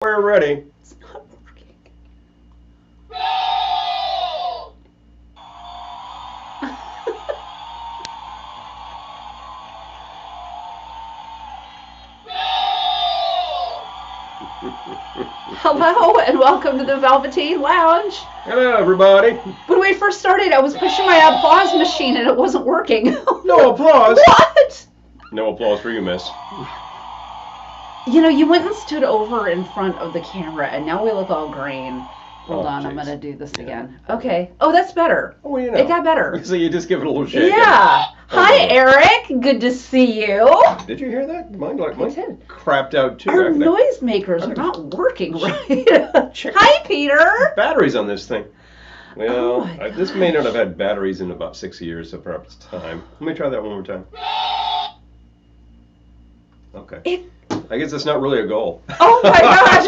We're ready. It's not working. Hello and welcome to the Velveteen Lounge. Hello, everybody. When we first started, I was pushing my applause machine and it wasn't working. No applause. What? No applause for you, miss. You know, you went and stood over in front of the camera and now we look all green. Hold on, I'm geez. going to do this again. Okay. Oh, that's better. Oh, you know. It got better. So you just give it a little shake. Yeah. Hi, no. Eric. Good to see you. Did you hear that? Mine did. crapped out too. Our Actually. noise makers are not working right. Check Hi, Peter. batteries on this thing. Well, my this may not have had batteries in about 6 years, so perhaps it's time. Let me try that one more time. Okay. I guess that's not really a goal. Oh my gosh!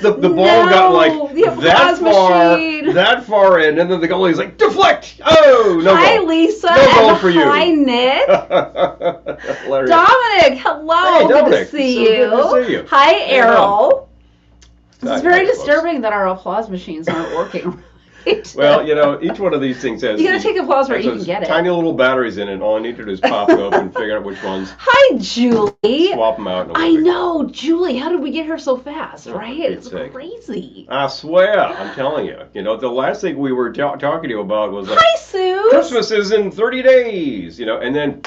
the ball got like the applause machine. that far in, and then the goalie's like, deflect! Oh, no Hi, goal. Lisa. No goal and for you. Hi, Nick. Hilarious. Dominic, hello. Hey, Dominic. Good to see So you. good to see you. Hi, Errol. It's very Hi, folks. disturbing that our applause machines aren't working right. Well, you know, each one of these things has... You gotta take applause where has you those can get it. tiny little batteries in it. All I need to do is pop it open and figure out which ones. Hi, Julie. Swap them out. I know, Julie. How did we get here so fast, Oh, right? for It's Pete's sake. crazy. I swear, I'm telling you. You know, the last thing we were talking to you about was like, Hi, Sue. Christmas is in 30 days, you know, and then,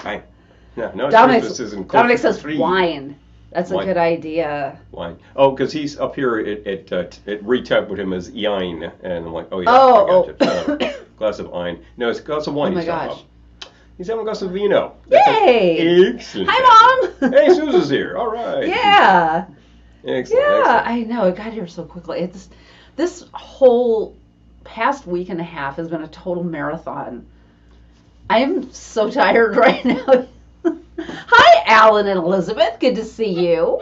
no, Christmas is in Dominic says 3. wine. That's a Wine. good idea. Wine. Oh, because he's up here, it retyped with him as Yine, and I'm like, oh yeah, Oh, I got you. Glass of wine. No, it's a glass of wine. Oh my he's talking gosh. about. He's having a glass of vino. Yay! Excellent. Hi, Mom. Hey, Susan's here. All right. Yeah. Excellent. Yeah, excellent. I know. It got here so quickly. This whole past week and a half has been a total marathon. I am so tired right now. Hi, Alan and Elizabeth. Good to see you.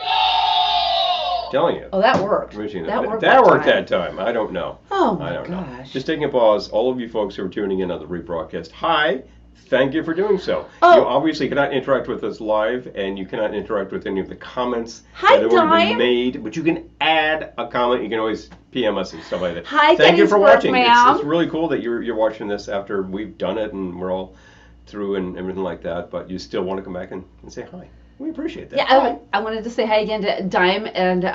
Telling you. Oh, that worked. That That worked. that time. I don't know. Oh I my don't know. gosh. Just taking a pause. All of you folks who are tuning in on the rebroadcast, hi. Thank you for doing so. Oh. You obviously cannot interact with us live, and you cannot interact with any of the comments Hi, that have already Dime. been made. But you can add a comment. You can always PM us and stuff like that. Hi, Thank you for Gettysburg, watching. ma'am. It's really cool that you're watching this after we've done it and we're all through and everything like that. But you still want to come back and say hi. We appreciate that. Yeah, I wanted to say hi again to Dime and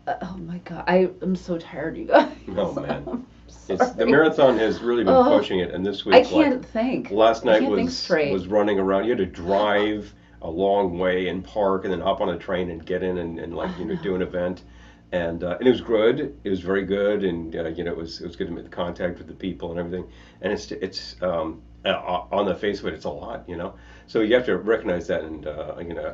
oh my god, I am so tired, you guys. Oh man. I'm It's, the sorry. marathon has really been Oh, pushing it, and this week, I can't like, think. last I night can't think straight. was running around. You had to drive a long way and park, and then hop on a train and get in and like do an event, and it was good. It was very good, and it was good to make the contact with the people and everything. And it's on the face of it, it's a lot, So you have to recognize that and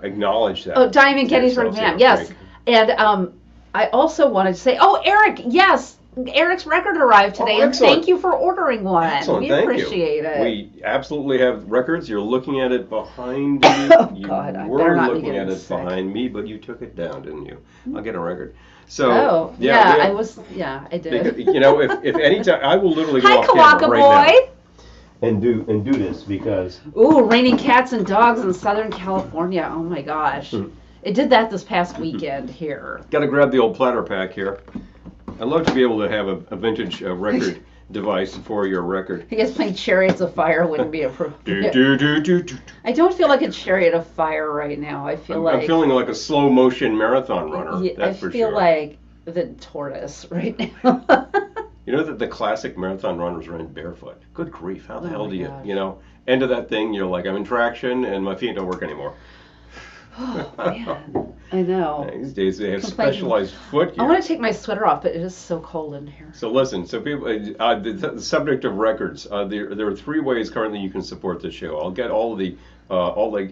acknowledge that. Oh, Diamond Gettysburg, yourselves, ma'am. yeah, Yes. Frank. And I also wanted to say, oh, Eric, yes. Eric's record arrived today, and excellent. thank you for ordering one. Excellent, We thank appreciate you. it. We absolutely have records. You're looking at it behind you. Oh, You God, I were better not be looking at getting it sick. behind me, but you took it down, didn't you? I'll get a record. So Oh, we yeah, have- I did. because, if any time I will literally go Hi, off camera Kawaka right Boy. now and do this because Ooh, raining cats and dogs in Southern California. Oh my gosh. Hmm. It did that this past weekend here. got to grab the old platter pack here. I'd love to be able to have a vintage record device for your record. I guess playing Chariots of Fire wouldn't be appropriate. Do. I don't feel like a chariot of fire right now. I feel I'm like feeling like a slow motion marathon runner. Yeah, That's I for feel sure. like the tortoise right now. You know that the classic marathon runners ran barefoot. Good grief! How the Oh hell my do gosh. you end of that thing? You're like, I'm in traction and my feet don't work anymore. Oh man, I know. These days they have Complaining. specialized foot I gear. want to take my sweater off, but it is so cold in here. So listen, so people, the subject of records. There are 3 ways currently you can support the show. I'll get all the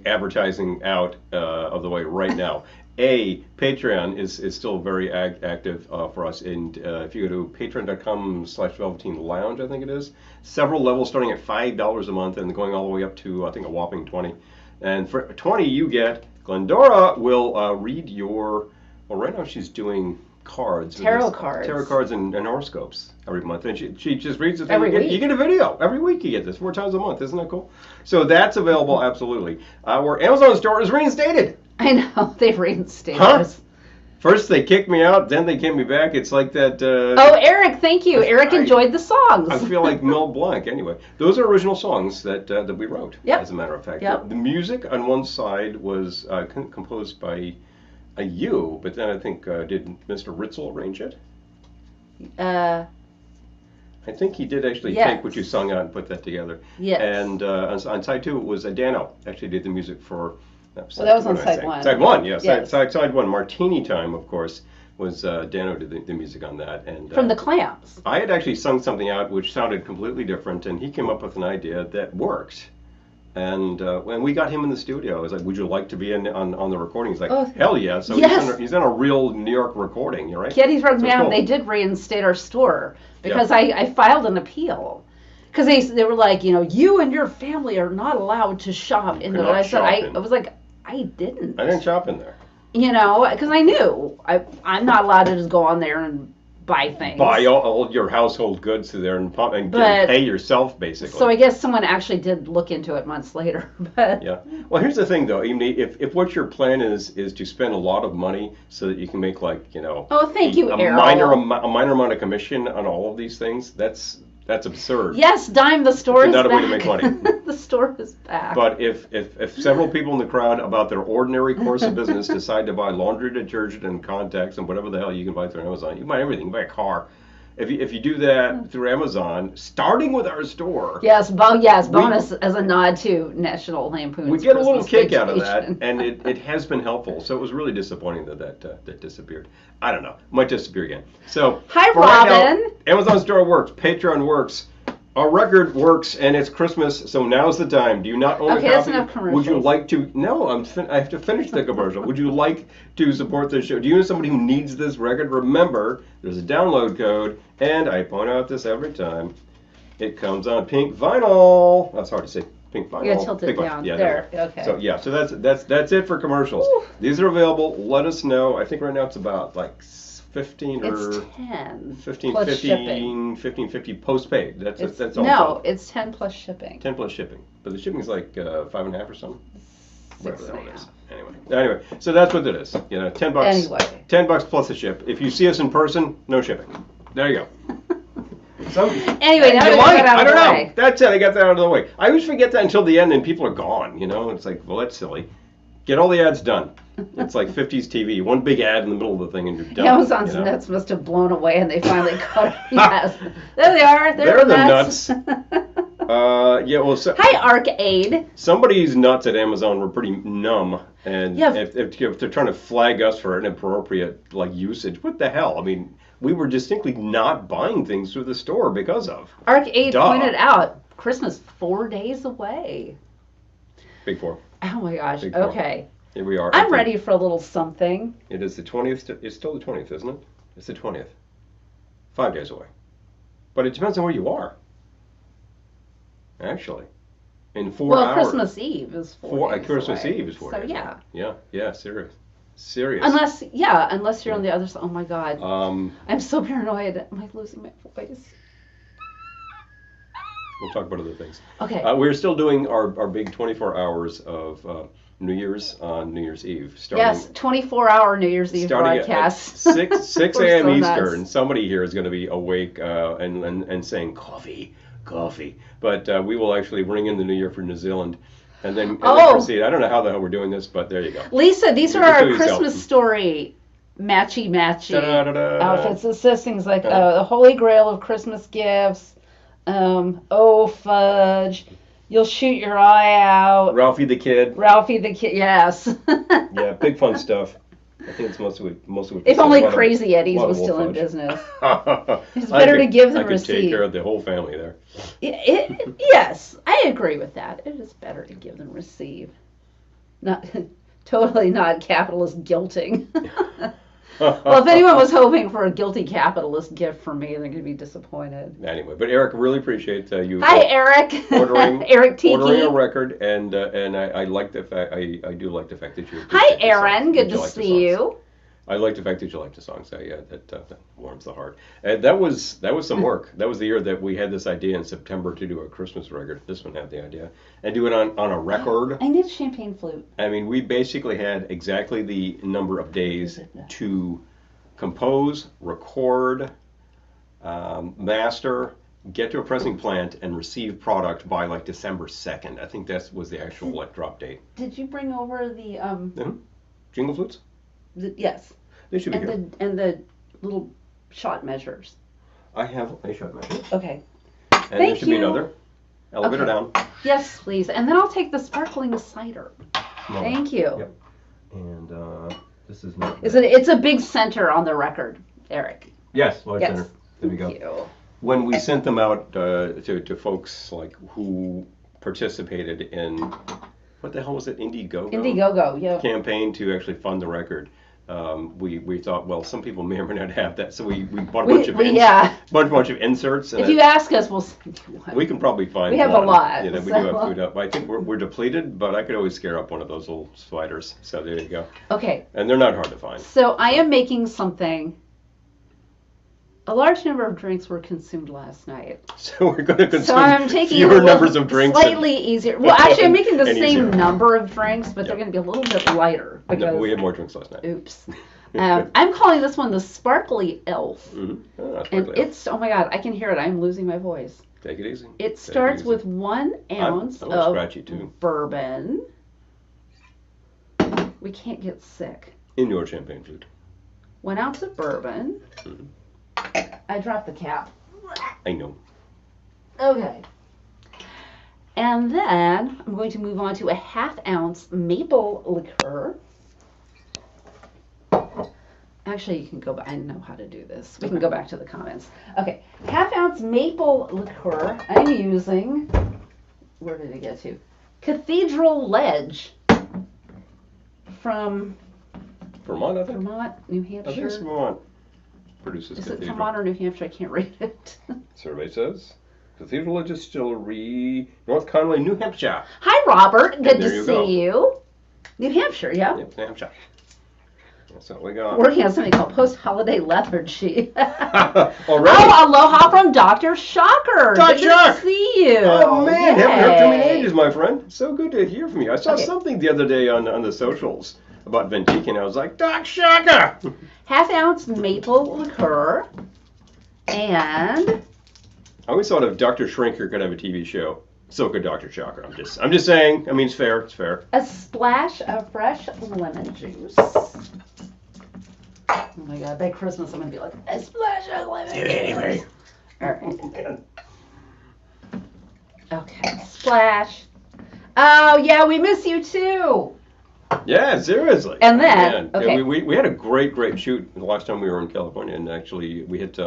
advertising out of the way right now. Patreon is still very active for us, and if you go to patreon.com/Velveteen Lounge, I think it is, several levels starting at $5 a month and going all the way up to I think a whopping 20. And for 20, you get Glendora will read your. Well, right now she's doing cards. Tarot cards. Tarot cards and horoscopes every month. And she just reads it. Every week. You get a video. Every week you get this 4 times a month. Isn't that cool? So that's available, absolutely. Our Amazon store is reinstated. I know, they reinstated Huh? us. First they kicked me out, then they get me back. It's like that. Oh, Eric, thank you. Eric enjoyed the songs. I feel like Mel Blanc. Anyway, those are original songs that we wrote. Yep. As a matter of fact, Yep. the music on one side was composed by you, but then I think did Mr. Ritzel arrange it? I think he did actually Yes. take what you sung out and put that together. Yes. And on side two, it was Dano actually did the music for. Well, that was on side one. Side one, yeah. Yes. Side one. Martini Time, of course, was Dano did the music on that. And From the Clamps. I had actually sung something out which sounded completely different, and he came up with an idea that worked. And when we got him in the studio, I was like, "Would you like to be on the recording?" He's like, Oh, "Hell yeah!" So yes. he's in a real New York recording, you right? Gettysburg, So man, cool. they did reinstate our store because I filed an appeal. Because they were like, you and your family are not allowed to shop in there. Cannot And I said, shop in. I was like, I didn't. I didn't shop in there. Because I knew I'm not allowed to just go on there and buy things. Buy all your household goods through there and pay yourself, basically. So I guess someone actually did look into it months later. But Yeah. Well, here's the thing, though. Even if what your plan is to spend a lot of money so that you can make Oh, thank you, a Errol. minor amount of commission on all of these things, that's absurd. Yes, Dime, the store is Not a back. way to make money. The store is back. But if several people in the crowd, about their ordinary course of business, decide to buy laundry detergent and contacts and whatever the hell you can buy through Amazon, you buy everything. You buy a car. If you do that through Amazon, starting with our store, Yes, bonus as a nod to National Lampoon's we get a little Christmas kick out of that, Vacation. and it has been helpful. So it was really disappointing that disappeared. I don't know, might disappear again. So Hi, for right now, Robin. Amazon store works, Patreon works, our record works, and it's Christmas, so now's the time. Do you not own Okay, a that's copy? enough commercials. Would you like to? No, I have to finish the commercial. Would you like to support this show? Do you know somebody who needs this record? Remember, there's a download code, and I point out this every time. It comes on pink vinyl. That's hard to say. Pink vinyl. You gotta tilt it Pink vinyl. down. Yeah, There, okay. So yeah, so that's it for commercials. Whew. These are available. Let us know. I think right now it's about like 15 or It's 10 15, plus 15, shipping. 15.50 postpaid. That's all. No, told. it's 10 plus shipping. 10 plus shipping, but the shipping's like 5.5 or something. Whatever the hell it 6.5. is. Anyway, so that's what it is. $10. Anyway. $10 plus a ship. If you see us in person, no shipping. There you go. Anyway, now you that we might. got out I of don't the know. way. That's it. I got that out of the way. I always forget that until the end, and people are gone. It's like, well, that's silly. Get all the ads done. It's like 50s TV. One big ad in the middle of the thing, and you're done. Amazon's nuts must have blown away, and they finally cut it. Yes. There they are. They're the nuts. Yeah. Well, Hi, Arcade. somebody's nuts at Amazon were pretty numb, and Yeah. if they're trying to flag us for inappropriate usage, what the hell? I mean, we were distinctly not buying things through the store because of Arcade Duh. pointed out Christmas 4 days away. Big Four. Oh my gosh. Big four. Okay. Here we are. I'm ready for a little something. It is the 20th. It's still the 20th, isn't it? It's the 20th. 5 days away. But it depends on where you are. Actually, in 4 Well, hours. Christmas Eve is 4 days Christmas away. Eve is 4 So days. yeah. Yeah. Serious. Unless you're on the other side. Oh my God. Um, I'm so paranoid. Am I losing my voice? we'll talk about other things. Okay. We're still doing our big 24 hours of New Year's on New Year's Eve. Yes, 24-hour New Year's Eve Starting at broadcast. 6 We're a.m. so Eastern. nuts. Somebody here is going to be awake and saying coffee. But we will actually ring in the New Year for New Zealand, and then proceed. I don't know how the hell we're doing this, but there you go. Lisa, these are Just do our it yourself. Christmas story matchy Da-da-da-da. outfits. It says things like the Holy Grail of Christmas gifts. Oh fudge, you'll shoot your eye out. Ralphie the Kid. Ralphie the Kid, yes. Yeah, big fun stuff. I think it's mostly. If only a lot of- Crazy Eddie's lot of was still in wolf fudge. business. It's better to give than I could take receive. care of the whole family there. Yes, I agree with that. It is better to give than receive. Not totally not capitalist guilting. Well, if anyone was hoping for a guilty capitalist gift from me, they're going to be disappointed. Anyway, but Eric, really appreciate you. Hi, Eric. Ordering, Eric Tiki. ordering a record, and I like the fact I do like the fact that you. Hi, appreciate the songs, Aaron. Good that to you like the see songs. you. I like the fact that you like the song, so yeah, that warms the heart. And that was some work. That was the year that we had this idea in September to do a Christmas record. This one had the idea, and do it on a record. I need a champagne flute. I mean, we basically had exactly the number of days to compose, record, master, get to a pressing plant, and receive product by like December 2nd. I think that was the actual drop date. Did you bring over the Jingle flutes? yes. They should be here. And the little shot measures. I have a shot measure. Okay. And there should be another. Elevator down. Yes, please. And then I'll take the sparkling cider. No. Thank you. Yep. And this is not. It's a big center on the record, Eric. Yes, large Yes. center. There we go. Thank you. When we sent them out to folks like who participated in what the hell was it, Indiegogo, yeah. campaign to actually fund the record. We thought, well, some people may or may not have that, so we bought a bunch of inserts. And if you ask us, we'll send you one. we can probably find. We have one. a lot. You know, we do have food up. I think we're depleted, but I could always scare up one of those little sliders. So there you go. Okay. And they're not hard to find. So I am making something. A large number of drinks were consumed last night. So we're going to consume so I'm taking fewer numbers of drinks. Slightly easier. Well, actually, I'm making the same easier. number of drinks, but they're going to be a little bit lighter. Because, No, we had more drinks last night. Oops. I'm calling this one the Sparkly Elf. Mm-hmm. Oh, And it's, oh my God, I can hear it. I'm losing my voice. Take it easy. It starts with 1 ounce I'm of scratchy too. bourbon. We can't get sick. In your champagne flute. 1 ounce of bourbon. Mm-hmm. I dropped the cap. I know. Okay. And then I'm going to move on to a 1/2 ounce maple liqueur. Actually, you can go back. I know how to do this. We can go back to the comments. Okay. 1/2 ounce maple liqueur. I'm using, where did it get to? Cathedral Ledge from Vermont, I think. Vermont, New I think Hampshire. it's Vermont. Produces Is it Cathedral. Vermont or New Hampshire? I can't read it. Survey says Cathedral Distillery, North Conway, New Hampshire. Hi, Robert. Good there to you see go. you. New Hampshire, yeah. Yep, New Hampshire. That's what we got. Working on something called post-holiday lethargy. Already? Oh, aloha from Dr. Shocker. Doc Good Shock! to see you. Oh man, haven't heard from you in Yay. ages, my friend. So good to hear from you. I saw Okay. something the other day on the socials about Ventique, and I was like, Doc Shocker! 1/2 ounce maple liqueur. And I always thought if Dr. Shrinker could have a TV show, so could Dr. Shocker. I'm just saying. I mean, it's fair. It's fair. a splash of fresh lemon juice. Oh my God, by Christmas I'm going to be like, a splash of lemon juice. All right. Okay, splash. Oh, yeah, we miss you too. Yeah, seriously. And then, Man. okay. Yeah, we had a great shoot the last time we were in California, and actually we hit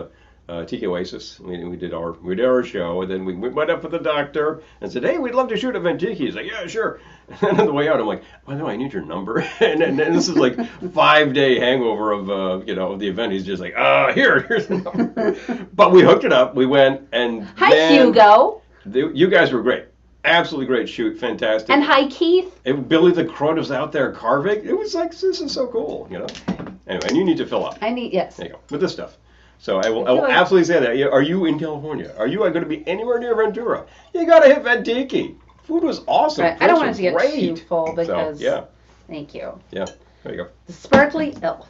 Tiki Oasis. We did our show, and then we went up with the doctor and said, "Hey, we'd love to shoot at Ventique." He's like, "Yeah, sure." And then on the way out, I'm like, "By the way, I need your number." and this is like 5-day hangover of of the event. He's just like, here's the number." But we hooked it up. We went, and Hi, man, Hugo. you guys were great. Absolutely great shoot, fantastic. And hi, Keith. Billy the Crud was out there carving. It was like, this is so cool, Anyway, and you need to fill up. Yes. There you go, with this stuff. So I will I feel like- absolutely say that. Are you in California? Are you going to be anywhere near Ventura? You got to hit Ventique. Food was awesome. Right. I don't want it Drinks to get were too great. full because, So, yeah, thank you. yeah, there you go. The Sparkly Elf.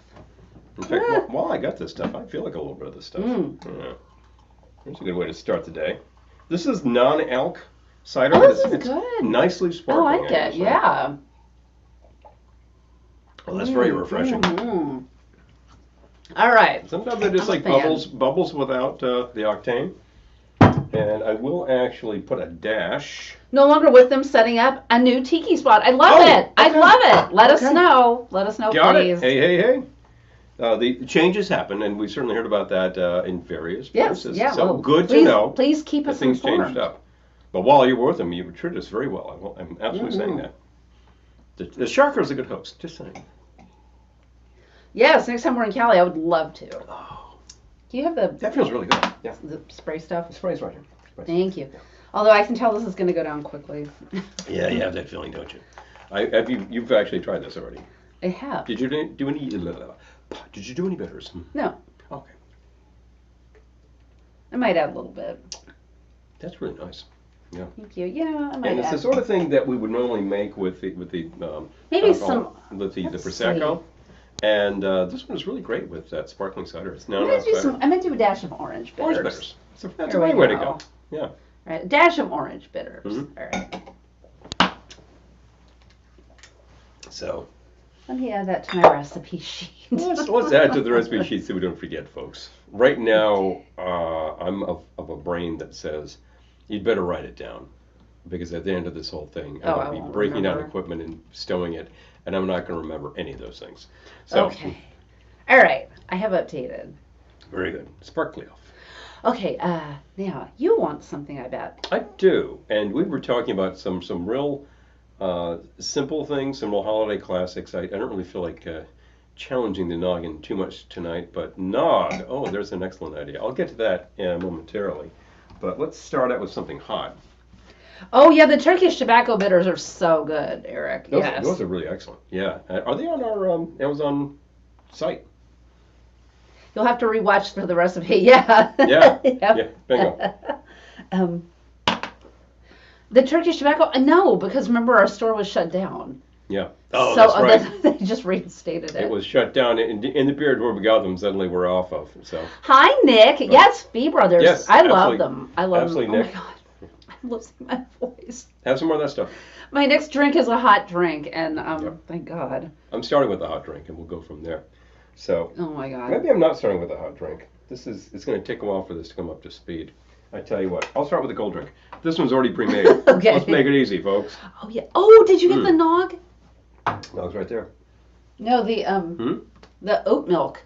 In fact, while I got this stuff, I feel like a little bit of this stuff. Yeah. Here's a good way to start the day. This is non-alc cider. Oh, but this is it's good. nicely I sparkling. like it, actually. yeah. Well, that's very refreshing. Mm. All right. Sometimes I just I'm a like fan. bubbles without the octane. And I will actually put a dash. No longer with them setting up a new tiki spot. I love Oh, it. I okay. love it. Let us Okay. know. Let us know, Got please. it. Hey. The changes happen, and we certainly heard about that in various Yes, places. yeah. So well, good please, to know Please keep that us things informed. changed up. But while you were with them, you treated us very well. I'm absolutely saying that. The Sharker is a good host. Just saying. Yes, next time we're in Cali, I would love to. Oh, Do you have the, that feels really good. Yeah. the spray stuff? The spray's right here. Spray's. Thank you. Although I can tell this is going to go down quickly. Yeah, you have that feeling, don't you? You've actually tried this already. I have. Did you do any? Did you do any bitters? No. Okay. I might add a little bit. That's really nice. Yeah. Thank you. Yeah, I might And it's the sort of thing that we would normally make with the maybe alcohol, some. with the prosecco. And this one is really great with that sparkling cider. It's now not cider. I might do a dash of orange bitters. Orange bitters. That's a great way to go. Yeah. All right, a dash of orange bitters. Mm-hmm. All right. So. Let me add that to my recipe sheet. let's add to the recipe sheet so we don't forget, folks. Right now, I'm of a brain that says you'd better write it down, because at the end of this whole thing, I'm going to be breaking down equipment and stowing it, and I'm not going to remember any of those things. So, okay. All right. I have updated. Very good. Sparkly off. Okay. Now you want something, I bet. I do, and we were talking about some real simple things, some real holiday classics. I don't really feel like challenging the noggin too much tonight, but nog. Oh, there's an excellent idea. I'll get to that momentarily, but let's start out with something hot. Oh yeah, the Turkish tobacco bitters are so good, Eric. Those are really excellent. Yeah, are they on our Amazon site? You'll have to rewatch for the recipe. Yeah. Yeah. Yeah. Bingo. The Turkish tobacco? No, because remember our store was shut down. Yeah. Oh, that's right. They just reinstated it. It was shut down in the period where we got them. Suddenly we're off of. So. Hi, Nick. Yes, Fee Brothers. Yes, I love them. I love them. Nick. Oh my God. I'm losing my voice. Have some more of that stuff. My next drink is a hot drink, and thank God. I'm starting with the hot drink, and we'll go from there. So. Oh my God. Maybe I'm not starting with a hot drink. It's going to take a while for this to come up to speed. I tell you what, I'll start with a cold drink. This one's already pre-made. Okay. Let's make it easy, folks. Oh yeah. Oh, did you get the nog? Nog's right there. No, the oat milk.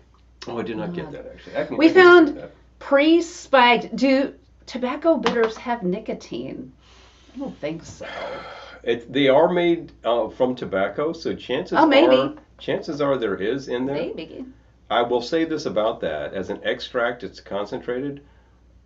Oh, I did not get that actually. We found pre-spiked. Do tobacco bitters have nicotine? I don't think so. They are made from tobacco, so chances are there is in there. Maybe. I will say this about that: as an extract, it's concentrated,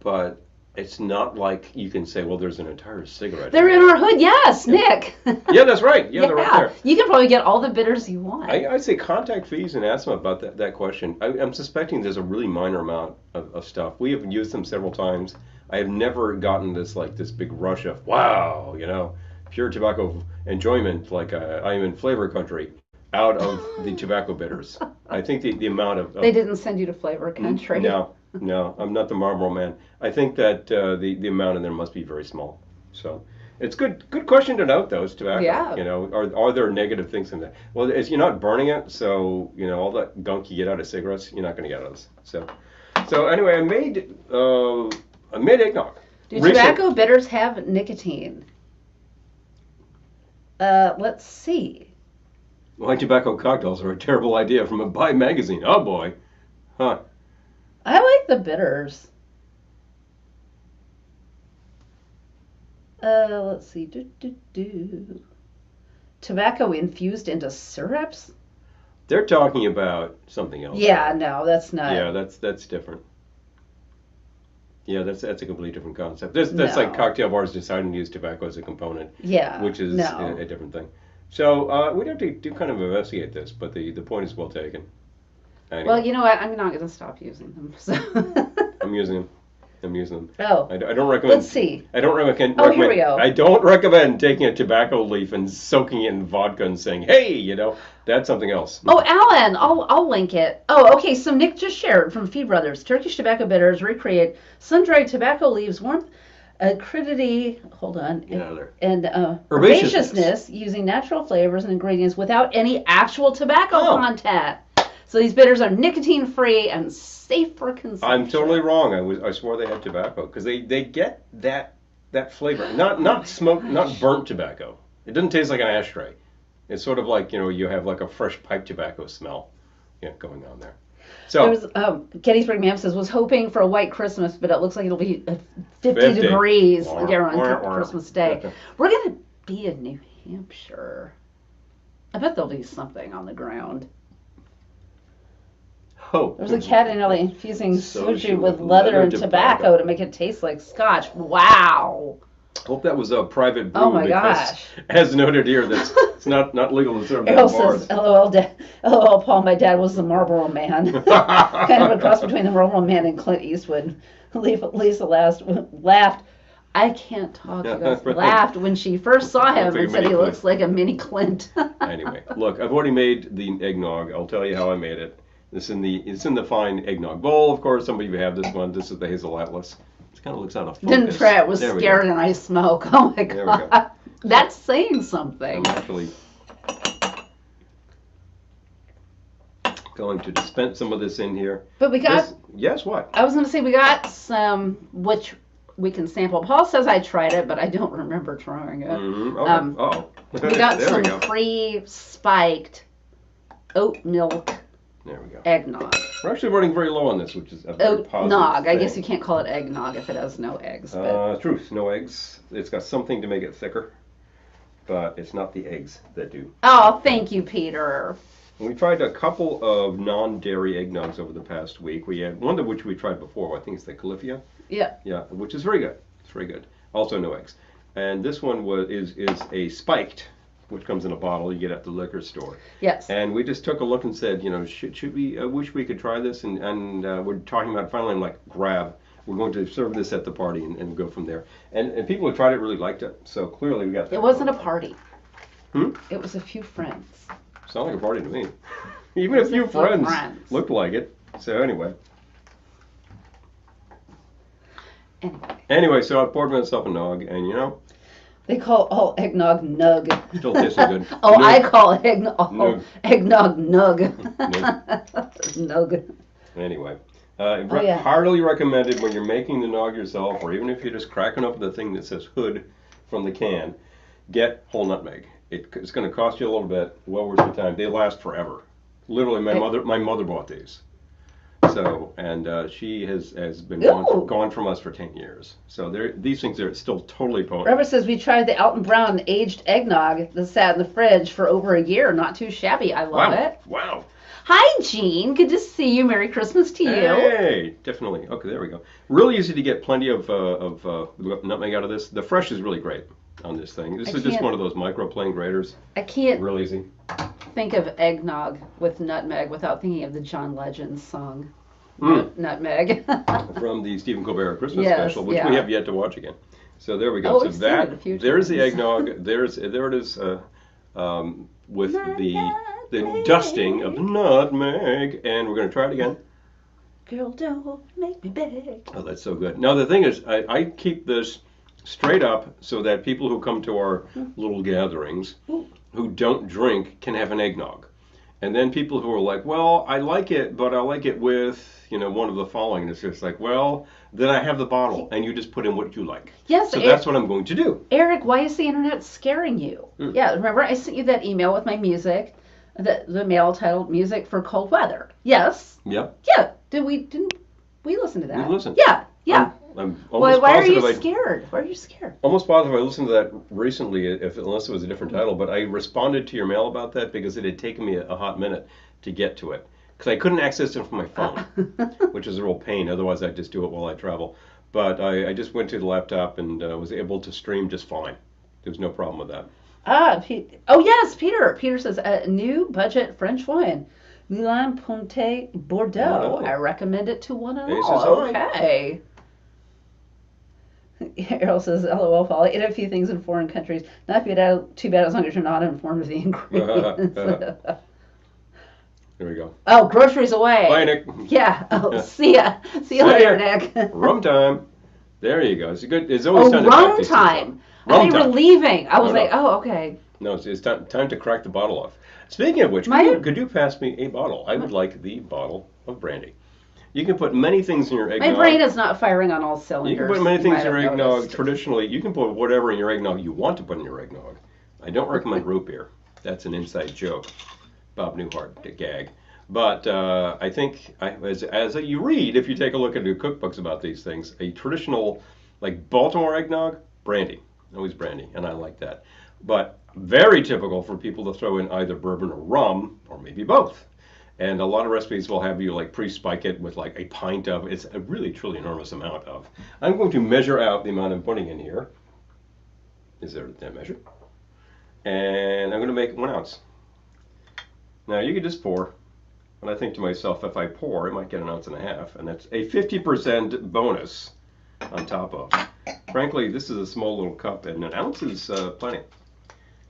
but it's not like you can say, well, there's an entire cigarette. They're in our hood, yes, yeah. Nick. Yeah, that's right. Yeah, they're right there. You can probably get all the bitters you want. I'd say contact fees and ask them about that question. I'm suspecting there's a really minor amount of stuff. We have used them several times. I have never gotten this big rush of, wow, pure tobacco enjoyment, like I am in flavor country, out of the tobacco bitters. I think the amount of... They didn't send you to flavor country. No, I'm not the Marlboro man. I think that the amount in there must be very small. So it's good question to note, though, is tobacco. Yeah. Are there negative things in there? Well, you're not burning it, so all that gunk you get out of cigarettes, you're not going to get out of this. So anyway, I made eggnog. Do tobacco bitters have nicotine? Let's see. Why tobacco cocktails are a terrible idea from a Buy magazine. Oh boy. Huh. I like the bitters. Let's see. Tobacco infused into syrups? They're talking about something else. Yeah, no, that's not. Yeah, that's different. Yeah, that's a completely different concept. That's like cocktail bars deciding to use tobacco as a component. Yeah. Which is a different thing. So we'd have to do kind of investigate this, but the point is well taken. Anyway. Well, you know what? I'm not going to stop using them. So. I'm using them. Oh. I don't recommend. Let's see. I don't recommend. Oh, here we go. I don't recommend taking a tobacco leaf and soaking it in vodka and saying, "Hey, that's something else." Oh, Alan, I'll link it. Oh, okay. So Nick just shared from Fee Brothers. Turkish tobacco bitters recreate sun-dried tobacco leaves warmth, acidity. Hold on. And herbaceousness using natural flavors and ingredients without any actual tobacco content. So these bitters are nicotine-free and safe for consumption. I'm totally wrong. I swore they had tobacco because they get that flavor. Not smoked, not burnt tobacco. It doesn't taste like an ashtray. It's sort of like you have like a fresh pipe tobacco smell, going on there. So there was Gettysburg Ma'am says was hoping for a white Christmas, but it looks like it'll be 50 degrees here on Christmas Day. We're gonna be in New Hampshire. I bet there'll be something on the ground. Oh. There's a cat in LA infusing soju with leather and tobacco to make it taste like scotch. Wow. Hope that was a private brew. Oh my because, gosh. as noted here, it's not legal to serve that Errol in bars. says, LOL, Paul, my dad was the Marlboro Man. Kind of a cross between the Marlboro Man and Clint Eastwood. Lisa laughed. I can't talk. You guys laughed when she first saw him and said he looks like a mini Clint. Anyway, look, I've already made the eggnog. I'll tell you how I made it. It's in the fine eggnog bowl, of course. Some of you have this one. This is the hazelnutless. It kind of looks out of focus. Didn't try it. Was scared and I smoke. Oh my god. That's saying something. I'm actually going to dispense some of this in here. But we got. Yes, what? I was going to say we got some which we can sample. Paul says I tried it, but I don't remember trying it. Mm-hmm. Okay. We got some pre-spiked oat milk. There we go. Eggnog. We're actually running very low on this, which is a very positive nog. thing. I guess you can't call it eggnog if it has no eggs. Truth, no eggs. It's got something to make it thicker, but it's not the eggs that do. Oh, thank you, Peter. We tried a couple of non-dairy eggnogs over the past week. We had one of which we tried before. I think it's the Califia. Yeah. Yeah, which is very good. It's very good. Also no eggs. And this one is a spiked, which comes in a bottle you get at the liquor store. Yes. And we just took a look and said, should we? Wish we could try this. And we're talking about finally, like, we're going to serve this at the party and go from there. And people who tried it really liked it. So clearly we got that. It wasn't a party. It was a few friends. Sounded like a party to me. Even a few friends looked like it. So anyway. Anyway, so I poured myself a nog, and they call all eggnog nug. Still tasting good. Oh, nug. I call eggnog nug. Nug. Anyway, heartily recommended when you're making the nog yourself, or even if you're just cracking open the thing that says hood from the can, get whole nutmeg. It's going to cost you a little bit, well worth your time. They last forever. Literally, my mother bought these. So, and she has been gone from us for 10 years. So these things are still totally potent. Robert says we tried the Alton Brown aged eggnog that sat in the fridge for over a year. Not too shabby. I love it. Wow. Hi, Jean. Good to see you. Merry Christmas to you. Hey, definitely. Okay, there we go. Really easy to get plenty of nutmeg out of this. The fresh is really great on this thing. This is just one of those microplane graters. I can't real easy. Think of eggnog with nutmeg without thinking of the John Legend song. Nutmeg. From the Stephen Colbert Christmas special, which we have yet to watch again. So there we go. So there's the eggnog. There it is with the dusting of the nutmeg, and we're going to try it again. Girl, don't make me beg. Oh, that's so good. Now the thing is, I keep this straight up so that people who come to our little gatherings who don't drink can have an eggnog. And then people who are like, well, I like it, but I like it with, one of the following. And it's just like, well, then I have the bottle, and you just put in what you like. Yes. So that's what I'm going to do. Eric, why is the internet scaring you? Yeah, remember I sent you that email with my music, the mail titled "Music for Cold Weather." Yes. Yep. Yeah. Didn't we listen to that? We listened. Yeah. Yeah. I'm almost why are positive you scared? Why are you scared? Almost positive I listened to that recently, unless it was a different title, but I responded to your mail about that because it had taken me a hot minute to get to it. Because I couldn't access it from my phone, which is a real pain. Otherwise, I'd just do it while I travel. But I just went to the laptop and was able to stream just fine. There was no problem with that. Oh, yes, Peter. Peter says, new budget French wine. Milan Ponte Bordeaux. I recommend it to one and all. Okay. Errol says, LOL, Paul. I ate a few things in foreign countries. Not too bad as long as you're not informed of the ingredients. There we go. Oh, groceries away. Bye, Nick. Yeah. Oh, see ya. See you later, Nick. Rum time. There you go. It's good. It's always time to rum time. I thought you were leaving. I was okay. No, it's time to crack the bottle off. Speaking of which, could you pass me a bottle? I would like the bottle of brandy. You can put many things in your eggnog. My brain is not firing on all cylinders. You can put many things in your eggnog. Traditionally, you can put whatever in your eggnog you want to put in your eggnog. I don't recommend root beer. That's an inside joke. Bob Newhart gag. But I think, as you read, if you take a look at the cookbooks about these things, a traditional, like Baltimore eggnog, brandy. Always brandy, and I like that. But very typical for people to throw in either bourbon or rum, or maybe both. And a lot of recipes will have you pre-spike it with a pint of, it's a really truly enormous amount of. I'm going to measure out the amount I'm putting in here. is there that measure. And I'm going to make 1 ounce. Now you can just pour. And I think to myself, if I pour, I might get 1.5 ounces. And that's a 50% bonus on top of. Frankly, this is a small little cup, and 1 ounce is plenty.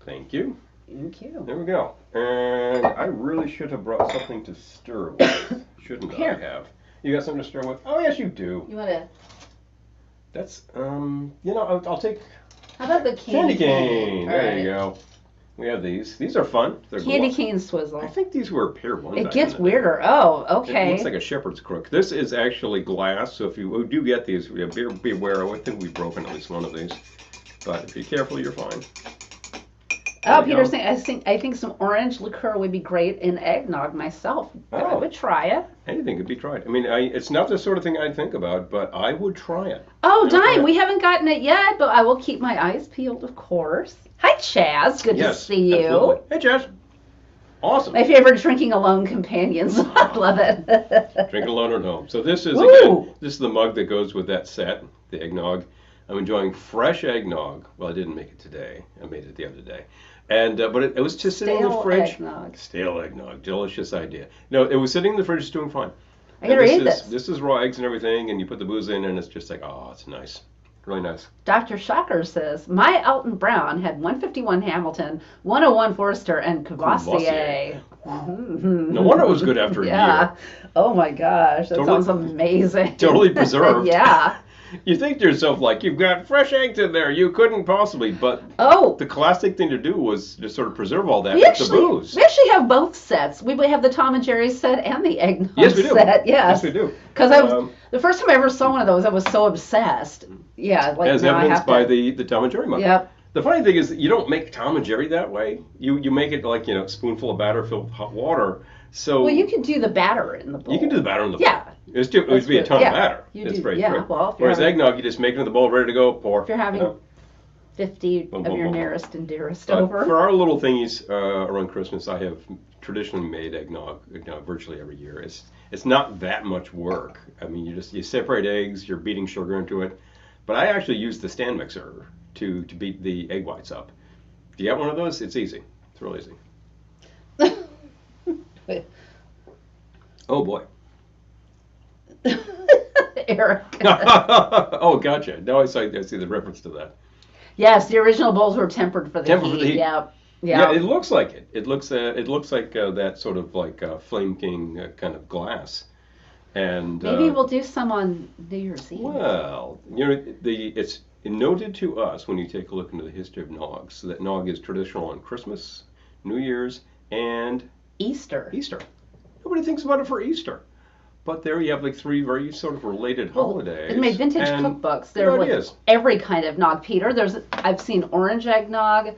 Thank you. Thank you. There we go. And I really should have brought something to stir with. Shouldn't I have? You got something to stir with? Oh, yes, you do. You want to? That's, I'll take... How about the candy cane? There right. you go. We have these. These are fun. They're candy cane swizzle. I think these were pair one. It gets weirder. Oh, okay. It looks like a shepherd's crook. This is actually glass, so if you do get these, be aware. I think we've broken at least one of these. But if you're careful, you're fine. Oh, Peter's saying, I think some orange liqueur would be great in eggnog myself. I would try it. Anything could be tried. I mean, it's not the sort of thing I'd think about, but I would try it. Oh, Dime, we haven't gotten it yet, but I will keep my eyes peeled, of course. Hi, Chaz. Good to see you. Absolutely. Hey, Chaz. Awesome. My favorite drinking alone companions. I love it. Drinking alone at home. So this is, again, this is the mug that goes with that set, the eggnog. I'm enjoying fresh eggnog. Well, I didn't make it today. I made it the other day. And but it was just sitting in the fridge. Eggnog. Stale eggnog. Delicious idea. No, it was sitting in the fridge doing fine. I gotta read this. This is raw eggs and everything, and you put the booze in, and it's just like, oh, it's nice. Really nice. Dr. Shocker says, my Alton Brown had 151 Hamilton, 101 Forster, and Cavassier. No wonder it was good after a year. Oh my gosh, that sounds amazing. Totally preserved. Yeah. You think to yourself, like, you've got fresh eggs in there. You couldn't possibly. But the classic thing to do was to sort of preserve all that with the booze. We actually have both sets. We have the Tom and Jerry set and the eggnog set. Yes, we do. Yes, Yes, we do. Because the first time I ever saw one of those, I was so obsessed. Yeah, like as evidenced by the Tom and Jerry mug. Yep. The funny thing is, that you don't make Tom and Jerry that way. You make it like, spoonful of batter filled with hot water. So you can do the batter in the bowl. You can do the batter in the bowl. Yeah. It would be a ton of batter. It's very true. Well, whereas eggnog, you just make it in the bowl, ready to go, pour. If you're having 50 of your nearest and dearest over. For our little thingies around Christmas, I have traditionally made eggnog virtually every year. It's not that much work. I mean, you separate eggs, you're beating sugar into it. But I actually use the stand mixer to beat the egg whites up. If you got one of those, it's easy. It's real easy. Oh boy. Eric. Oh, gotcha. Now I see the reference to that. Yes, the original bowls were tempered for the heat. Yeah. Yeah, it looks like it. It looks like that sort of like Flame King kind of glass. And maybe we'll do some on New Year's Eve. Well, it's noted to us when you take a look into the history of nog, so that nog is traditional on Christmas, New Year's, and Easter. Nobody thinks about it for Easter. But there you have like 3 very sort of related holidays. In my vintage cookbooks, there was every kind of nog, Peter. I've seen orange eggnog,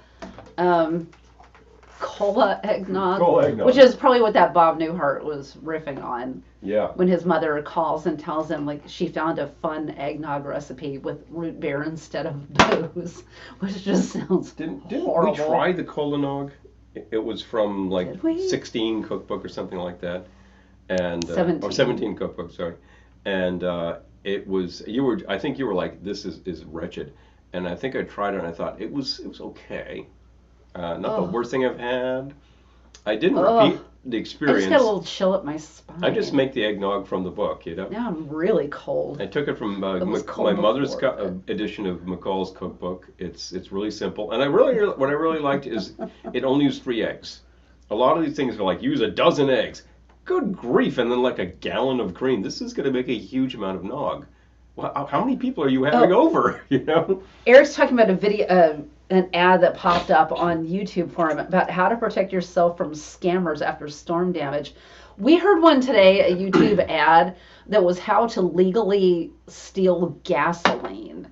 cola eggnog, which is probably what that Bob Newhart was riffing on. Yeah. When his mother calls and tells him like she found a fun eggnog recipe with root beer instead of booze, which just sounds Didn't horrible. we try the cola nog? It was from like 16 cookbook or something like that. And 17 cookbook, sorry. And it was I think you were like, this is wretched. And I think I tried it and I thought it was okay. Not the worst thing I've had. I didn't repeat the experience. I just got a little chill up my spine. I just make the eggnog from the book, Now I'm really cold. I took it from my mother's edition of McCall's cookbook. It's really simple, and what I really liked is it only used 3 eggs. A lot of these things are like use a dozen eggs. Good grief, and then like a gallon of cream. This is going to make a huge amount of nog. Well, how many people are you having over? Eric's talking about a video. An ad that popped up on YouTube for him about how to protect yourself from scammers after storm damage. We heard one today, a YouTube ad, that was how to legally steal gasoline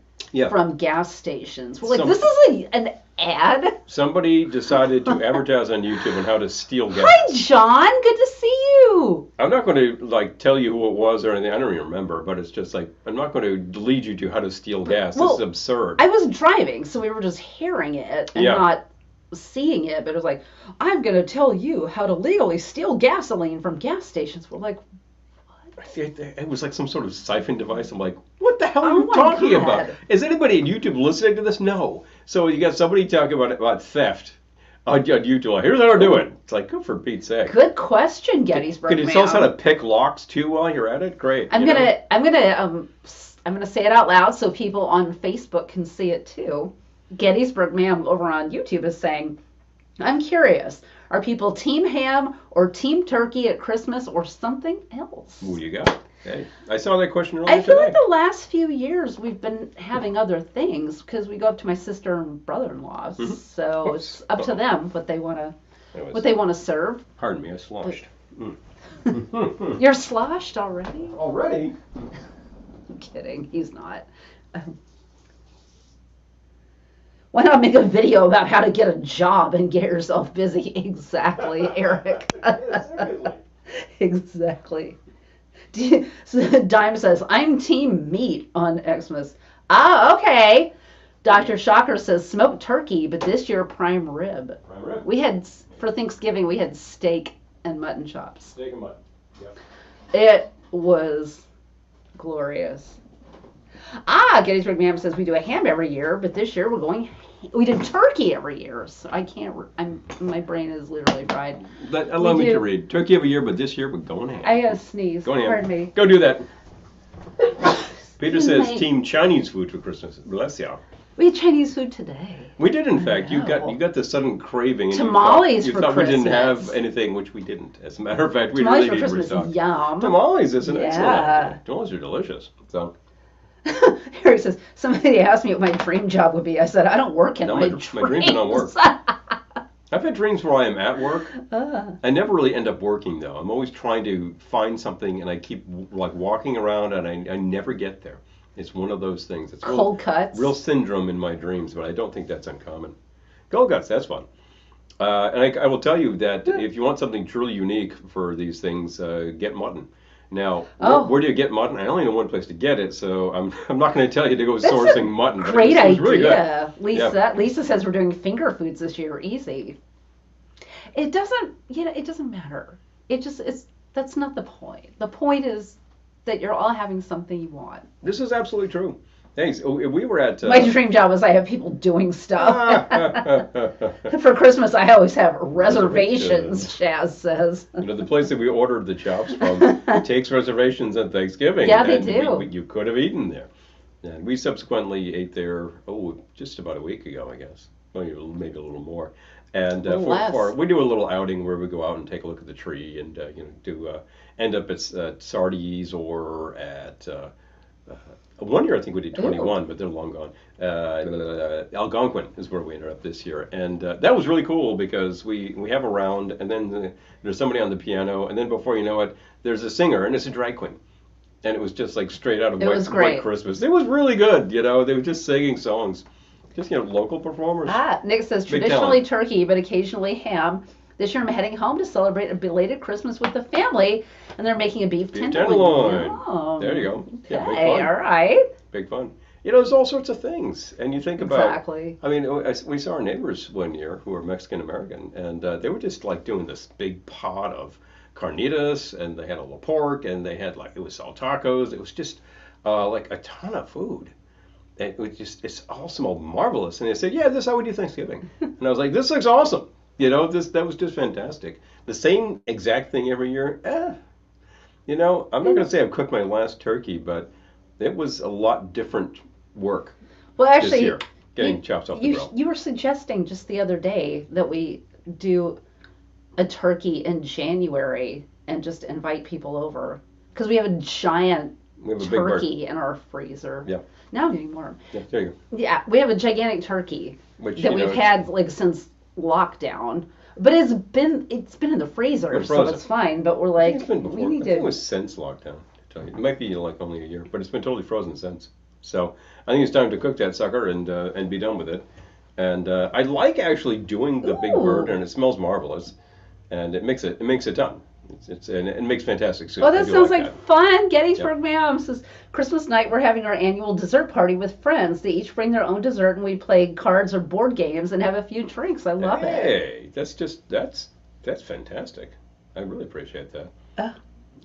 from gas stations. We're like, this is an ad? Somebody decided to advertise on YouTube on how to steal gas. Hi, John. Good to see you. I'm not going to tell you who it was or anything. I don't even remember, but it's just like, I'm not going to lead you to how to steal gas. This is absurd. I was driving, so we were just hearing it and not seeing it, but it was like, I'm going to tell you how to legally steal gasoline from gas stations. We're like, what? It was like some sort of siphon device. I'm like, what the hell are Oh you my talking God. about? Is anybody on YouTube listening to this? No. So you got somebody talking about theft on YouTube. Here's how to do it. It's like, good for Pete's sake. Good question, Gettysburg. Could you tell us how to pick locks too while you're at it? Great. I'm gonna say it out loud so people on Facebook can see it too. Gettysburg Ma'am over on YouTube is saying, I'm curious. Are people team ham or team turkey at Christmas or something else? Who you got? Hey, I saw that question earlier I feel today. like the last few years we've been having other things because we go up to my sister and brother-in-law's, so Whoops. it's up to them what they want to serve. Pardon me, I sloshed. You're sloshed already? Already? I'm kidding. He's not. Why not make a video about how to get a job and get yourself busy? Exactly, Eric. Exactly. So Dime says, I'm team meat on Xmas. Ah, okay. Dr. Shocker says, smoked turkey, but this year prime rib. Prime rib. We had, for Thanksgiving, we had steak and mutton chops. Steak and mutton. Yep. It was glorious. Gettysburg Ma'am says we do a ham every year, but this year we did turkey every year. So I can't, my brain is literally fried. Allow me to read. Turkey every year, but this year we're going ham. I gotta sneeze. Going ham. Pardon me. Go do that. Peter says Mate. team Chinese food for Christmas. Bless ya. We had Chinese food today. We did, in fact. You know. got the sudden craving. And Tamales you for thought we didn't Christmas. have anything, which we didn't. As a matter of fact, we Tamales really for did Christmas, restock. yum. Tamales is an Yeah. excellent idea. Tamales are delicious. So. Harry says, somebody asked me what my dream job would be. I said, I don't work in No, my my dreams. dreams don't work. I've had dreams where I am at work. I never really end up working, though. I'm always trying to find something, and I keep like walking around, and I never get there. It's one of those things. It's Cold cuts. Real syndrome in my dreams, but I don't think that's uncommon. Cold cuts, that's fun. And I will tell you that if you want something truly unique for these things, get mutton. Now, where do you get mutton? I only know one place to get it, so I'm not going to tell you to go sourcing mutton. But Great it was idea. really good. Lisa says we're doing finger foods this year. Easy. It doesn't matter. That's not the point. The point is that you're all having something you want. This is absolutely true. Thanks. We were at... My dream job is I have people doing stuff. For Christmas, I always have reservations, Shaz says. The place that we ordered the chops from takes reservations on Thanksgiving. Yeah, they do. You could have eaten there. And we subsequently ate there, just about a week ago, I guess. Maybe a little more. And we do a little outing where we go out and take a look at the tree and end up at Sardi's or at... one year I think we did 21, but they're long gone. Algonquin is where we ended up this year, and that was really cool because we have a round, and then there's somebody on the piano, and then before you know it, there's a singer, and it's a drag queen, and it was just like straight out of White Christmas. It was really good, they were just singing songs, just local performers. Nick says traditionally turkey, but occasionally ham. This year I'm heading home to celebrate a belated Christmas with the family, and they're making a beef tenderloin. There you go. Okay, Yeah, all right. Big fun. There's all sorts of things, and you think about. Exactly. I mean, we saw our neighbors one year who were Mexican American, and they were just like doing this big pot of carnitas, and they had a little pork, and they had it was all tacos. It was just like a ton of food. It all smelled marvelous, and they said, "Yeah, this is how we do Thanksgiving," and I was like, "This looks awesome." That was just fantastic. The same exact thing every year. I'm not going to say I've cooked my last turkey, but it was a lot different work. Well, actually, this year, getting chops off the grill. You were suggesting just the other day that we do a turkey in January and just invite people over because we have a giant turkey in our freezer. Yeah. Now I'm getting warm. Yeah, there you go. Yeah, we have a gigantic turkey that we've had since lockdown, but it's been in the freezer, so it's fine. But we're like, it's been before. We need I think it was since lockdown. To tell you, it might be only a year, but it's been totally frozen since. So I think it's time to cook that sucker and be done with it. And I like actually doing the big bird, and it smells marvelous, and it makes a ton. And it makes fantastic soup. Well, that sounds like fun. Gettysburg Ma'am says, Christmas night we're having our annual dessert party with friends. They each bring their own dessert, and we play cards or board games and have a few drinks. I love it. Hey, that's fantastic. I really appreciate that.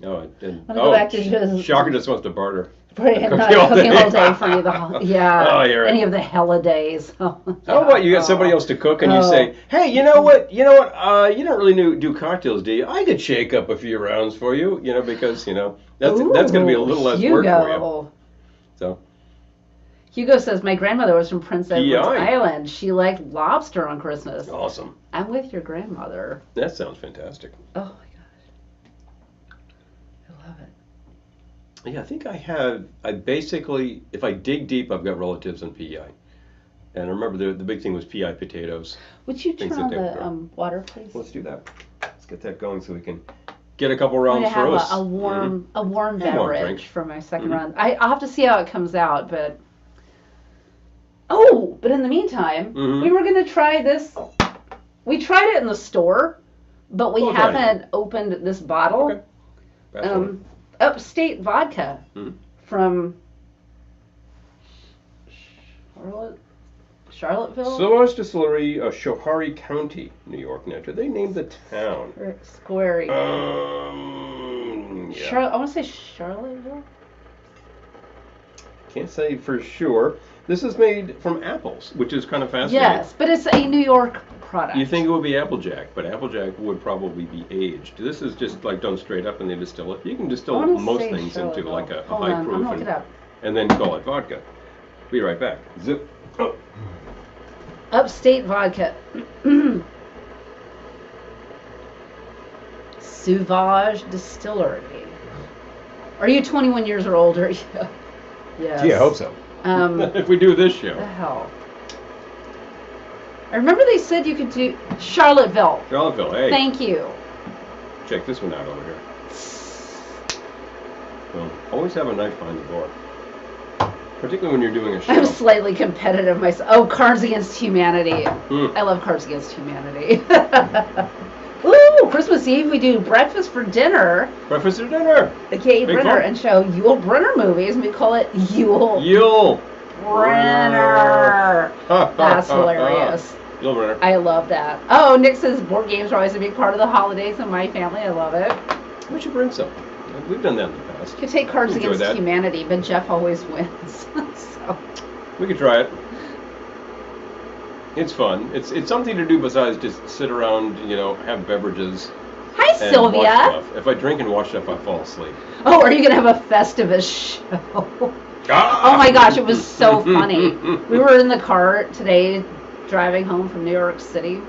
Oh, and I'm gonna go back to just Shocker just wants to barter. not cooking all day for any of the Oh, you're right. any of the holidays. How about you get somebody else to cook and you Oh. say, hey, you know what? You don't really do cocktails, do you? I could shake up a few rounds for you, because that's going to be a little less work for you. So Hugo says my grandmother was from Prince Edward PI. Island. She liked lobster on Christmas. Awesome. I'm with your grandmother. That sounds fantastic. Oh my gosh, I love it. Yeah, I think I basically, if I dig deep, I've got relatives in PEI. And I remember the big thing was PEI potatoes. Would you turn Things on that they would the grow. Water, please? Let's do that. Let's get that going so we can get a couple I'm rounds gonna for have us. a warm And a warm beverage drink. for my 2nd Mhm. round. I'll have to see how it comes out, but but in the meantime, Mhm. we were gonna try this. We tried it in the store, but we We'll try it haven't opened this bottle. Okay. That's all right. Upstate vodka Mhm. from Charlottesville. Solar's Distillery, Schoharie County, New York. Now, did they name the town? Square. Yeah. I want to say Charlottesville. Can't say for sure. This is made from apples, which is kind of fascinating. Yes, but it's a New York product. You think it would be Applejack, but Applejack would probably be aged. This is just like done straight up and they distill it. You can distill most things into like a Hold high on, I'm proof gonna look it up. and then call it vodka. Be right back. Zip. Oh. Upstate vodka. Sauvage Distillery. Are you 21 years or older? Yes. Gee, I hope so. If we do this show. The hell. I remember they said you could do Charlottesville. Charlottesville, hey. Thank you. Check this one out over here. Well, always have a knife behind the door. Particularly when you're doing a show. I'm slightly competitive myself. Oh, Cards Against Humanity. I love Cards Against Humanity. Ooh, Christmas Eve we do breakfast for dinner. Breakfast for dinner. AKA Big Brenner, fun. and show Yule Brenner movies. We call it Yule Yule Brenner. That's hilarious. Yule Brenner. I love that. Oh, Nick says board games are always a big part of the holidays in my family. I love it. We should bring some. We've done that in the past. Could take Cards Enjoy Against that. Humanity, but Jeff always wins. So. We could try it. It's fun. It's something to do besides just sit around, have beverages. Hi, and Sylvia. watch stuff. If I drink and watch stuff, I fall asleep. Oh, are you going to have a Festivus show? Ah! Oh my gosh, it was so funny. We were in the car today driving home from New York City,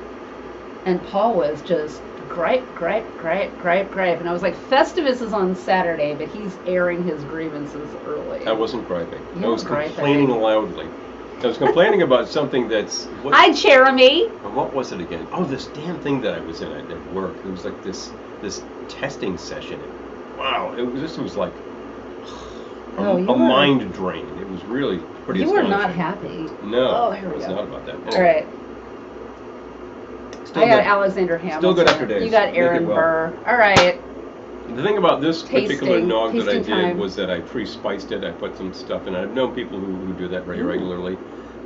and Paul was just gripe. And I was like, Festivus is on Saturday, but he's airing his grievances early. I wasn't griping. You I was were griping. complaining loudly. I was complaining about something that's... Hi, Jeremy. What was it again? Oh, this damn thing that I was in at work. It was like this testing session. Wow, this was like a mind drain. It was really pretty You were astonishing. not happy. No, Oh, here we I was go. not about that. All right. Still I got good. Alexander Hamilton. Still good after days. You got Make it Aaron well. Burr. All right. The thing about this particular Tasting. nog that I Tasting did time. was that I pre-spiced it. I put some stuff in. I've known people who do that very Ooh. regularly.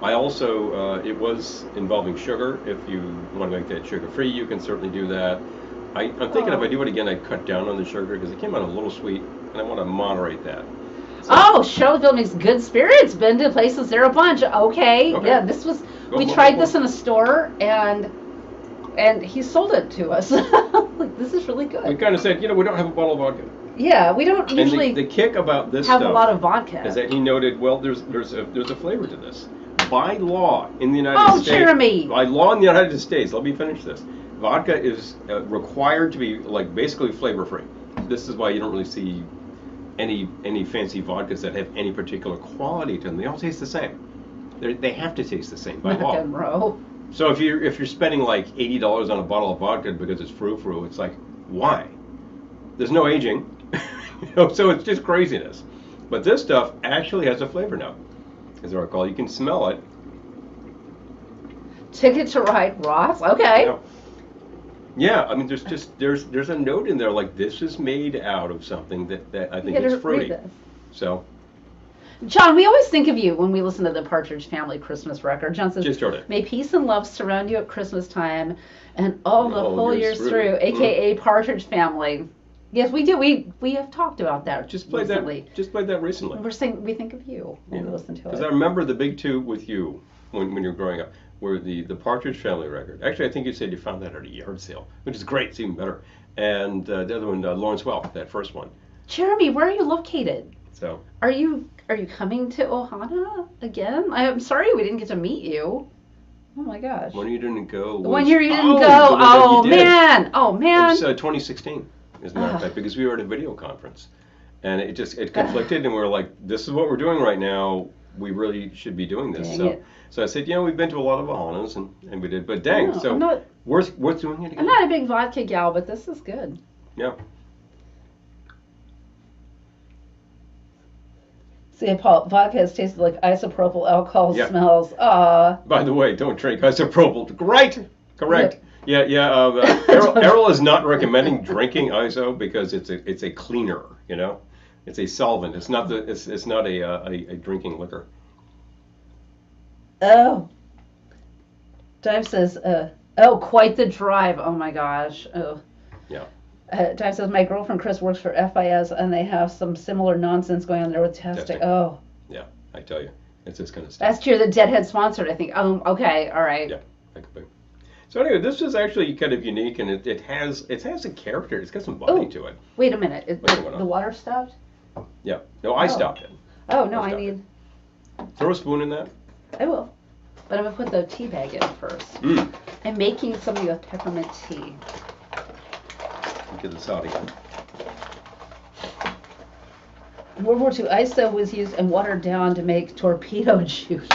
I also, it was involving sugar. If you want to make that sugar-free, you can certainly do that. I'm thinking if I do it again, I'd cut down on the sugar because it came out a little sweet, and I want to moderate that. So, Oh, Charlottesville makes good spirits. Been to places there a bunch. Okay. Okay. Yeah, this was. We Go, tried go. this in a store, and he sold it to us. Like, this is really we good. kind of said, we don't have a bottle of vodka. Yeah, we don't usually And the kick about this have stuff a lot of vodka. is that he noted, well, there's a flavor to this. By law in the United Oh, States, Jeremy. by law in the United States, let me finish this. Vodka is required to be basically flavor free. This is why you don't really see any fancy vodkas that have any particular quality to them. They all taste the same. They have to taste the same by law. McEnroe. So if you're spending like $80 on a bottle of vodka because it's frou-frou, it's like, why? There's no aging, so it's just craziness. But this stuff actually has a flavor now. As I recall, you can smell it. Ticket to Ride Ross. Okay. Yeah, I mean, there's a note in there like this is made out of something that I think You gotta is fruity. read this. So John, we always think of you when we listen to the Partridge Family Christmas record. John says, just heard it. may peace and love surround you at Christmas time and all the All whole years years through. through, a.k.a. Partridge Family. Yes, we do. We have talked about that Just played recently. that. Just played that recently. We're saying we think of you when we listen to it. Because I remember the big two with you when you were growing up were the Partridge Family record. Actually, I think you said you found that at a yard sale, which is great. It's even better. And the other one, Lawrence Welk, that first one. Jeremy, where are you located? So. Are you coming to Ohana again? I'm sorry we didn't get to meet you. Oh my gosh. One year you didn't go. One year you didn't go. the one that Oh you did. man. Oh man. It was 2016, as a matter of fact, because we were at a video conference, and it conflicted, and we were like, "This is what we're doing right now. We really should be doing this." Dang it. So I said, we've been to a lot of Ohanas, and we did, but dang, No, so I'm not- worth doing it again. I'm not a big vodka gal, but this is good. Yeah. See, Paul, vodka has tasted like isopropyl alcohol Yeah. smells. By the way, don't drink isopropyl. Correct. Yeah. Don't- Errol is not recommending drinking iso because it's a cleaner. It's a solvent. It's not a drinking liquor. Oh. Dive says, quite the drive. Oh my gosh. Oh. Yeah. Dive says, my girlfriend Chris works for FIS and they have some similar nonsense going on there with testing. Testing. Oh. Yeah, I tell you, it's this kind of stuff. That's true. The Deadhead sponsored, I think. Okay. All right. Yeah, that could be. So anyway, this is actually kind of unique, and it has a character. It's got some body to it. Wait a minute. What's going on? The water stopped? Yeah. No, I stopped it. Oh, no, I stopped need... Throw a spoon in that. I will. But I'm going to put the tea bag in first. I'm making something with peppermint tea. Get this out again. In World War II, ISO was used and watered down to make torpedo juice.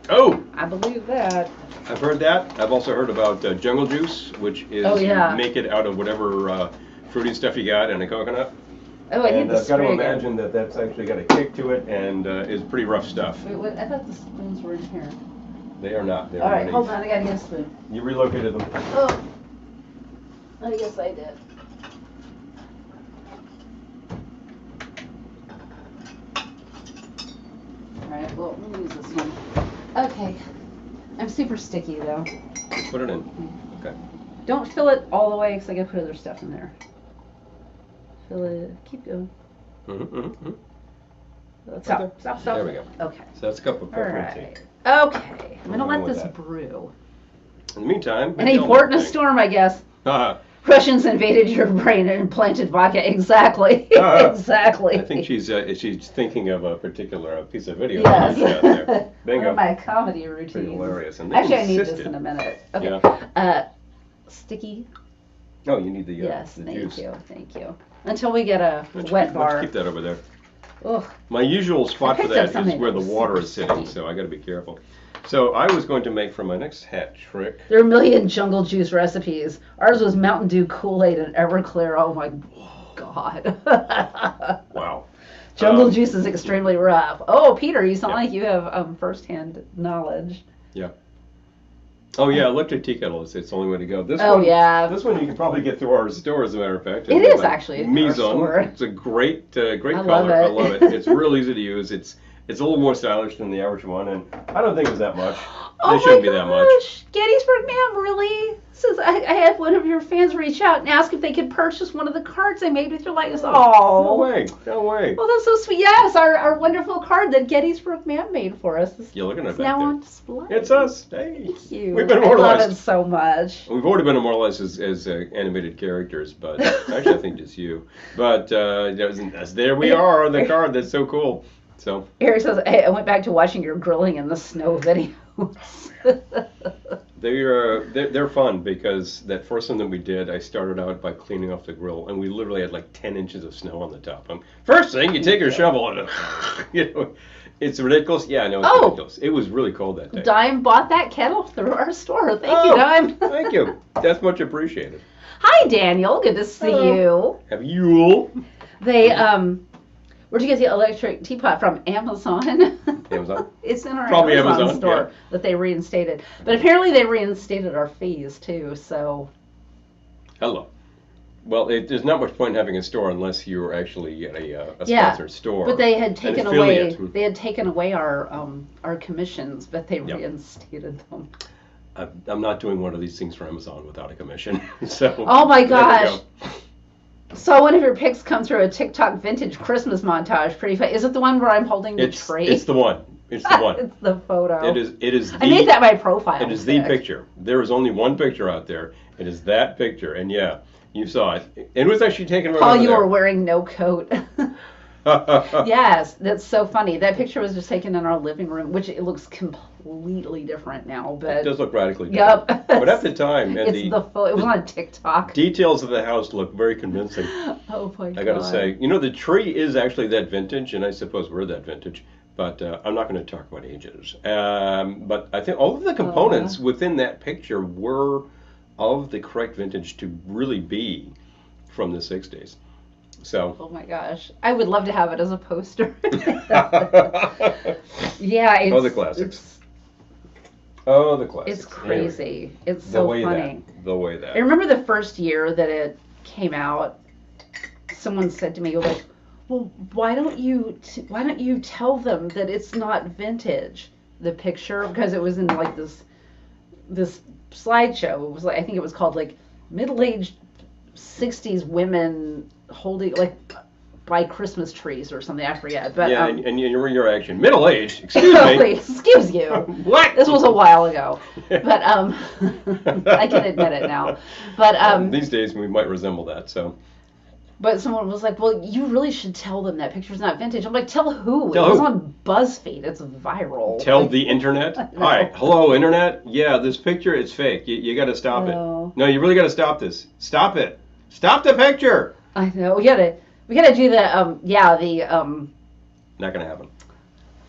Oh! I believe that. I've heard that. I've also heard about jungle juice, which is make it out of whatever fruity stuff you got and a coconut. Oh, I need And the I've got to spray imagine that that's actually got a kick to it and is pretty rough stuff. Wait, what? I thought the spoons were in here. They are not. They're All right, underneath. hold on. I got to get a spoon. You relocated them. Oh. I guess I did. Alright, well, we'll use this one. Okay. I'm super sticky, though. Just put it in. Okay. Don't fill it all the way, because I got to put other stuff in there. Fill it. Keep going. Stop. There we go. Okay. So that's a cup of peppermint tea. Okay. I'm going to We'll go let with this that. brew. In the meantime, Any port in a storm, I guess. Haha. Russians invaded your brain and implanted vodka. Exactly. Exactly. I think she's thinking of a particular piece of video. Yes. Out there. Bingo. One of my comedy Pretty routines. hilarious. And they Actually, I need this insisted. in a minute. Okay. Yeah. Sticky. Oh, you need the Yes, the thank juice. you. Until we get a Let's wet keep, bar. Let's keep that over there. Ugh. My usual spot for picked up that is something where that the was water super is sitting, sticky. so I got to be careful. So I was going to make for my next hat trick. There are a million jungle juice recipes. Ours was Mountain Dew, Kool-Aid, and Everclear. Oh my God. Wow. Jungle juice is extremely rough. Oh, Peter, you sound like you have first-hand knowledge. Yeah. Oh yeah, electric tea kettle is it's the only way to go. This Oh, one, yeah. This one you can probably get through our store, as a matter of fact. It is actually in our Mise-en. store. It's a great I color. love I it. love it. It's real easy to use. It's a little more stylish than the average one, and I don't think it's that much. Oh They shouldn't be that much. gosh, Gettysburg Ma'am, really? Says I had one of your fans reach out and ask if they could purchase one of the cards I made with your likeness. Oh, No way. No way. Well, that's so sweet. Yes, our wonderful card that Gettysburg Ma'am made for us is You're looking at it back now there. on display. It's us. Hey. Thank you. We've been I love immortalized. it so much. We've already been immortalized as animated characters, but actually I think just you. But there we are on the card. That's so cool. So Eric says, hey, I went back to watching your grilling in the snow videos. they're fun because that first one that we did, I started out by cleaning off the grill, and we literally had like 10 inches of snow on the top. First thing, you take your shovel and it's ridiculous. Yeah, I know it's ridiculous. It was really cold that day. Dime bought that kettle through our store. Thank you, Dime. Thank you. That's much appreciated. Hi, Daniel. Good to see you. Have you? They where'd you get the electric teapot from? Amazon. Amazon? It's in our Probably Amazon Amazon, store that they reinstated. But apparently they reinstated our fees too. So. Hello. Well, there's not much point in having a store unless you're actually at a sponsored store. But they had taken an away. affiliate. They had taken away our commissions, but they reinstated them. I'm not doing one of these things for Amazon without a commission. So. Oh my there we gosh. go. Saw one of your pics come through a TikTok vintage Christmas montage. Pretty funny. Is it the one where I'm holding the tree? It's the one. It's the one. It's the photo. It is. I made that my profile. It is the picture. There is only one picture out there. It is that picture, and yeah, you saw it. It was actually taken right Paul, over you there. were wearing no coat. Yes, that's so funny. That picture was just taken in our living room, which it looks completely different now. But it does look radically different. Yep. But at the time, and it was on TikTok. Details of the house look very convincing. Oh my God. I got to say, the tree is actually that vintage, and I suppose we're that vintage. But I'm not going to talk about ages. But I think all of the components within that picture were of the correct vintage to really be from the 60s. So. Oh my gosh. I would love to have it as a poster. Yeah. Oh, the classics. Oh, the classics. It's crazy. It's so funny. The way that. I remember the first year that it came out, someone said to me, like, well, why don't you tell them that it's not vintage, the picture, because it was in like this slideshow. It was like, I think it was called like middle-aged 60s women holding like by Christmas trees or something. I forget. But yeah, and your reaction, middle-aged. Excuse me. Please, excuse you. What? This was a while ago, but I can admit it now. But these days we might resemble that. So. But someone was like, well, you really should tell them that picture's not vintage. I'm like, tell who? It was on BuzzFeed. It's viral. Tell the internet? Hi. Hello, internet? Yeah, this picture is fake. You got to stop it. No, you really got to stop this. Stop it. Stop the picture. I know. We gotta do the, Not going to happen.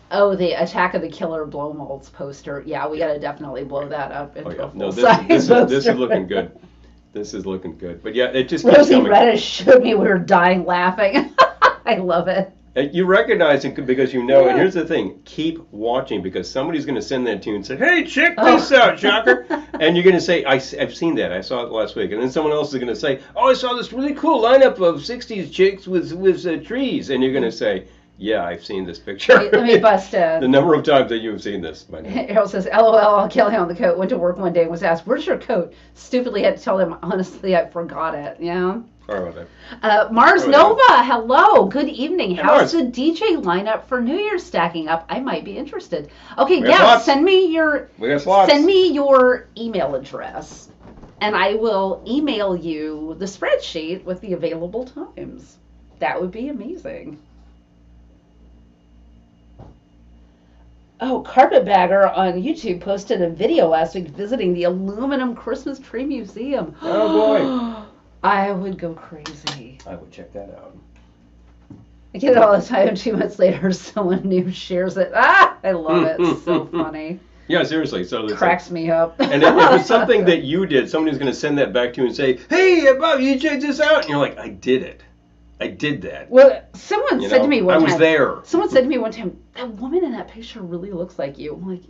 Oh, the Attack of the Killer Blow Molds poster. Yeah, we gotta definitely blow that up into a No, full-size this is looking good. This is looking good. But yeah, it just keeps Rosie coming. Reddish showed me we were dying laughing. I love it. You recognize it because you know. And here's the thing: keep watching because somebody's going to send that to you and say, "Hey, check this out, Shocker!" And you're going to say, "I've seen that. I saw it last week." And then someone else is going to say, "Oh, I saw this really cool lineup of '60s chicks with trees." And you're going to say, "Yeah, I've seen this picture." Let me bust the number of times that you've seen this. Errol says, "LOL, Kelly on the coat. Went to work one day and was asked, where's your coat? Stupidly had to tell them, honestly, I forgot it." Yeah. Sorry about that. Mars Nova, hello. Good evening. Hey, How's Mars. the DJ lineup for New Year's stacking up? I might be interested. Okay, We got slots. send me your email address, and I will email you the spreadsheet with the available times. That would be amazing. Oh, Carpetbagger on YouTube posted a video last week visiting the Aluminum Christmas Tree Museum. Oh boy. I would go crazy. I would check that out. I get it all the time. 2 months later, someone new shares it. I love it. It's so funny. Yeah, seriously. So Cracks me up. And if it's something that you did, somebody's going to send that back to you and say, "Hey, Bob, you check this out." And you're like, "I did it. I did that." Well, someone said to me one time. I was there. Someone said to me one time, "That woman in that picture really looks like you." I'm like,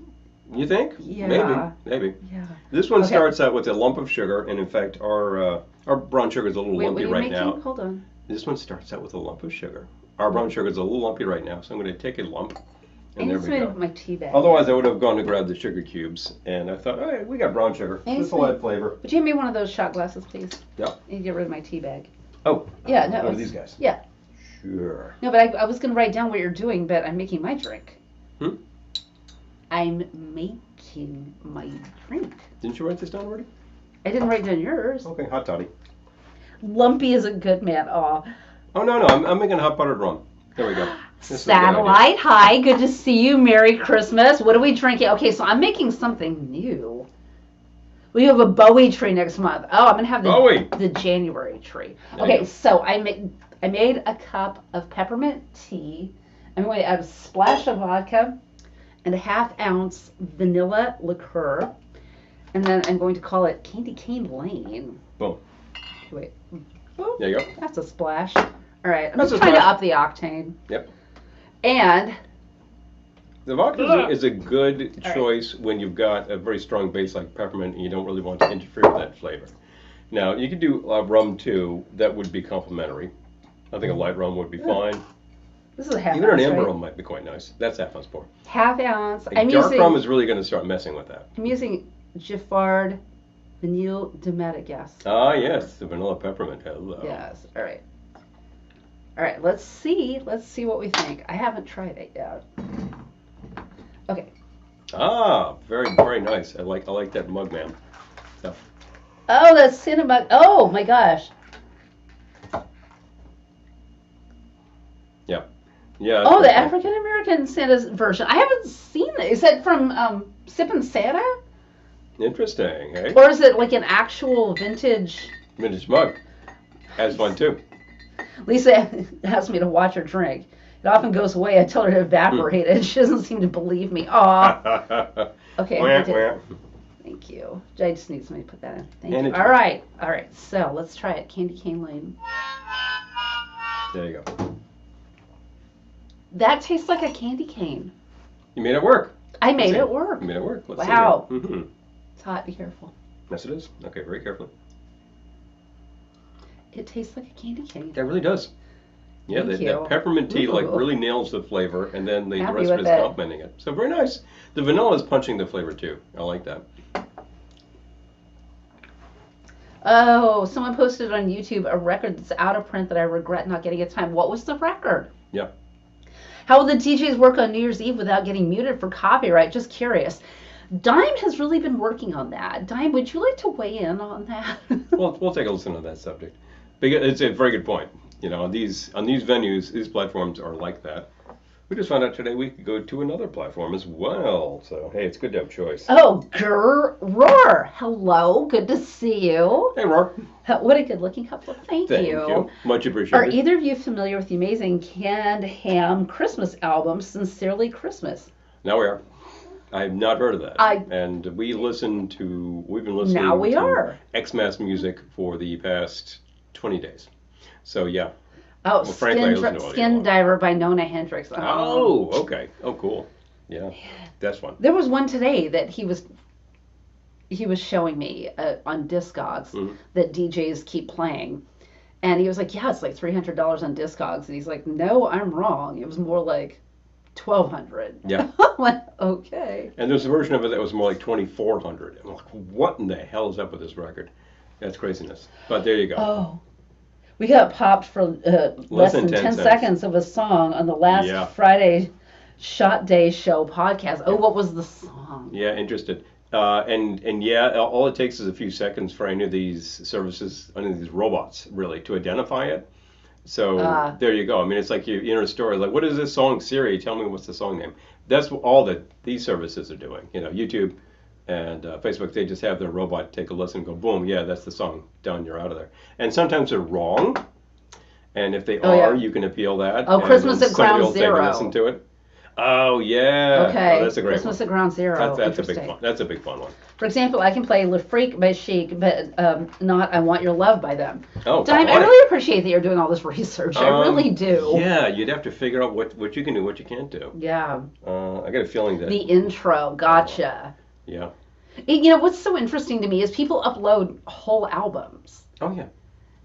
you think? Yeah. Maybe. yeah. This one starts out with a lump of sugar, and in fact, our brown sugar is a little lumpy right now. Hold on. This one starts out with a lump of sugar. Our brown sugar is a little lumpy right now, so I'm going to take a lump, and there we go. My tea bag. Otherwise, I would have gone to grab the sugar cubes, and I thought, all right, we got brown sugar. This will add flavor. Would you hand me one of those shot glasses, please? Yep. And get rid of my tea bag. Oh. Yeah, no. One of these guys. Yeah. Sure. No, but I was going to write down what you're doing, but I'm making my drink. I'm making my drink. Didn't you write this down already? I didn't write down yours. Okay, hot toddy. Lumpy is a good man. Oh, no, I'm making hot buttered rum. There we go. Satellite, hi, good to see you. Merry Christmas. What are we drinking? Okay, so I'm making something new. We have a Bowie tree next month. Oh, I'm going to have the January tree. Okay, so I made a cup of peppermint tea. I'm going to add a splash of vodka and a ½ ounce vanilla liqueur. And then I'm going to call it Candy Cane Lane. Boom. Wait. There you go. That's a splash. All right, I'm just trying to up the octane. Yep. And the vodka is a good choice when you've got a very strong base like peppermint and you don't really want to interfere with that flavor. Now, you could do rum too. That would be complementary. I think a light rum would be fine. This is a ½ ounce. Even an amber rum might be quite nice. That's ½ ounce pour. ½ ounce. Dark rum is really going to start messing with that. I'm using Giffard Vanille Dometic, yes. Ah, yes, the vanilla peppermint. Hello. Yes. All right. All right. Let's see. Let's see what we think. I haven't tried it yet. Okay. Ah, very, very nice. I like that mug, man. Yeah. Oh, the cinnamon. Oh my gosh. Yeah. Yeah. Oh, the pretty cool. African American Santa's version. I haven't seen it. Is that from Sippin' Santa? Interesting, hey? Or is it like an actual vintage? Vintage mug. Has fun too. Lisa asked me to watch her drink. It often goes away. I tell her to evaporate it. She doesn't seem to believe me. Aw. Okay. I did. Thank you. I just need somebody to put that in. Thank you. All right. All right. So let's try it. Candy cane lane. There you go. That tastes like a candy cane. You made it work. I made it work. You made it work. Let's wow. See mm-hmm. It's hot. Be careful. Yes, it is. Okay, very carefully. It tastes like a candy cane. It really does. Yeah, that peppermint tea like really nails the flavor, and then the rest of it is complementing it. So very nice. The vanilla is punching the flavor too. I like that. Oh, someone posted on YouTube a record that's out of print that I regret not getting at time. What was the record? Yeah. How will the DJs work on New Year's Eve without getting muted for copyright? Just curious. Dime has really been working on that. Dime, would you like to weigh in on that? We'll take a listen to that subject. Because it's a very good point. You know, on these venues, these platforms are like that. We just found out today we could go to another platform as well. So, hey, it's good to have choice. Oh, Roar. Hello. Good to see you. Hey, Roar. What a good-looking couple. Thank you. Much appreciated. Are either of you familiar with the amazing Canned Ham Christmas album, Sincerely Christmas? Now we are. I have not heard of that. And we've been listening to Xmas music for the past 20 days. So, yeah. Oh, Skin Diver by Nona Hendrix. Oh, okay. Oh, cool. Yeah, that's fun. There was one today that he was showing me on Discogs that DJs keep playing. And he was like, yeah, it's like $300 on Discogs. And he's like, no, I'm wrong. It was more like $1,200. Yeah. I went, okay. And there's a version of it that was more like $2,400. I'm like, what in the hell is up with this record? That's craziness. But there you go. Oh. We got popped for less than 10 seconds of a song on the last Friday Shot Day Show podcast. Oh, what was the song? Yeah, interested. And yeah, all it takes is a few seconds for any of these services, any of these robots, really, to identify it. So there you go. I mean, it's like you enter a story, like, what is this song, Siri? Tell me what's the song name. That's all that these services are doing. You know, YouTube and Facebook, they just have their robot take a listen and go, boom, yeah, that's the song. Done, you're out of there. And sometimes they're wrong. And if they are, you can appeal that. Oh, Christmas at Ground Zero. Take a listen to it. Oh, yeah. Okay. Oh, that's a great Christmas at Ground Zero. That's a big fun. That's a big fun one. For example, I can play Le Freak by Chic, but not I Want Your Love by them. Oh, Dime, I really appreciate that you're doing all this research. I really do. Yeah, you'd have to figure out what you can do, what you can't do. Yeah. I got a feeling that... The intro, gotcha. Yeah. You know, what's so interesting to me is people upload whole albums. Oh, yeah.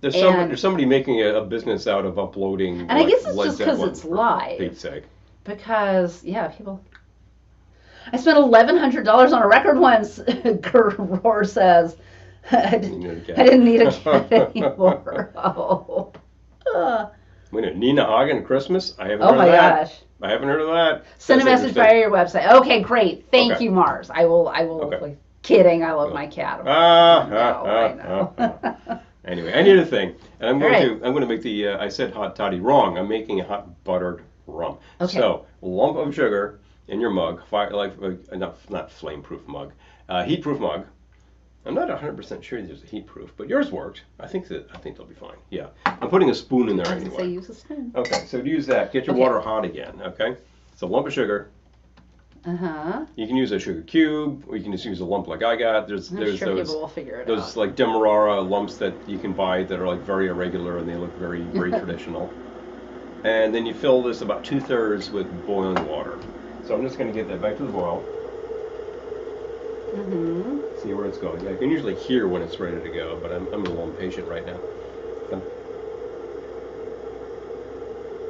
There's somebody making a business out of uploading. And I guess it's just because it's live. For Pete's sake. Because, yeah, people... I spent $1,100 on a record once, Roar says. I didn't need a cat anymore. Oh. Wait, Nina Hagen Christmas? I haven't heard of that. Oh my gosh. I haven't heard of that. Send a message via your website. Okay, great. Thank you, Mars. I will. Okay. Kidding. I love my cat. I know. Anyway, I need a thing, and I'm going to make the. I said hot toddy wrong. I'm making a hot buttered rum. Okay. So a lump of sugar in your mug, not flame-proof mug, heat-proof mug. I'm not 100% sure there's a heat-proof, but yours worked. I think they'll be fine. Yeah, I'm putting a spoon in there anyway. Say use a spoon. Okay, so to use that, get your water hot again. Okay, it's a lump of sugar. You can use a sugar cube, or you can just use a lump like I got. There's sure people will figure it those out. like Demerara lumps that you can buy that are like very irregular and they look very very traditional. And then you fill this about 2/3 with boiling water. So I'm just going to get that back to the boil. See where it's going. I can usually hear when it's ready to go, but I'm a little impatient right now. So.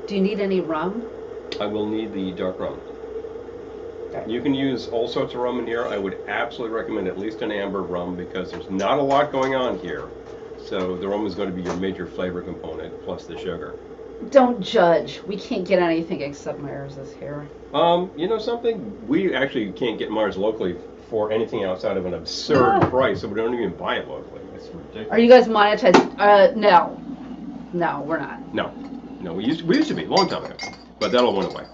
Do you need any rum? I will need the dark rum. You can use all sorts of rum in here. I would absolutely recommend at least an amber rum because there's not a lot going on here. So the rum is going to be your major flavor component plus the sugar. Don't judge. We can't get anything except Myers is here. You know something? We actually can't get Mars locally for anything outside of an absurd price, so we don't even buy it locally. It's ridiculous. Are you guys monetized? No. No, we're not. No. No, we used to be a long time ago, but that all went away.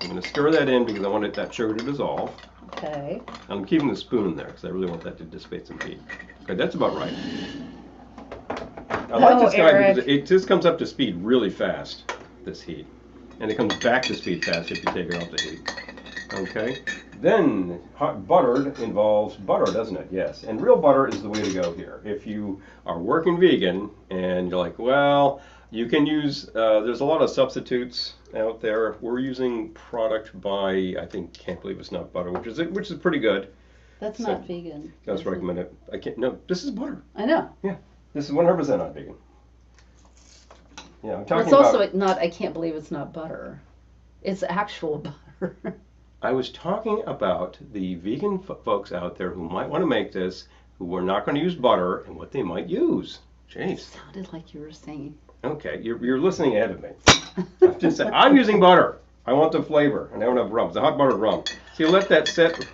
I'm going to stir that in because I want that sugar to dissolve. Okay. I'm keeping the spoon there because I really want that to dissipate some heat. Okay, that's about right. I like this guy Eric. because it just comes up to speed really fast, this heat. And it comes back to speed fast if you take it off the heat. Okay? Then, hot buttered involves butter, doesn't it? Yes. And real butter is the way to go here. If you are working vegan and you're like, well, you can use, there's a lot of substitutes out there. We're using product by, I think, Can't Believe It's Not Butter, which is pretty good. That's not vegan. I was recommend it. I can't, no, this is butter. I know. Yeah. This is 100% not vegan. Yeah, I'm talking It's about. also not, I can't believe it's not butter. It's actual butter. I was talking about the vegan folks out there who might want to make this, who are not going to use butter, and what they might use. Jeez. It sounded like you were saying. Okay, you're listening ahead of me. I'm just saying, I'm using butter. I want the flavor, and I don't have rum. It's a hot buttered rum. So you let that sit.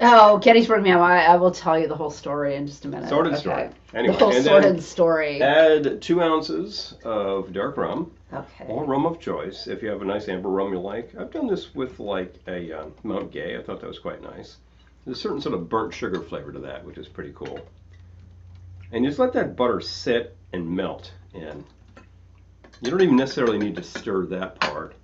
Oh, Gettysburg Ma'am, I will tell you the whole story in just a minute. Sordid story. Anyway, the whole and sordid story. Add 2 ounces of dark rum. Okay. Or rum of choice, if you have a nice amber rum you like. I've done this with like a Mount Gay. I thought that was quite nice. There's a certain sort of burnt sugar flavor to that, which is pretty cool. And just let that butter sit and melt in. You don't even necessarily need to stir that part,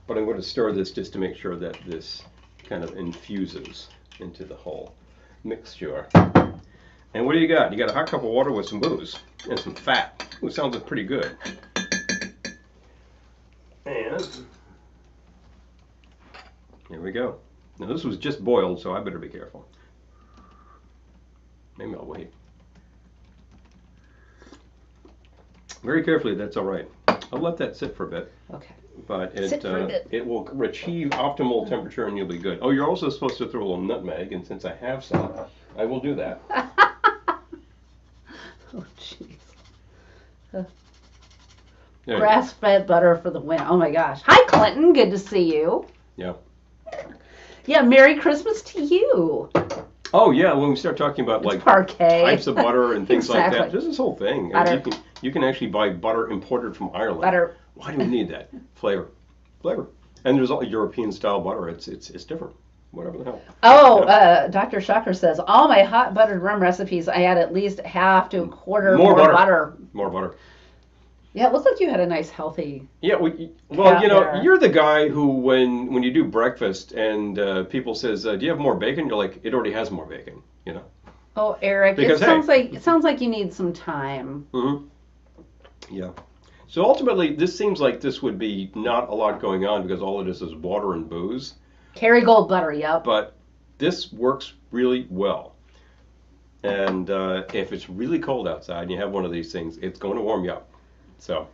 but I'm going to stir this just to make sure that this kind of infuses into the whole mixture. And what do you got? You got a hot cup of water with some booze and some fat. Ooh, sounds pretty good. And here we go. Now this was just boiled, so I better be careful. Maybe I'll wait. Very carefully, that's all right. I'll let that sit for a bit. Okay. But it will achieve optimal temperature and you'll be good. Oh, you're also supposed to throw a little nutmeg, and since I have some, I will do that. Oh, jeez. There you go. Grass-fed butter for the win. Oh my gosh. Hi, Clinton. Good to see you. Yeah. Yeah, Merry Christmas to you. Oh yeah, when we start talking about It's like parquet. types of butter and things like that, Exactly. there's this whole thing. Butter. You can actually buy butter imported from Ireland. Butter. Why do we need that? Flavor. And there's all European style butter. It's different. Whatever the hell. Oh, Dr. Shocker says, all my hot buttered rum recipes, I add at least half to a quarter more butter. More butter. Yeah, it looked like you had a nice healthy. Yeah, well, Yeah, you know, there. you're the guy who, when you do breakfast and people says, "Do you have more bacon?" You're like, "It already has more bacon," you know. Oh, Eric, Because, it sounds like you need some time. Mm-hmm. Yeah. So ultimately, this seems like this would be not a lot going on because all it is water and booze. Kerrygold butter, yep. But this works really well. And if it's really cold outside and you have one of these things, it's going to warm you up. So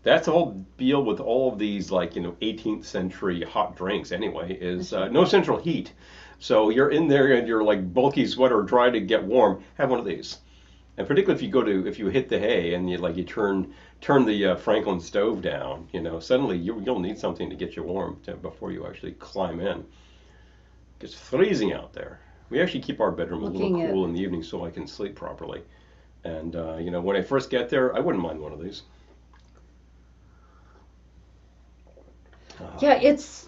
that's the whole deal with all of these, like, 18th century hot drinks anyway, is no central heat. So you're in there and you're like bulky sweater trying to get warm, have one of these. And particularly if you hit the hay and you turn the Franklin stove down, suddenly you'll need something to get you warm before you actually climb in. It's freezing out there. We actually keep our bedroom a little cool in the evening so I can sleep properly. And when I first get there, I wouldn't mind one of these. Yeah, it's,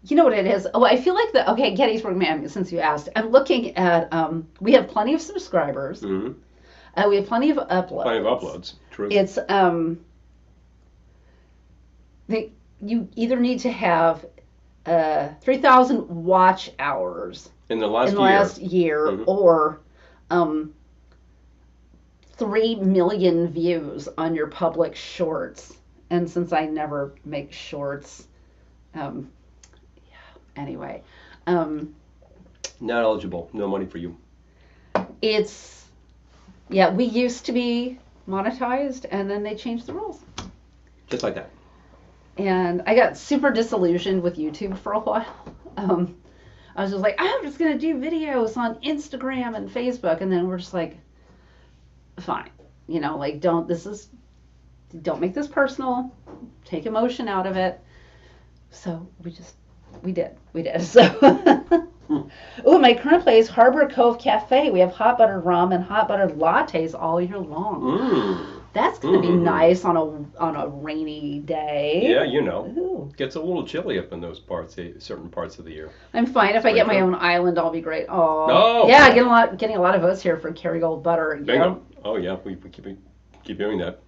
you know what it is? Oh, I feel like okay, Gettysburg Ma'am, since you asked, I'm looking at, we have plenty of subscribers. Mm-hmm. We have plenty of uploads. Plenty of uploads, true. It's, you either need to have 3,000 watch hours in the last year, mm-hmm. or 3 million views on your public shorts. And since I never make shorts, anyway. Not eligible. No money for you. We used to be monetized, and then they changed the rules. Just like that. And I got super disillusioned with YouTube for a while. I was just like, I'm just gonna do videos on Instagram and Facebook, and then we're just like, fine, like don't make this personal, take emotion out of it. So we did. So, ooh, my current place, Harbor Cove Cafe. We have hot buttered rum and hot buttered lattes all year long. That's gonna be nice on a rainy day. Yeah, Ooh. Gets a little chilly up in those certain parts of the year. I'm fine. If I get my own island, I'll be great. Oh, yeah, getting a lot of votes here for Kerrygold butter. Bingo. Oh yeah, we keep doing that.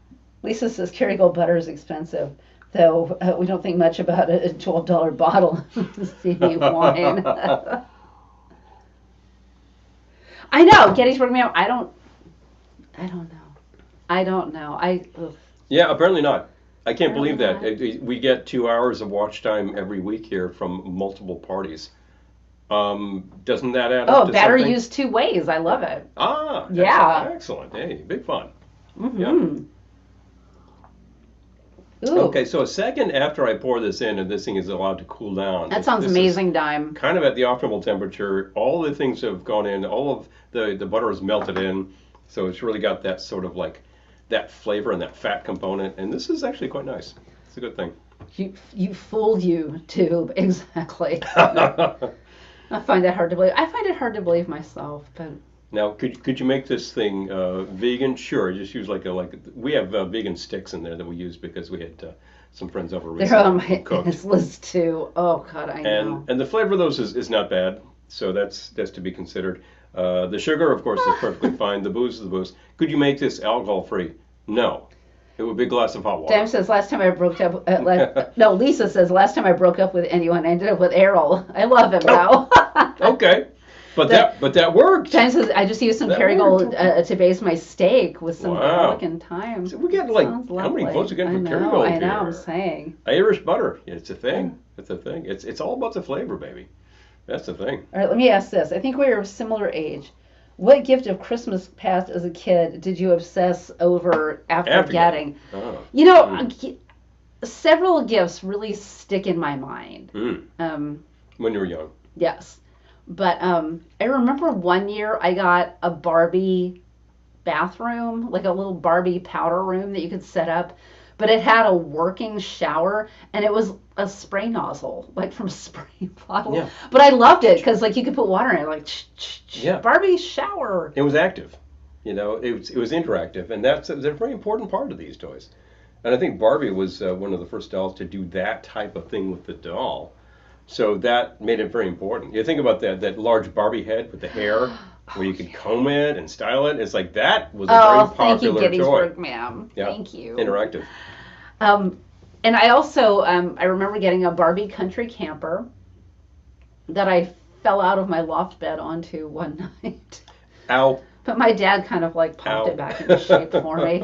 Lisa says Kerrygold butter is expensive, though we don't think much about a $12 bottle of CB wine. I know, Gettysburg Mail. I don't know. Yeah, apparently not. I can't believe that. We get 2 hours of watch time every week here from multiple parties. Doesn't that add up to battery something? used 2 ways. I love it. Ah, yeah. Excellent. Hey, big fun. Mm-hmm. Yeah. Ooh. Okay, so a second after I pour this in and this thing is allowed to cool down. That sounds amazing, Dime. Kind of at the optimal temperature. All the things have gone in. All of the butter is melted in. So it's really got that sort of like that flavor and that fat component. And this is actually quite nice. It's a good thing. You fooled you, tube. Exactly. I find that hard to believe. I find it hard to believe myself, but. Now, could you make this thing vegan? Sure, just use we have vegan sticks in there that we use because we had some friends over recently. They're on my list too. Oh God, I know. And the flavor of those is not bad, so that's to be considered. The sugar, of course, is perfectly fine. The booze is the booze. Could you make this alcohol free? No. It would be a glass of hot water. Dan says last time I broke up. No, Lisa says last time I broke up with anyone, I ended up with Errol. I love him now. Okay. But that worked. Dan says I just used some Kerrygold to base my steak with some garlic and thyme. So we get how many votes are getting for Kerrygold I know. here? I'm saying. Irish butter. It's a thing. It's a thing. It's all about the flavor, baby. That's the thing. All right, let me ask this. I think we are of similar age. What gift of Christmas past as a kid did you obsess over after getting? Oh. Several gifts really stick in my mind. When you were young. Yes. But I remember one year I got a Barbie bathroom, like a little Barbie powder room that you could set up. But it had a working shower, and it was a spray nozzle, like from a spray bottle. Yeah. But I loved it because, like, you could put water in it, like, Barbie shower. It was active, it was interactive, and that's a very important part of these toys. And I think Barbie was one of the first dolls to do that type of thing with the doll. So that made it very important. You think about that large Barbie head with the hair, where you could comb it and style it. It's like that was a very popular thank you, toy. Gettysburg, ma'am. Yeah. Thank you. Interactive. And I also, I remember getting a Barbie country camper that I fell out of my loft bed onto one night. Ow. But my dad kind of like popped it back into shape for me.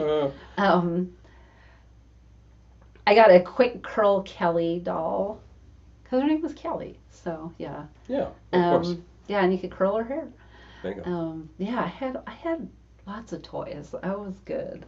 I got a Quick Curl Kelly doll because her name was Kelly. So yeah. Yeah, of course. Yeah, and you could curl her hair. Bingo. Yeah, I had lots of toys. I was good.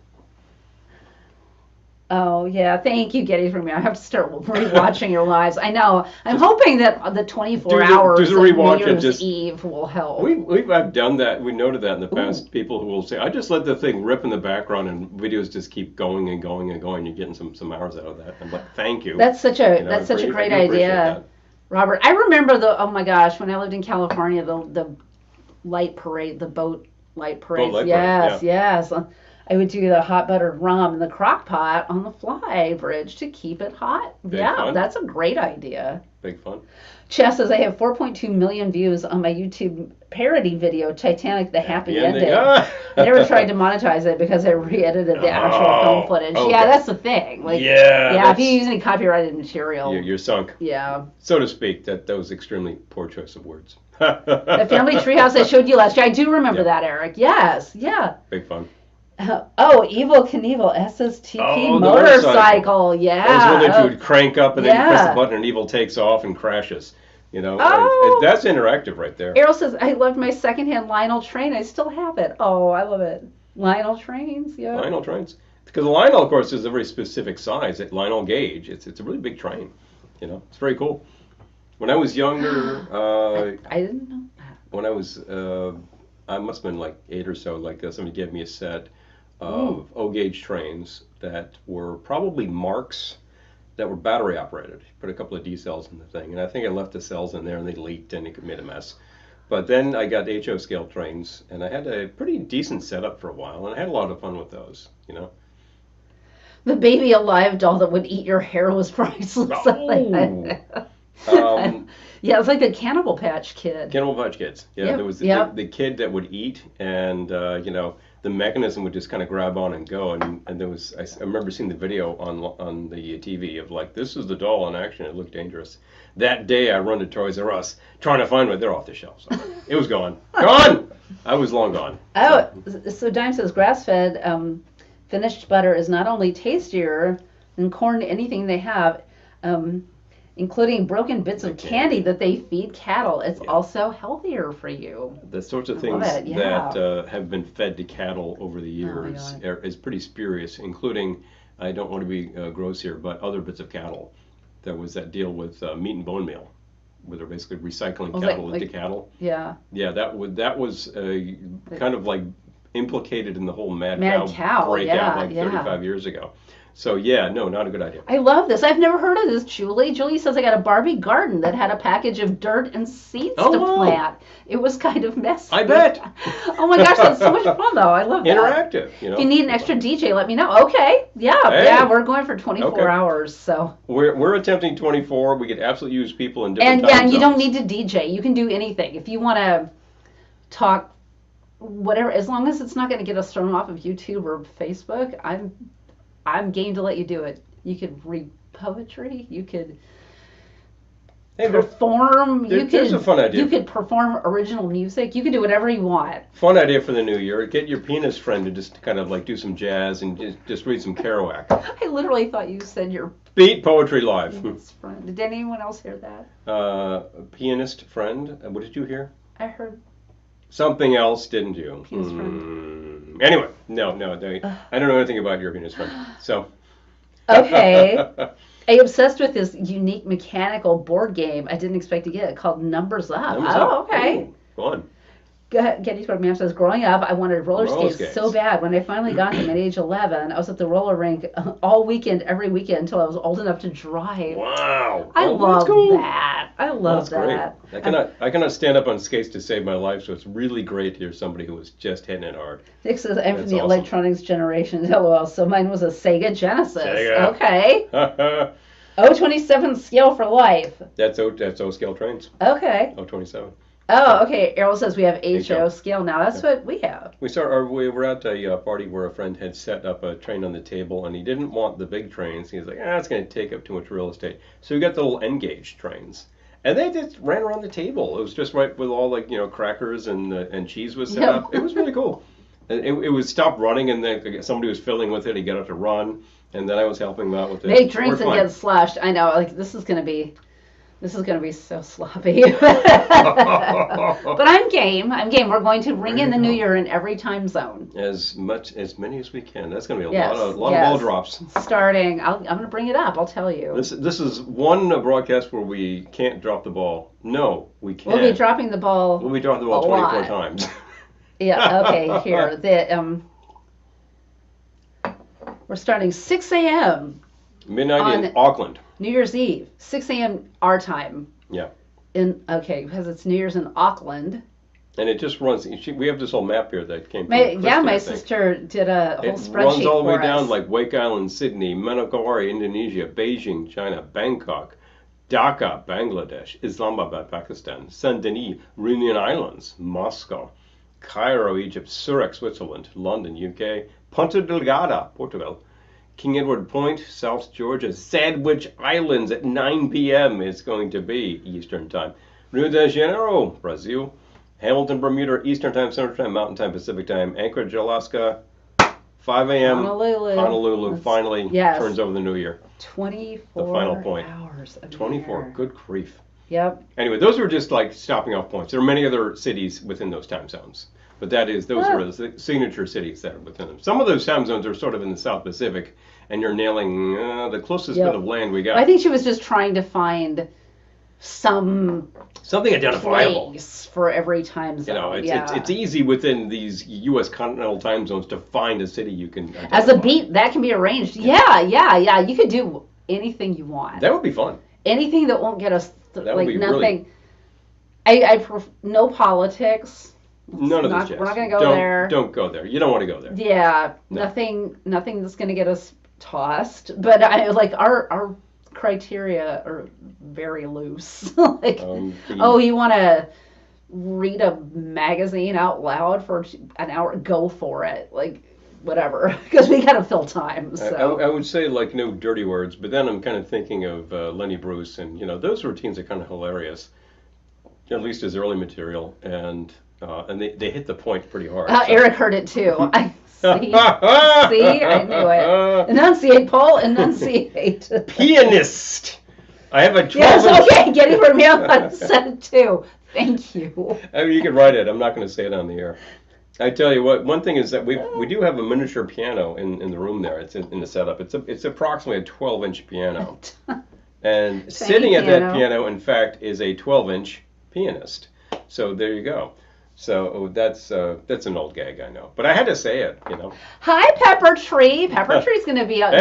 Oh yeah, thank you, Gettysburg. I have to start rewatching your lives. I know. I'm hoping that the 24 hours of New Year's Eve will help. I've done that. We noted that in the past. People who will say, "I just let the thing rip in the background, and videos just keep going and going and going. You're getting some hours out of that." I'm like, "Thank you." That's such a great idea, Robert. I remember oh my gosh, when I lived in California, the light parade, the boat light parade. Yes. I would do the hot buttered rum in the crock pot on the fly bridge to keep it hot. Big fun. That's a great idea. Big fun. Chess says I have 4.2 million views on my YouTube parody video, Titanic: The Happy Ending. I never tried to monetize it because I re-edited the actual film footage. Okay. Yeah, that's the thing. Like, if you use any copyrighted material, you're sunk. Yeah. So to speak. That was extremely poor choice of words. The family treehouse I showed you last year. I do remember that, Eric. Yes. Yeah. Big fun. Evel Knievel SSTP motorcycle. Yeah. That was when you would crank up and then you press the button and Evel takes off and crashes. That's interactive right there. Errol says, I loved my secondhand Lionel train. I still have it. Oh, I love it. Lionel trains, yeah. Lionel trains. Because the Lionel, of course, is a very specific size. Lionel gauge. It's a really big train. It's very cool. When I was younger, I didn't know that. when I was, I must have been like 8 or so, like somebody gave me a set Ooh. of O-gauge trains that were probably Marks that were battery operated. Put a couple of D cells in the thing, and I think I left the cells in there and they leaked and it made a mess. But then I got HO scale trains, and I had a pretty decent setup for a while, and I had a lot of fun with those, you know. The baby alive doll that would eat your hair was priceless. Oh! Um, Yeah, it's like the Cannibal Patch Kid. Cannibal Patch Kids. Yeah, Yep, there was yep. the kid that would eat, and the mechanism would just kind of grab on and go. And there was I remember seeing the video on the TV of like this is the doll in action. It looked dangerous. That day I run to Toys R Us trying to find one. They're off the shelves. It was gone. Gone. I was long gone. Oh, so Dime says grass-fed finished butter is not only tastier than corn anything they have, including broken bits of candy that they feed cattle. It's also healthier for you. The sorts of I things love it, yeah. that have been fed to cattle over the Oh my years God. is pretty spurious, including, I don't want to be gross here, but other bits of cattle. There was that deal with meat and bone meal, where they're basically recycling Was cattle like- into cattle. Yeah. Yeah, that was kind of like implicated in the whole mad Cow, breakout yeah, like yeah. 35 years ago. So yeah, no, not a good idea. I love this. I've never heard of this, Julie. Julie says I got a Barbie garden that had a package of dirt and seeds Oh, to wow. plant. It was kind of messy. I bet. Oh my gosh, that's so much fun though. I love that. Interactive, you know. If you need an extra DJ, let me know. Okay. Yeah, Hey. yeah, we're going for 24 Okay. hours. So. We're attempting 24. We could absolutely use people in different And yeah, time and you don't zones. need to DJ. You can do anything. If you want to talk whatever, as long as it's not going to get us thrown off of YouTube or Facebook, I'm game to let you do it. You could read poetry. You could Hey, perform. there's a fun idea. You could perform original music. You could do whatever you want. Fun idea for the new year. Get your pianist friend to just kind of like do some jazz and just read some Kerouac. I literally thought you said your Beat poetry live. best friend. Did anyone else hear that? Pianist friend. What did you hear? I heard Something else, didn't you? Pianist friend. Anyway, no, I don't know anything about your pianist friend. So. Okay. I obsessed with this unique mechanical board game I didn't expect to get called Numbers Up. Thumbs Oh, up. okay. Ooh, fun. Gettysburg Man says, growing up, I wanted roller Roller skates skates. so bad. When I finally got them at age 11, I was at the roller rink all weekend, every weekend, until I was old enough to drive. Wow. I Oh, love that's cool. that. I love That's that. great. I cannot stand up on skates to save my life, so it's really great to hear somebody who was just hitting it hard. Nick says, I'm from That's the awesome. electronics generation. LOL. So mine was a Sega Genesis. Sega. Okay. O27 scale for life. That's O scale trains. Okay. O27. Oh, okay. Errol says we have HO HO. scale now. That's what we have. We were at a party where a friend had set up a train on the table, and he didn't want the big trains. He was like, it's going to take up too much real estate. So we got the little N-gauge trains. And they just ran around the table. It was just right with all crackers and cheese was set Yep. up. It was really cool. And it would stop running, and then somebody was filling with it. He got up to run, and then I was helping him out with it. Make drinks We're and fine. get sloshed. I know. Like this is gonna be so sloppy. But I'm game. We're going to ring in the new year in every time zone. As many as we can. That's going to be a Yes, lot of yes. ball drops. Starting, I'm going to bring it up. I'll tell you. This is one broadcast where we can't drop the ball. No, we can't. We'll be dropping the ball. We'll be dropping the ball a 24 lot. times. Yeah. Okay. Here, we're starting 6 a.m. Midnight in Auckland. New Year's Eve, 6 a.m. our time. Yeah. Because it's New Year's in Auckland. And it just runs. We have this whole map here that came from My Kristen, I think. sister did a whole It spreadsheet runs all the way for down us. like Wake Island, Sydney, Manokwari, Indonesia, Beijing, China, Bangkok, Dhaka, Bangladesh, Islamabad, Pakistan, Saint Denis, Reunion Islands, Moscow, Cairo, Egypt, Zurich, Switzerland, London, UK, Ponta Delgada, Portugal, King Edward Point, South Georgia, Sandwich Islands at 9 p.m. is going to be Eastern Time. Rio de Janeiro, Brazil, Hamilton, Bermuda, Eastern Time, Central Time, Mountain Time, Pacific Time, Anchorage, Alaska, 5 a.m. Honolulu. That's- finally yes. turns over the new year. 24 The final point. hours. Of 24, year. good grief. Yep. Anyway, those were just like stopping off points. There are many other cities within those time zones. But those are the signature cities that are within them. Some of those time zones are sort of in the South Pacific, and you're nailing the closest bit of land we got. I think she was just trying to find something identifiable. place for every time zone. You know, it's easy within these U.S. continental time zones to find a city you can identify. As a beat, that can be arranged. Yeah. You could do anything you want. That would be fun. Anything that won't get us That would be nothing. really... No politics. None of this jazz. We're not going to go there. Don't go there. You don't want to go there. Yeah, No. nothing that's going to get us tossed. But I like our criteria are very loose. Like, you want to read a magazine out loud for an hour? Go for it. Like, whatever, because we got to fill time. So I would say like no dirty words, but then I'm kind of thinking of Lenny Bruce, and those routines are kind of hilarious, at least as early material, and they hit the point pretty hard. So. Eric heard it too. I see, I knew it. Enunciate, Paul. Enunciate. Pianist. I have a 12. Yes, okay, getting from me on said it too. Thank you. I mean, you can write it. I'm not going to say it on the air. I tell you what. One thing is that we do have a miniature piano in the room there. It's in the setup. It's approximately a 12-inch piano, and sitting at that piano, in fact, is a 12-inch pianist. So there you go. So that's an old gag, I know, but I had to say it. Hi, Pepper Tree. Pepper Tree's going to be on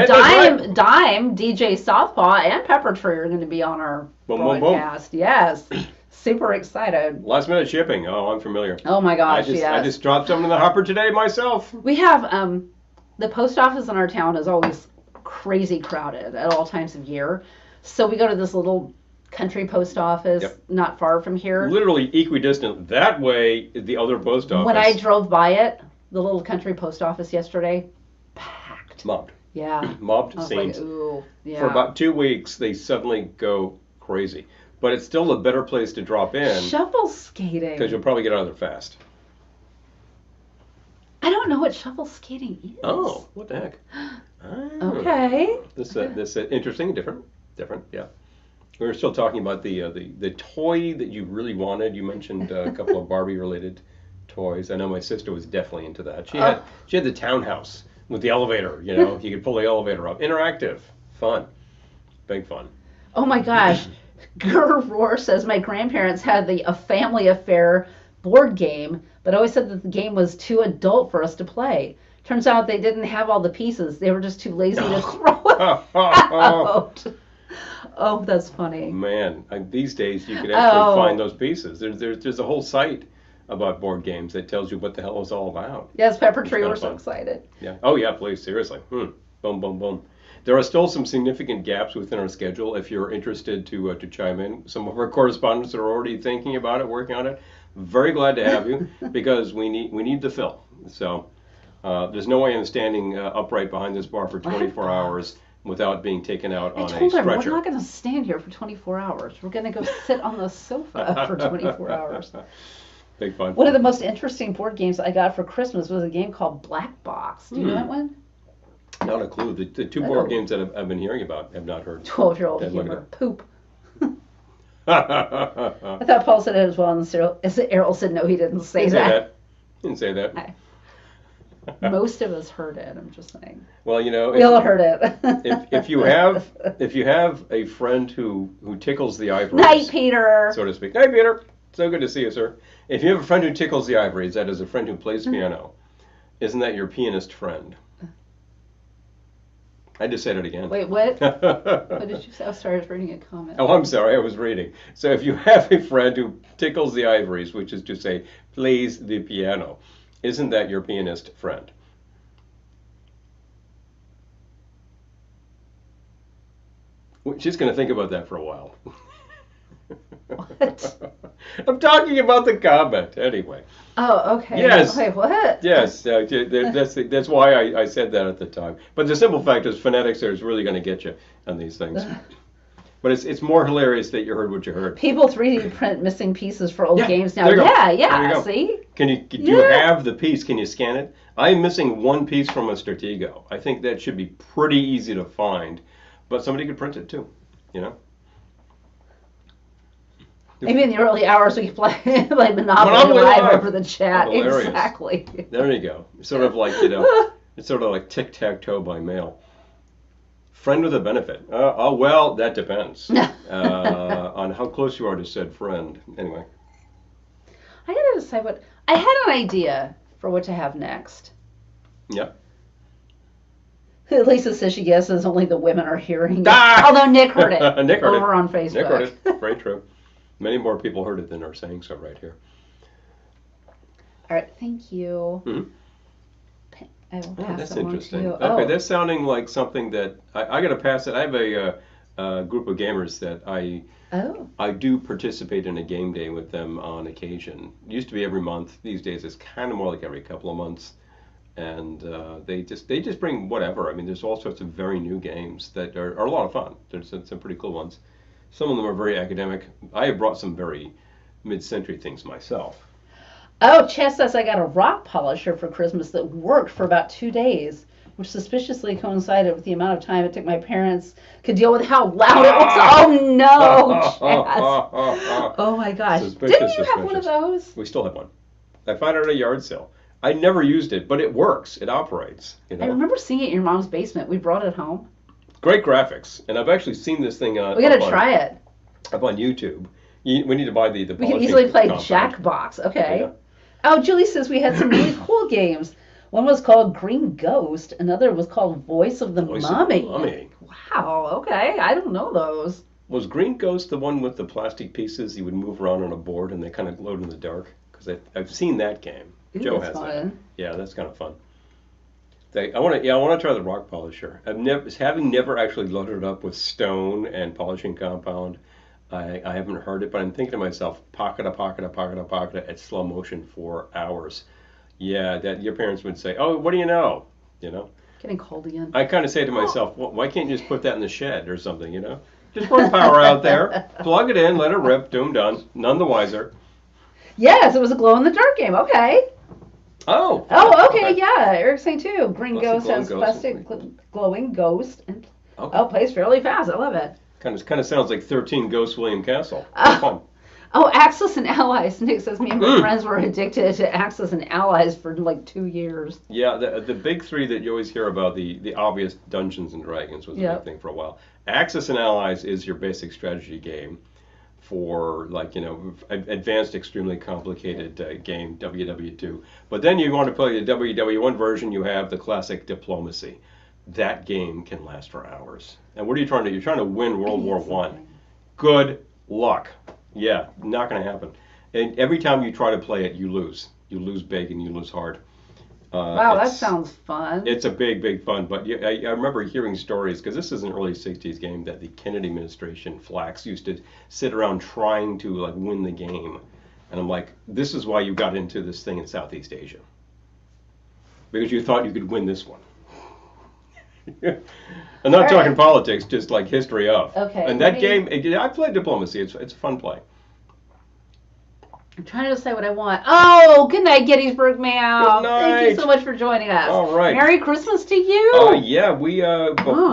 Dime, DJ Southpaw, and Pepper Tree are going to be on our broadcast. Boom. Yes. Super excited. Last minute shipping. Oh, I'm familiar. Oh my gosh, I just dropped something in the hopper today myself. We have the post office in our town is always crazy crowded at all times of year. So we go to this little country post office not far from here. Literally equidistant. That way, the other post office. When I drove by it, the little country post office yesterday, packed. Mobbed. Yeah. Mobbed I was scenes. like, ooh, yeah. For about 2 weeks, they suddenly go crazy. But it's still a better place to drop in. Shuffle skating. Because you'll probably get out of there fast. I don't know what shuffle skating is. Oh, what the heck? Okay. This interesting, different, yeah. We were still talking about the toy that you really wanted. You mentioned a couple of Barbie-related toys. I know my sister was definitely into that. She had the townhouse with the elevator. You could pull the elevator up. Interactive, fun, big fun. Oh my gosh. Gur Roar says my grandparents had A Family Affair board game, but always said that the game was too adult for us to play. Turns out they didn't have all the pieces. They were just too lazy to throw it out. Oh, that's funny. Man, these days you could actually find those pieces. There's a whole site about board games that tells you what the hell it's all about. Yes, Pepper Tree, we're so excited. Yeah. Oh yeah, please, seriously. Boom, boom, boom. There are still some significant gaps within our schedule. If you're interested to chime in, some of our correspondents are already thinking about it, working on it. Very glad to have you because we need to fill. So there's no way I'm standing upright behind this bar for 24 hours without being taken out on a stretcher. We're not going to stand here for 24 hours. We're going to go sit on the sofa for 24 hours. Big fun. One of the most interesting board games I got for Christmas was a game called Black Box. Do you know that one? Not a clue. The two board games that I've been hearing about have not heard. 12-year-old humor. Poop. I thought Paul said it as well, and Errol said no, he didn't say that. Didn't say that. Most of us heard it. I'm just saying. Well, we all heard it. if you have a friend who tickles the ivories, night, Peter, so to speak. Night, Peter. So good to see you, sir. If you have a friend who tickles the ivories, that is a friend who plays piano. Isn't that your pianist friend? I just said it again. Wait, what? What did you say? Oh, sorry, I was reading a comment. Oh, I'm sorry, I was reading. So if you have a friend who tickles the ivories, which is to say, plays the piano, isn't that your pianist friend? She's going to think about that for a while. What? I'm talking about the comment, anyway. Oh, okay. Yes. Okay, what? Yes, that's why I said that at the time. But the simple fact is phonetics is really going to get you on these things. But it's more hilarious that you heard what you heard. People 3D print missing pieces for old games now. There you go. Yeah, see? Do you have the piece? Can you scan it? I'm missing one piece from a Stratego. I think that should be pretty easy to find, but somebody could print it too, Maybe in the early hours we could play like Monopoly Live over the chat. Hilarious. Exactly. There you go. It's sort of like tic-tac-toe by mail. Friend with a benefit. Oh, well, that depends on how close you are to said friend. Anyway. I gotta decide what. I had an idea for what to have next. Yep. Lisa says she guesses only the women are hearing it. Ah! Although Nick heard it Nick heard over it. on Facebook. Nick heard it. Very true. Many more people heard it than are saying so right here. All right, thank you. Mm-hmm. I will Oh, pass that's it on interesting. to you. Okay, that's sounding like something that I got to pass it. I have a group of gamers that I do participate in a game day with them on occasion. It used to be every month. These days it's kind of more like every couple of months. And they just bring whatever. I mean, there's all sorts of very new games that are a lot of fun. There's some pretty cool ones. Some of them are very academic. I have brought some very mid-century things myself. Oh, Chess says I got a rock polisher for Christmas that worked for about 2 days, which suspiciously coincided with the amount of time it took my parents could deal with how loud it was. Oh no, Chess! Oh my gosh! Didn't you have one of those? We still have one. I found it at a yard sale. I never used it, but it works. It operates. You know? I remember seeing it in your mom's basement. We brought it home. Great graphics, and I've actually seen this thing on. We gotta try it. Up on YouTube. We need to buy the. We can easily play Jackbox. Okay. Yeah. Oh, Julie says we had some really cool games. One was called Green Ghost. Another was called Voice of the Mummy. Wow. Okay. I don't know those. Was Green Ghost the one with the plastic pieces you would move around on a board and they kind of glowed in the dark? Because I've seen that game. Ooh, Joe that's has fun. that. Yeah, that's kind of fun. I want to try the rock polisher. Having never actually loaded it up with stone and polishing compound. I haven't heard it, but I'm thinking to myself, pocket it at slow motion for hours. Yeah, that your parents would say, oh, what do you know? You know. Getting cold again. I kind of say to myself, well, why can't you just put that in the shed or something? You know, just run power out there, plug it in, let it rip, doom done. None the wiser. Yes, it was a glow in the dark game. Okay. Oh. Oh, okay, yeah. Eric's saying too. Green Plastic Ghost has glowing ghost. plastic glowing ghost and Okay. plays fairly fast. I love it. Kind of sounds like 13 Ghosts William Castle. Fun. Oh, Axis and Allies. Nick says me and my friends were addicted to Axis and Allies for like 2 years. Yeah, the big three that you always hear about, the obvious Dungeons and Dragons was a big thing for a while. Axis and Allies is your basic strategy game for advanced, extremely complicated game, WW2. But then you want to play the WW1 version, you have the classic Diplomacy. That game can last for hours. And what are you trying to do? You're trying to win World War One. Good luck. Yeah, not going to happen. And every time you try to play it, you lose. You lose big and you lose hard. Wow, that sounds fun. It's a big fun. But I remember hearing stories, because this is an early 60s game, that the Kennedy administration, Flax, used to sit around trying to win the game. And I'm like, this is why you got into this thing in Southeast Asia. Because you thought you could win this one. I'm not talking politics, just like history of. Okay. And that game, I played Diplomacy. It's a fun play. I'm trying to decide what I want. Oh, good night, Gettysburg Mail. Good night. Thank you so much for joining us. All right. Merry Christmas to you. Yeah, we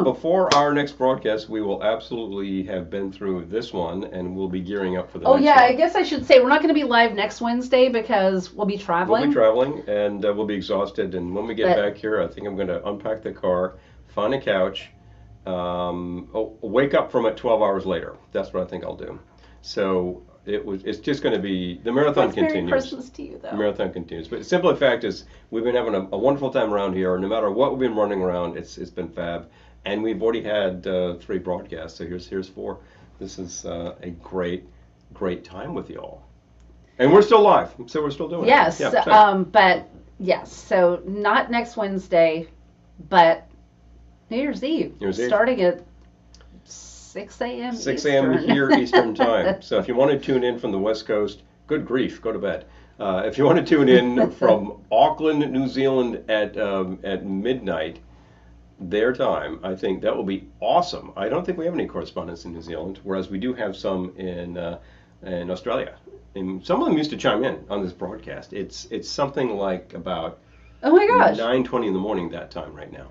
before our next broadcast, we will absolutely have been through this one, and we'll be gearing up for the next one. I guess I should say we're not going to be live next Wednesday because we'll be traveling. We'll be traveling, and we'll be exhausted. And when we get back here, I think I'm going to unpack the car, find a couch, wake up from it 12 hours later. That's what I think I'll do. So it's just going to be, the marathon continues. Merry Christmas to you, though. The marathon continues. But the simple fact is, we've been having a wonderful time around here. No matter what we've been running around, it's been fab. And we've already had 3 broadcasts, so here's 4. This is a great time with you all. And we're still live, so we're still doing it. Yes, so not next Wednesday, but New Year's Eve. Starting at 6 a.m. 6 a.m. here Eastern time. So if you want to tune in from the West Coast, good grief, go to bed. If you want to tune in from Auckland, New Zealand at midnight, their time, I think that will be awesome. I don't think we have any correspondents in New Zealand, whereas we do have some in Australia. And some of them used to chime in on this broadcast. It's something like about 9:20 in the morning that time right now.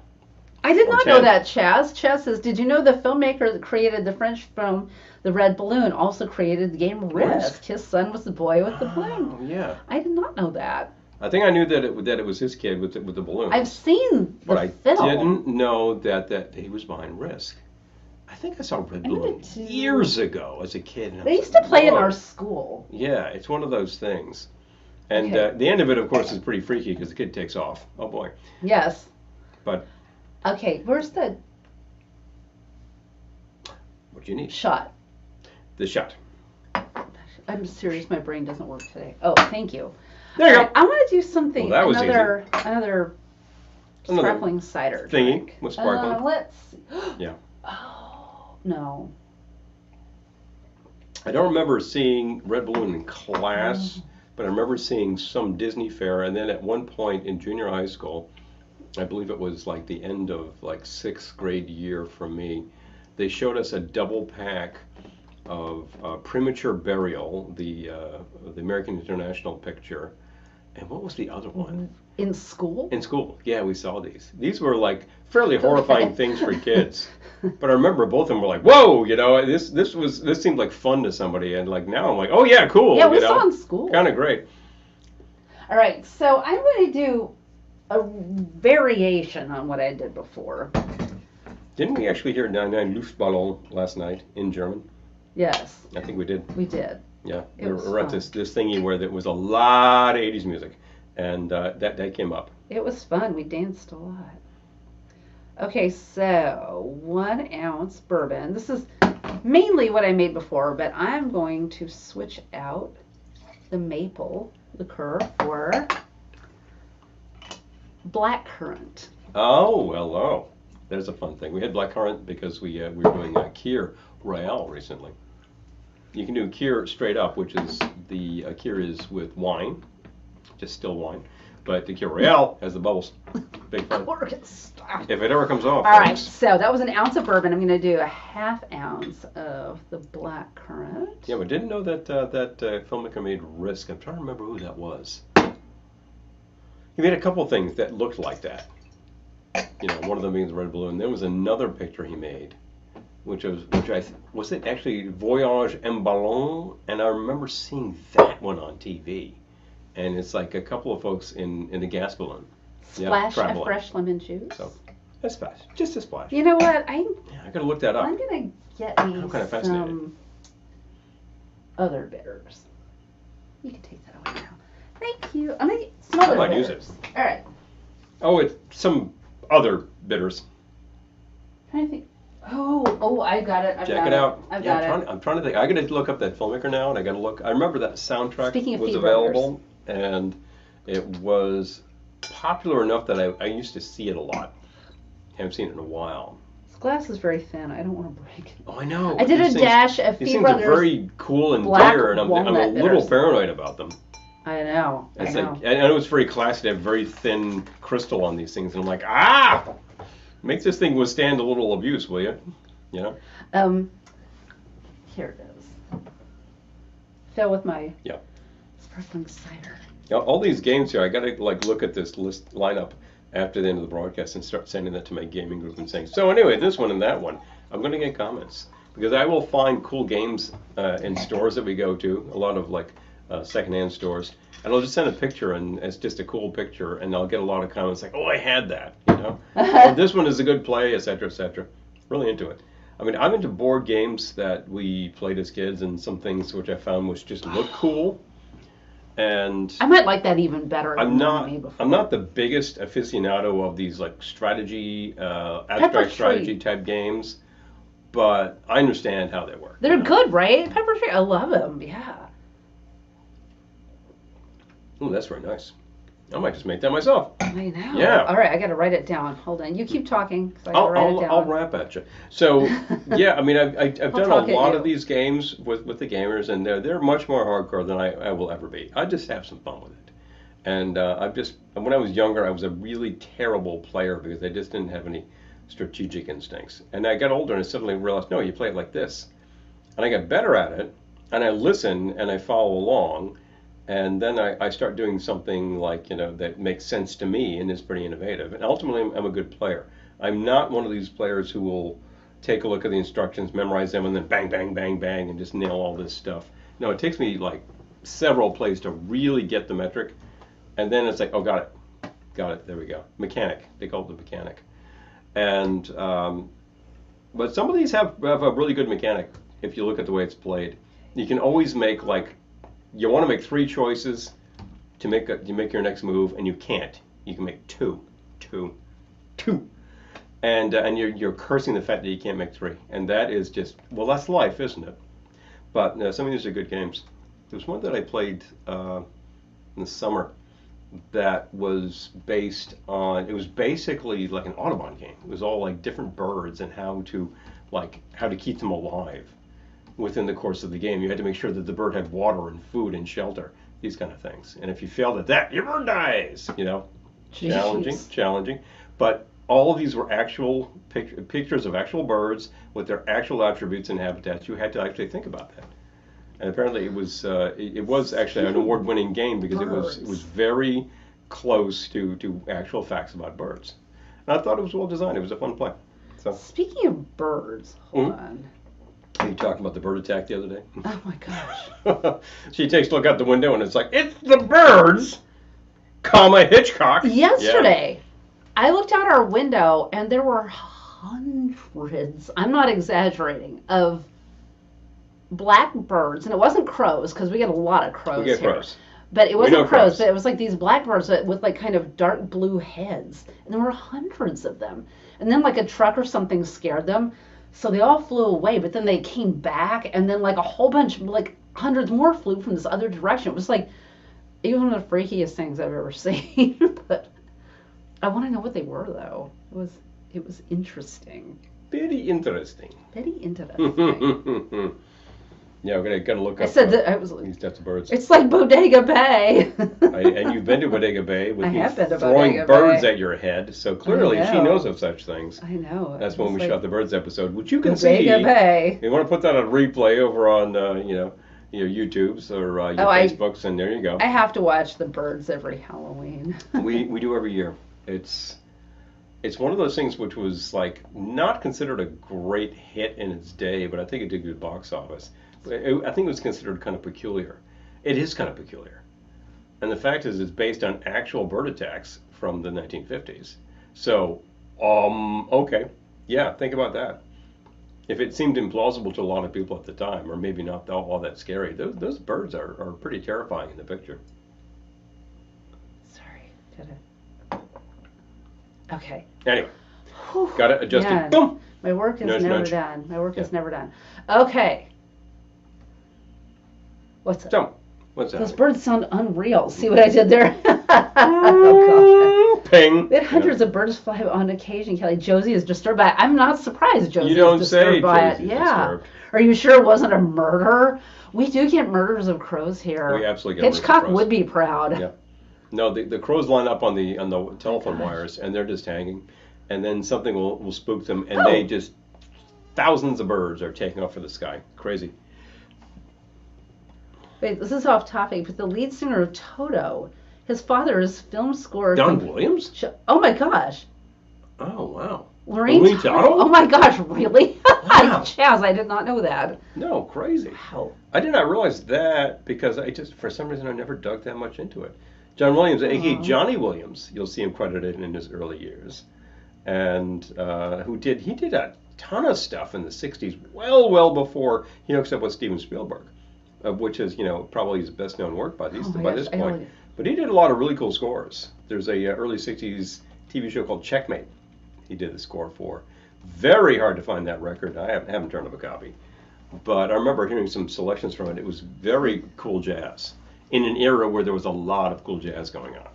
I did not know that, Chaz. Chaz says, did you know the filmmaker that created the French film The Red Balloon also created the game Risk? His son was the boy with the balloon. Oh, yeah. I did not know that. I think I knew that it was his kid with the balloons. I've seen but the I film. didn't know that he was behind Risk. I think I saw Red I Balloon did too. years ago as a kid. And I They was used to like, play in "Whoa." our school. Yeah, it's one of those things. And Okay. the end of it, of course, is pretty freaky because the kid takes off. Oh boy! Yes. But Okay, where's the what do you need? shot? The shot. I'm serious, my brain doesn't work today. Oh, thank you. There you All right, I want to do something. Well, that was another Another sparkling cider thingy drink. with sparkling. Let's see. Yeah. Oh no. I don't remember seeing Red Balloon in class, Mm. but I remember seeing some Disney fair, and then at one point in junior high school, I believe it was like the end of like 6th grade year for me, they showed us a double pack of Premature Burial, the American International picture, and what was the other one? In school? In school, yeah, we saw these. These were like fairly horrifying things for kids. But I remember both of them were like, "Whoa!" You know, this seemed like fun to somebody, and like now I'm like, "Oh yeah, cool." Yeah, we you know? saw in school. Kind of great. All right, so I'm going to do a variation on what I did before. Didn't we actually hear 99 Luftballon last night in German? Yes, I think we did. we did. Yeah, It we was were at fun. this thingy where there was a lot of 80s music, and that came up. It was fun. We danced a lot. Okay, so 1 ounce bourbon. This is mainly what I made before, but I'm going to switch out the maple liqueur for blackcurrant. Oh, hello. There's a fun thing. We had blackcurrant because we were doing Kir Royale recently. You can do Kir straight up, which is the Kir is with wine, just still wine. But the Kir Royale has the bubbles. Big fun. If it ever comes off. All right, folks. so that was 1 ounce of bourbon. I'm going to do a 1/2 ounce of the blackcurrant. Yeah, but didn't know that filmmaker made Risk. I'm trying to remember who that was. He made a couple things that looked like that. You know, one of them being the Red Balloon. There was another picture he made, was it actually Voyage en Ballon? And I remember seeing that one on TV. And it's like a couple of folks in a gas balloon. Splash of traveling. fresh lemon juice. So, a splash, just a splash. You know what? Yeah, I gotta look that up. I'm going to get me I'm kinda fascinated. some other bitters. You can take that away now. Thank you. I'm going to get some other might bitters. use it. All right. Oh, it's some other bitters. Trying to think. Oh, I got it. Check it out. I've Yeah, got it. I'm trying to think. I gotta look up that filmmaker now, and I gotta look. I remember that soundtrack Speaking of was Fee available, and it was popular enough that I used to see it a lot. Haven't seen it in a while. This glass is very thin. I don't want to break it. Oh, I know. I did These a things- dash of These Fee things are Brothers. very cool and Black dear, and I'm a walnut little bitters. paranoid about them. I know. It's I know. like I know it's very classy to have very thin crystal on these things, and I'm like, make this thing withstand a little abuse, will you? You know? Here it is. Fill with my Yeah. sparkling cider. Now, all these games here, I gotta like look at this list lineup after the end of the broadcast and start sending that to my gaming group and saying, so anyway, this one and that one, I'm gonna get comments because I will find cool games in stores that we go to, a lot of like secondhand stores, and I'll just send a picture and it's just a cool picture, and I'll get a lot of comments like, oh, I had that, you know, or this one is a good play, etc., etc. Really into it. I mean, I'm into board games that we played as kids, and some things which I found which just look cool. And I might like that even better than I'm not me before. I'm not the biggest aficionado of these like strategy, Pepper abstract Tree. strategy type games, but I understand how they work. They're you know? good, right? Pepper Tree. I love them. Yeah. Ooh, that's very nice. I might just make that myself. I know. Yeah. All right, I got to write it down. Hold on. You keep talking. So I gotta write it down. I'll rap at you. So yeah, I mean I've done a talk at lot you. of these games with the gamers, and they're much more hardcore than I will ever be. I just have some fun with it. And when I was younger, I was a really terrible player because I just didn't have any strategic instincts. And I got older and I suddenly realized, no, you play it like this. And I got better at it, and I listen and I follow along. And then I start doing something like, you know, that makes sense to me and is pretty innovative. And ultimately, I'm a good player. I'm not one of these players who will take a look at the instructions, memorize them, and then bang, bang, bang, bang, and just nail all this stuff. No, it takes me like several plays to really get the metric. And then it's like, oh, got it, there we go. Mechanic, they call it the mechanic. And but some of these have a really good mechanic if you look at the way it's played. You can always make like, you want to make 3 choices to make your next move, and you can't. You can make two, and you're cursing the fact that you can't make 3, and that is just, well, that's life, isn't it? But some of these are good games. There was one that I played in the summer that was based on, it was basically like an Audubon game. It was all like different birds and how to keep them alive within the course of the game. You had to make sure that the bird had water and food and shelter, these kind of things. And if you failed at that, your bird dies. You know, challenging. But all of these were actual pictures of actual birds with their actual attributes and habitats. You had to actually think about that. And apparently it was actually an award-winning game because it was very close to actual facts about birds. And I thought it was well designed. It was a fun play. So, speaking of birds, hold on. You talking about the bird attack the other day? Oh my gosh. She takes a look out the window and it's like, it's the birds, comma Hitchcock. Yesterday, I looked out our window and there were hundreds, I'm not exaggerating, of blackbirds, and it wasn't crows because we get a lot of crows here. Crows. But it wasn't crows, but it was like these blackbirds with like kind of dark blue heads, and there were hundreds of them. And then like a truck or something scared them, so they all flew away. But then they came back, and then like a whole bunch, like hundreds more flew from this other direction. It was like one of the freakiest things I've ever seen. But I want to know what they were though. It was interesting. Very interesting. Very interesting. Yeah, we're gonna look up. I said that I was these types of birds. It's like Bodega Bay. And you've been to Bodega Bay with me throwing Bodega birds Bay. at your head, so clearly she knows of such things. I know. That's when we shot the birds episode, which you can Bodega see. Bay. You want to put that on replay over on your YouTubes or your Facebooks, and there you go. I have to watch the birds every Halloween. we do every year. It's one of those things which was like not considered a great hit in its day, but I think it did good box office. I think it was considered kind of peculiar. It is kind of peculiar. And the fact is it's based on actual bird attacks from the 1950s. So, okay. Yeah, think about that. If it seemed implausible to a lot of people at the time, or maybe not all that scary, those birds are pretty terrifying in the picture. Sorry, did it? Okay. Anyway, got it adjusted. Yeah. Boom! My work is never done. My work is never done. Okay. What's that? So, what's that? Those birds sound unreal. See what I did there? Oh, God. Ping. We had hundreds of birds fly on occasion, Kelly. Josie is disturbed by it. I'm not surprised Josie is disturbed by it. Yeah. Disturbed. Are you sure it wasn't a murder? We do get murders of crows here. We absolutely get Hitchcock murders of crows. would be proud. Yeah. No, the crows line up on the telephone wires, and they're just hanging. And then something will spook them, and they just, thousands of birds are taking off for the sky. Crazy. Wait, this is off topic, but the lead singer of Toto, his father is film score. Don Williams? Oh my gosh. Oh, wow. Lorraine Toto? Oh my gosh, really? Wow. Chaz, I did not know that. No, crazy. Wow. I did not realize that because for some reason, I never dug that much into it. John Williams, a.k.a. Johnny Williams, you'll see him credited in his early years, and he did a ton of stuff in the 60s, well before he hooked up with Steven Spielberg. Which is, probably his best known work by this point. But he did a lot of really cool scores. There's a early 60s TV show called Checkmate he did the score for. Very hard to find that record. I haven't turned up a copy. But I remember hearing some selections from it. It was very cool jazz in an era where there was a lot of cool jazz going on.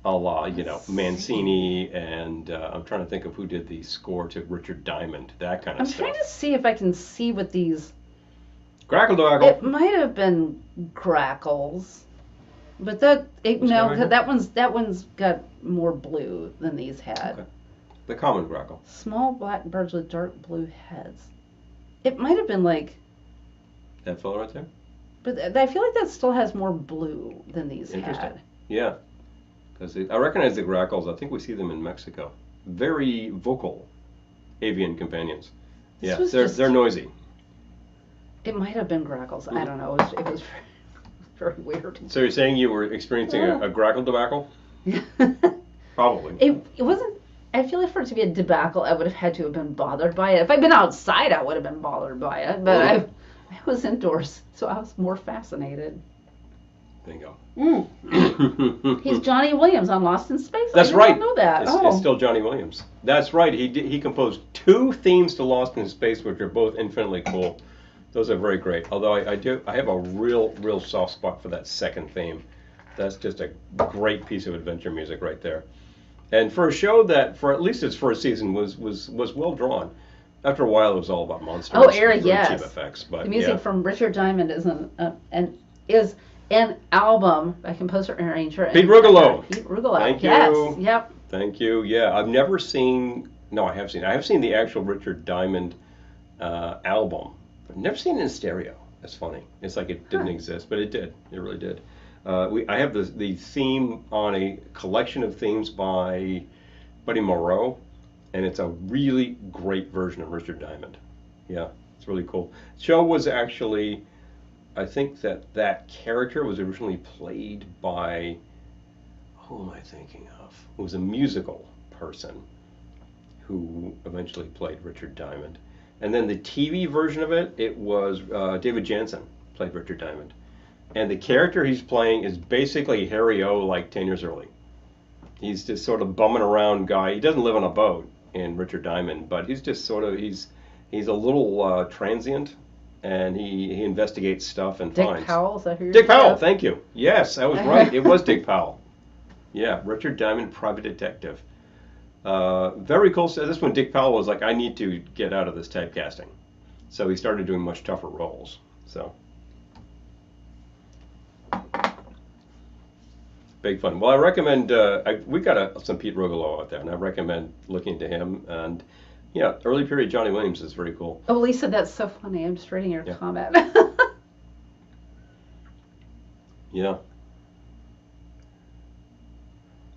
A lot, Mancini, and I'm trying to think of who did the score to Richard Diamond, that kind of stuff. I'm trying to see if I can see what these... Grackle-dackle. It might have been grackles, but that one's got more blue than these had. Okay. The common grackle. Small black birds with dark blue heads. It might have been like that fellow right there. But I feel like that still has more blue than these had. Yeah, because I recognize the grackles. I think we see them in Mexico. Very vocal avian companions. They're noisy. It might have been grackles. I don't know. It was very weird. So you're saying you were experiencing a grackle debacle? Probably. It wasn't. I feel like for it to be a debacle, I would have had to have been bothered by it. If I'd been outside, I would have been bothered by it. But I was indoors, so I was more fascinated. Bingo. He's Johnny Williams on Lost in Space. That's right. I didn't know that. It's still Johnny Williams. That's right. He composed 2 themes to Lost in Space, which are both infinitely cool. Those are very great. Although I have a real soft spot for that second theme. That's just a great piece of adventure music right there. And for a show that, for at least its first season, was well drawn. After a while, it was all about monsters. Oh, Eric, yes. yes. Cheap effects, but the music from Richard Diamond is an album by composer and arranger. Pete Rugolo. Pete Rugolo. Thank yes. you. Yep. Thank you. Yeah, I've never seen. No, I have seen. I have seen the actual Richard Diamond album, but never seen it in stereo. That's funny. It's like it didn't exist, but it did. It really did. I have the theme on a collection of themes by Buddy Moreau, and it's a really great version of Richard Diamond. Yeah, it's really cool. The show was actually, I think that character was originally played by, who am I thinking of? It was a musical person who eventually played Richard Diamond. And then the TV version of it was David Jansen played Richard Diamond. And the character he's playing is basically Harry O, like 10 years early. He's just sort of bumming around guy. He doesn't live on a boat in Richard Diamond, but he's just sort of, he's a little transient, and he investigates stuff and finds. Dick Powell, is that who you're Dick Powell, of? thank you. Yes, I was right. It was Dick Powell. Yeah, Richard Diamond, private detective. Very cool. So this one, Dick Powell was like, I need to get out of this typecasting. So he started doing much tougher roles. So. Big fun. Well, I recommend, we got some Pete Rugolo out there, and I recommend looking into him. And, yeah, early period Johnny Williams is very cool. Oh, Lisa, that's so funny. I'm just reading your comment. Yeah.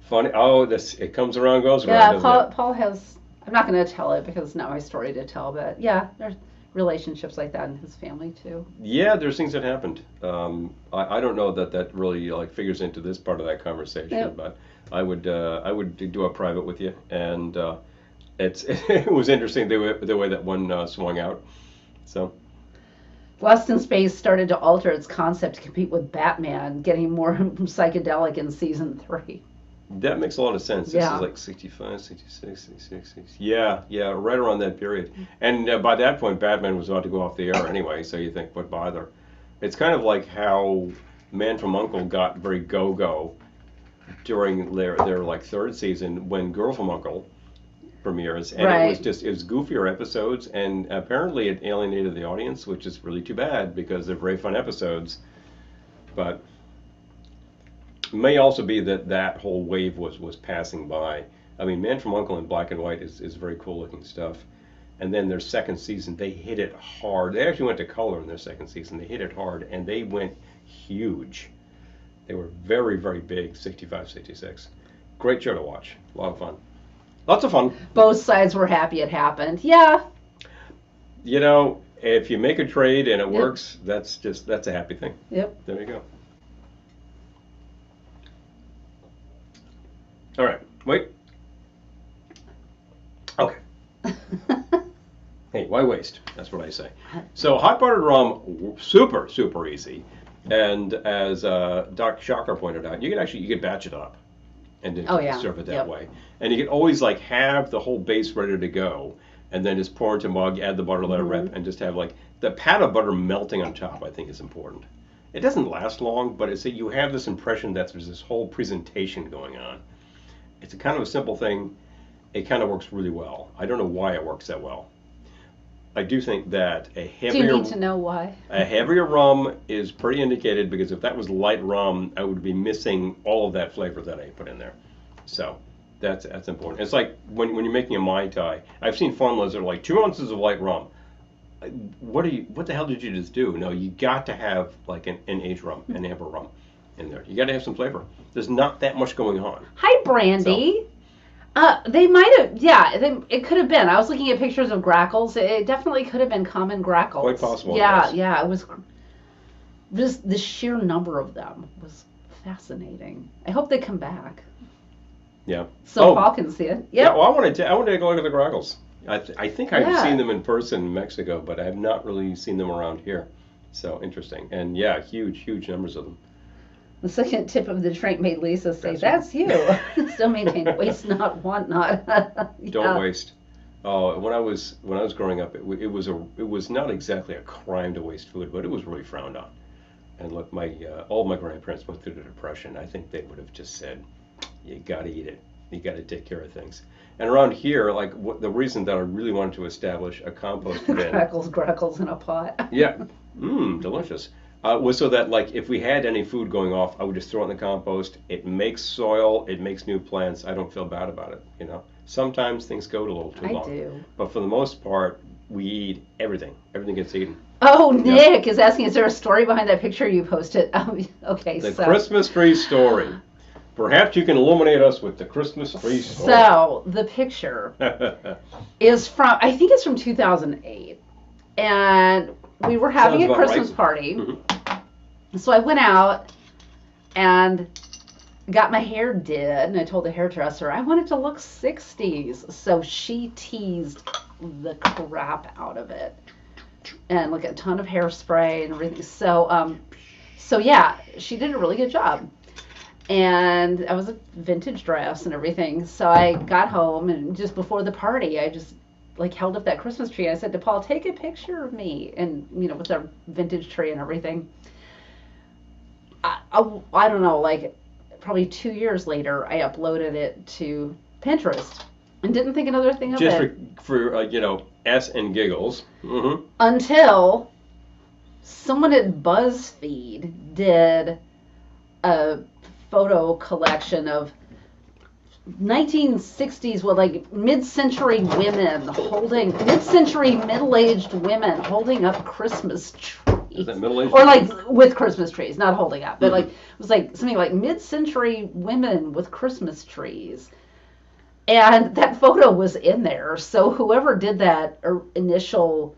Funny. Oh, it comes around, goes around. Yeah, Paul has, I'm not going to tell it because it's not my story to tell, but yeah, there's relationships like that in his family too. Yeah, there's things that happened. I don't know that really figures into this part of that conversation, but I would do a private with you, and it was interesting the way that one swung out. So. Lost in Space started to alter its concept to compete with Batman, getting more psychedelic in season 3. That makes a lot of sense. This is like 65, 66, 66. Yeah, right around that period. And by that point, Batman was about to go off the air anyway, so you think, what bother? It's kind of like how Man from U.N.C.L.E. got very go-go during their like 3rd season when Girl from U.N.C.L.E. premieres. And it was goofier episodes, and apparently it alienated the audience, which is really too bad because they're very fun episodes. But it may also be that whole wave was passing by. I mean, Man from U.N.C.L.E. in black and white is very cool looking stuff. And then their 2nd season, they hit it hard. They actually went to color in their 2nd season. They hit it hard, and they went huge. They were very, very big, 65, 66. Great show to watch. A lot of fun. Lots of fun. Both sides were happy it happened. Yeah. You know, if you make a trade and it works, that's a happy thing. Yep. There you go. All right, wait. Okay. Hey, why waste? That's what I say. So hot buttered rum, super, super easy. And as Doc Shocker pointed out, you can batch it up and then serve it that way. And you can always have the whole base ready to go, and then just pour into a mug, add the butter, let it rip, and just have the pat of butter melting on top. I think is important. It doesn't last long, but you have this impression that there's this whole presentation going on. It's a kind of a simple thing. It kind of works really well. I don't know why it works that well. I do think that a heavier... Do you need to know why? A heavier rum is pretty indicated, because if that was light rum, I would be missing all of that flavor that I put in there. So that's important. It's like when you're making a Mai Tai. I've seen formulas that are like 2 ounces of light rum. What the hell did you just do? No, you got to have an aged rum, an amber rum in there. You got to have some flavor. There's not that much going on. Hi, Brandy. They might have, it could have been. I was looking at pictures of grackles. It definitely could have been common grackles. Quite possible. Yeah, it was. just the sheer number of them was fascinating. I hope they come back Yeah. so Paul can see it. Yeah. Yep. Well, I want to take a look at the grackles. I think I've Yeah. seen them in person in Mexico, but I have not really seen them around here. So interesting. And yeah, huge numbers of them. The second tip of the drink made Lisa say, That's "That's you." Still maintain waste not, want not. Yeah. Don't waste. Oh, when I was growing up, it was not exactly a crime to waste food, but it was really frowned on. And look, all my grandparents went through the Depression. I think they would have just said, "You got to eat it. You got to take care of things." And around here, like the reason that I really wanted to establish a compost bin, Grackles in a pot. yeah, delicious, was so that like if we had any food going off, I would just throw it in the compost. It makes soil. It makes new plants. I don't feel bad about it. You know, sometimes things go a little too long. I do. But for the most part, we eat everything. Everything gets eaten. Oh, Nick is asking, is there a story behind that picture you posted? Okay, The Christmas tree story. Perhaps you can illuminate us with the Christmas tree story. So the picture is from, I think it's from 2008, and we were having Sounds a about Christmas right. party. Mhm. So I went out and got my hair did, and I told the hairdresser I wanted to look 60s. So she teased the crap out of it, and like a ton of hairspray and everything. So yeah, she did a really good job. And I was a vintage dress and everything. So I got home, and just before the party, I just like held up that Christmas tree. I said to Paul, "Take a picture of me," and with our vintage tree and everything. I don't know, like probably 2 years later, I uploaded it to Pinterest and didn't think another thing of Just it for S and giggles. Mm-hmm. until someone at BuzzFeed did a photo collection of 1960s with like mid-century middle-aged women holding up Christmas trees. Is that middle-aged? Or like with Christmas trees, not holding up, but like it was like something like mid-century women with Christmas trees. And that photo was in there. So whoever did that initial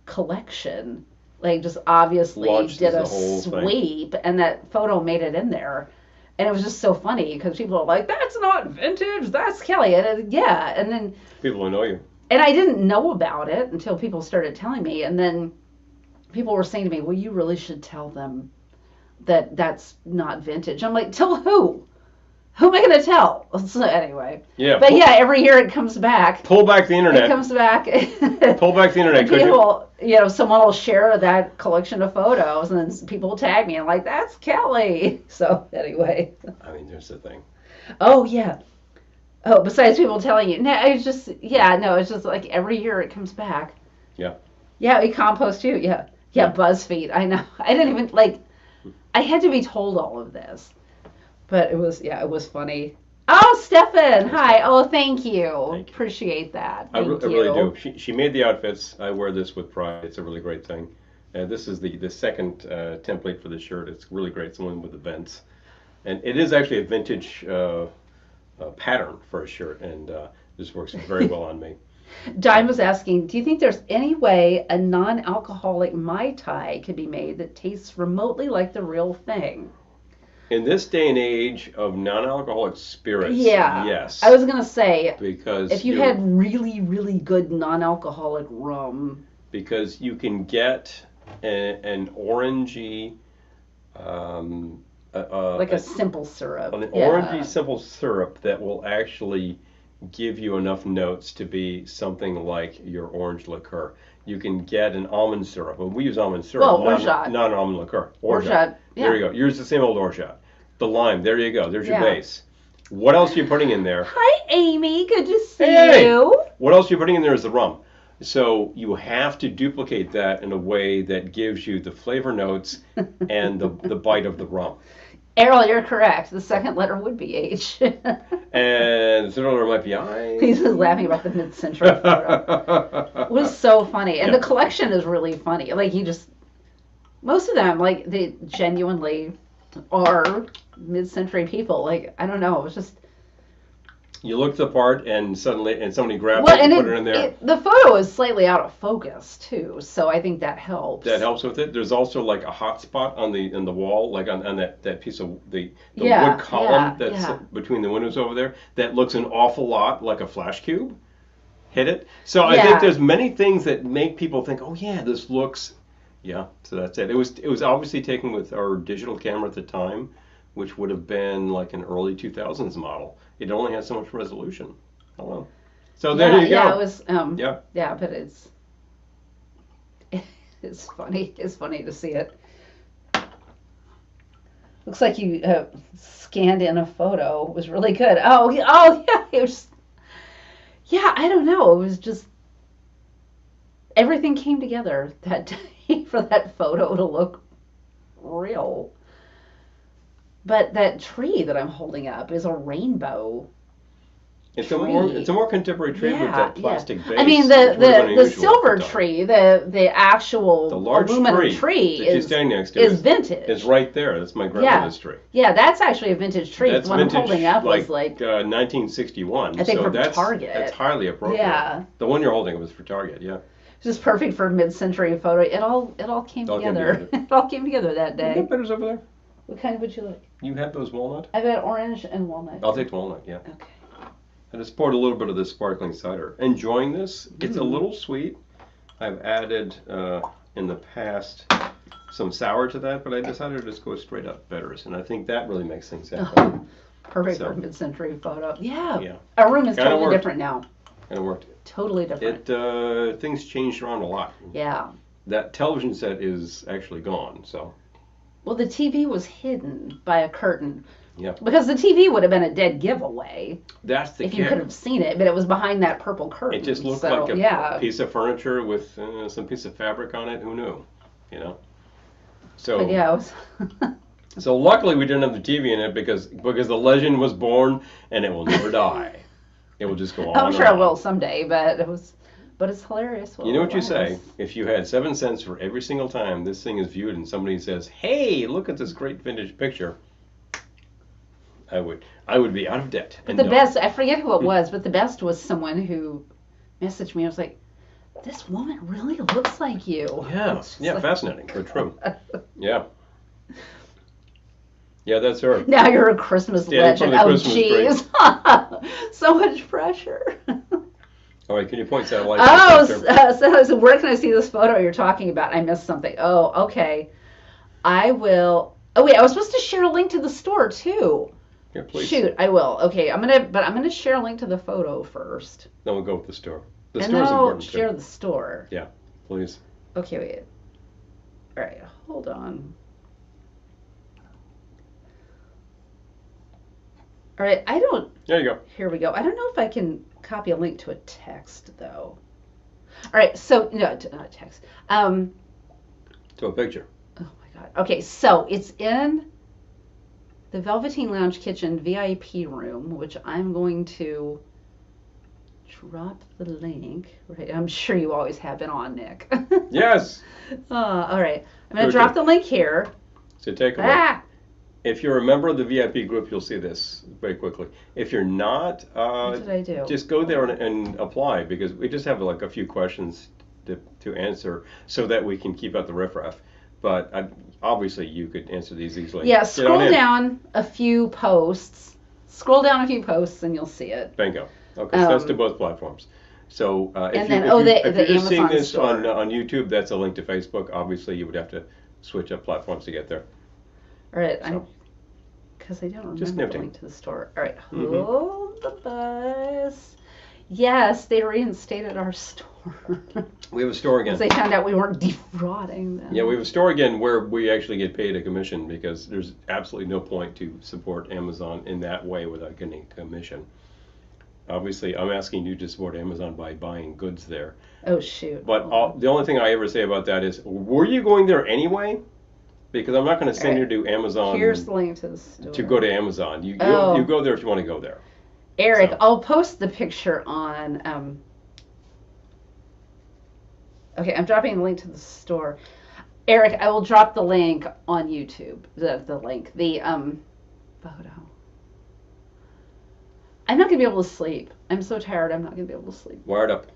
collection, like just obviously Launched did the a whole thing. sweep, and that photo made it in there. And it was just so funny because people are like, "That's not vintage, that's Kelly." And yeah, and then People don't know you. and I didn't know about it until people started telling me, and then people were saying to me, "Well, you really should tell them that that's not vintage." I'm like, "Tell who? Who am I going to tell?" So anyway, Yeah. but yeah, every year it comes back. Pull back the internet. It comes back. Pull back the internet. And people, someone will share that collection of photos, and then people will tag me and like, "That's Kelly." So anyway. I mean, there's the thing. Oh yeah. Oh, besides people telling you, no, it's just it's just like every year it comes back. Yeah. Yeah, we compost too. Yeah. Yeah, BuzzFeed. I know. I didn't even I had to be told all of this. But it was funny. Oh, Stefan, hi. Oh, thank you. Thank you. Appreciate that. I Thank really you. do. She made the outfits. I wear this with pride. It's a really great thing. This is the second template for the shirt. It's really great. It's the one with the vents. And it is actually a vintage pattern for a shirt, and this works very well on me. Dime was asking, do you think there's any way a non-alcoholic Mai Tai could be made that tastes remotely like the real thing? In this day and age of non-alcoholic spirits, Yeah. yes. I was going to say, Because if you had really, really good non-alcoholic rum. Because you can get an orangey... like a simple syrup. An orangey simple syrup that will actually give you enough notes to be something like your orange liqueur. You can get an almond syrup, and we use almond syrup, Well, orgeat. not almond liqueur. Orgeat, yeah. There you go. Yours is the same old orgeat. The lime, there you go. There's your Yeah. base. What else are you putting in there? Hi, Amy. Good to see Hey! you. What else are you putting in there is the rum. So you have to duplicate that in a way that gives you the flavor notes and the bite of the rum. Errol, you're correct. The second letter would be H. And the third letter might be I. He's just laughing about the mid-century photo. It was so funny. And Yeah. the collection is really funny. Like, most of them, like, they genuinely are mid-century people. Like, I don't know. It was just, You look the part, and somebody grabs Well, it and and put it in there. the photo is slightly out of focus too, so I think that helps. That helps with it. There's also like a hot spot on the wall, like on that piece of the Yeah, wood column yeah, that's yeah. between the windows over there. That looks an awful lot like a flash cube. Hit it. So I think Yeah. there's many things that make people think, oh yeah, this looks. Yeah. So that's it. It was obviously taken with our digital camera at the time, which would have been like an early 2000s model. It only had so much resolution. Oh well. So there Yeah, you yeah, it go. was Yeah. yeah, but it's funny. It's funny to see it. Looks like you scanned in a photo. It was really good. Oh, oh yeah, it was. Yeah, I don't know. It was just everything came together that day for that photo to look real. But that tree that I'm holding up is a rainbow It's tree. a more contemporary tree with Yeah, that yeah. plastic base. I mean, which would have been the unusual silver at the time. tree, the actual The large aluminum tree that she's is standing next to is vintage. is right there. That's my grandmother's tree. Yeah, that's actually a vintage tree. That's The one vintage, I'm holding up was like 1961. I think so from that's Target. That's highly appropriate. Yeah. The one you're holding was for Target. Yeah. just perfect for a mid-century photo. It all came It all came together. together. It all came together that You day. got bitters over there? What kind would you like? You have those walnut? I've got orange and walnut. I'll take the walnut. Yeah. Okay. I just poured a little bit of this sparkling cider. Enjoying this. It's a little sweet. I've added in the past some sour to that, but I decided to just go straight up bitters, and I think that really makes things happen. Perfect So. for a mid-century photo. Yeah. Yeah. Our room is Kinda totally worked. different now. And it worked. Totally different. Things changed around a lot. Yeah. That television set is actually gone, so Well, the TV was hidden by a curtain. yeah. Because the TV would have been a dead giveaway That's the if you kick. could have seen it, but it was behind that purple curtain. It just looked so, like a yeah. piece of furniture with some piece of fabric on it. Who knew? You know. So But yeah, it was. so luckily we didn't have the TV in it because the legend was born and it will never die. It will just go on. I'm and sure I on. will someday, but it's hilarious. You know what you It say? was. If you had 7 cents for every single time this thing is viewed and somebody says, "Hey, look at this great vintage picture," I would be out of debt. But and the done. best, I forget who it was, but the best was someone who messaged me. I was like, "This woman really looks like you." Yeah, It's just yeah, like- fascinating, but true. Yeah. Yeah, that's her. Now you're a Christmas Standing in front legend. of the Oh, jeez. So much pressure. All right, can you point satellite? Oh, to the picture? so where can I see this photo you're talking about? I missed something. Oh, okay. I will. Oh wait, I was supposed to share a link to the store too. Yeah, please. Shoot, I will. Okay, I'm gonna share a link to the photo first. Then we'll go with the store. The And store's then I'll important share too. the store. Yeah, please. Okay, wait. All right, hold on. All right, I don't. There you go. Here we go. I don't know if I can copy a link to a text though. All right, so no, not text. To a picture. Oh my God. Okay, so it's in the Velveteen Lounge Kitchen VIP room, which I'm going to drop the link. Right, I'm sure you always have been on, Nick. Yes. All right, I'm going to Good, drop good. the link here. So take a look. Ah, If you're a member of the VIP group, you'll see this very quickly. If you're not, what did I do? just go there and apply because we just have like a few questions to answer so that we can keep out the riffraff. But obviously, you could answer these easily. Yeah, Get on scroll in. down a few posts. Scroll down a few posts and you'll see it. Bingo. Okay, so that's to both platforms. So if And you, then- if oh, you, the if you're just seeing Amazon this store. on YouTube, that's a link to Facebook. Obviously, you would have to switch up platforms to get there. All right, So. because I don't Just remember the nifty. link to the store. All right, Mhm. hold the bus. Yes, they reinstated our store. We have a store again. Because they found out we weren't defrauding them. Yeah, we have a store again where we actually get paid a commission because there's absolutely no point to support Amazon in that way without getting a commission. Obviously, I'm asking you to support Amazon by buying goods there. Oh shoot. But the only thing I ever say about that is, were you going there anyway? Because I'm not going to send Alright. you to Amazon Here's the link to the store. to go to Amazon. You Oh. you go there if you want to go there. Eric, So. I'll post the picture on. Okay, I'm dropping the link to the store. Eric, I will drop the link on YouTube. The photo. I'm not gonna be able to sleep. I'm so tired. I'm not gonna be able to sleep. Wired up.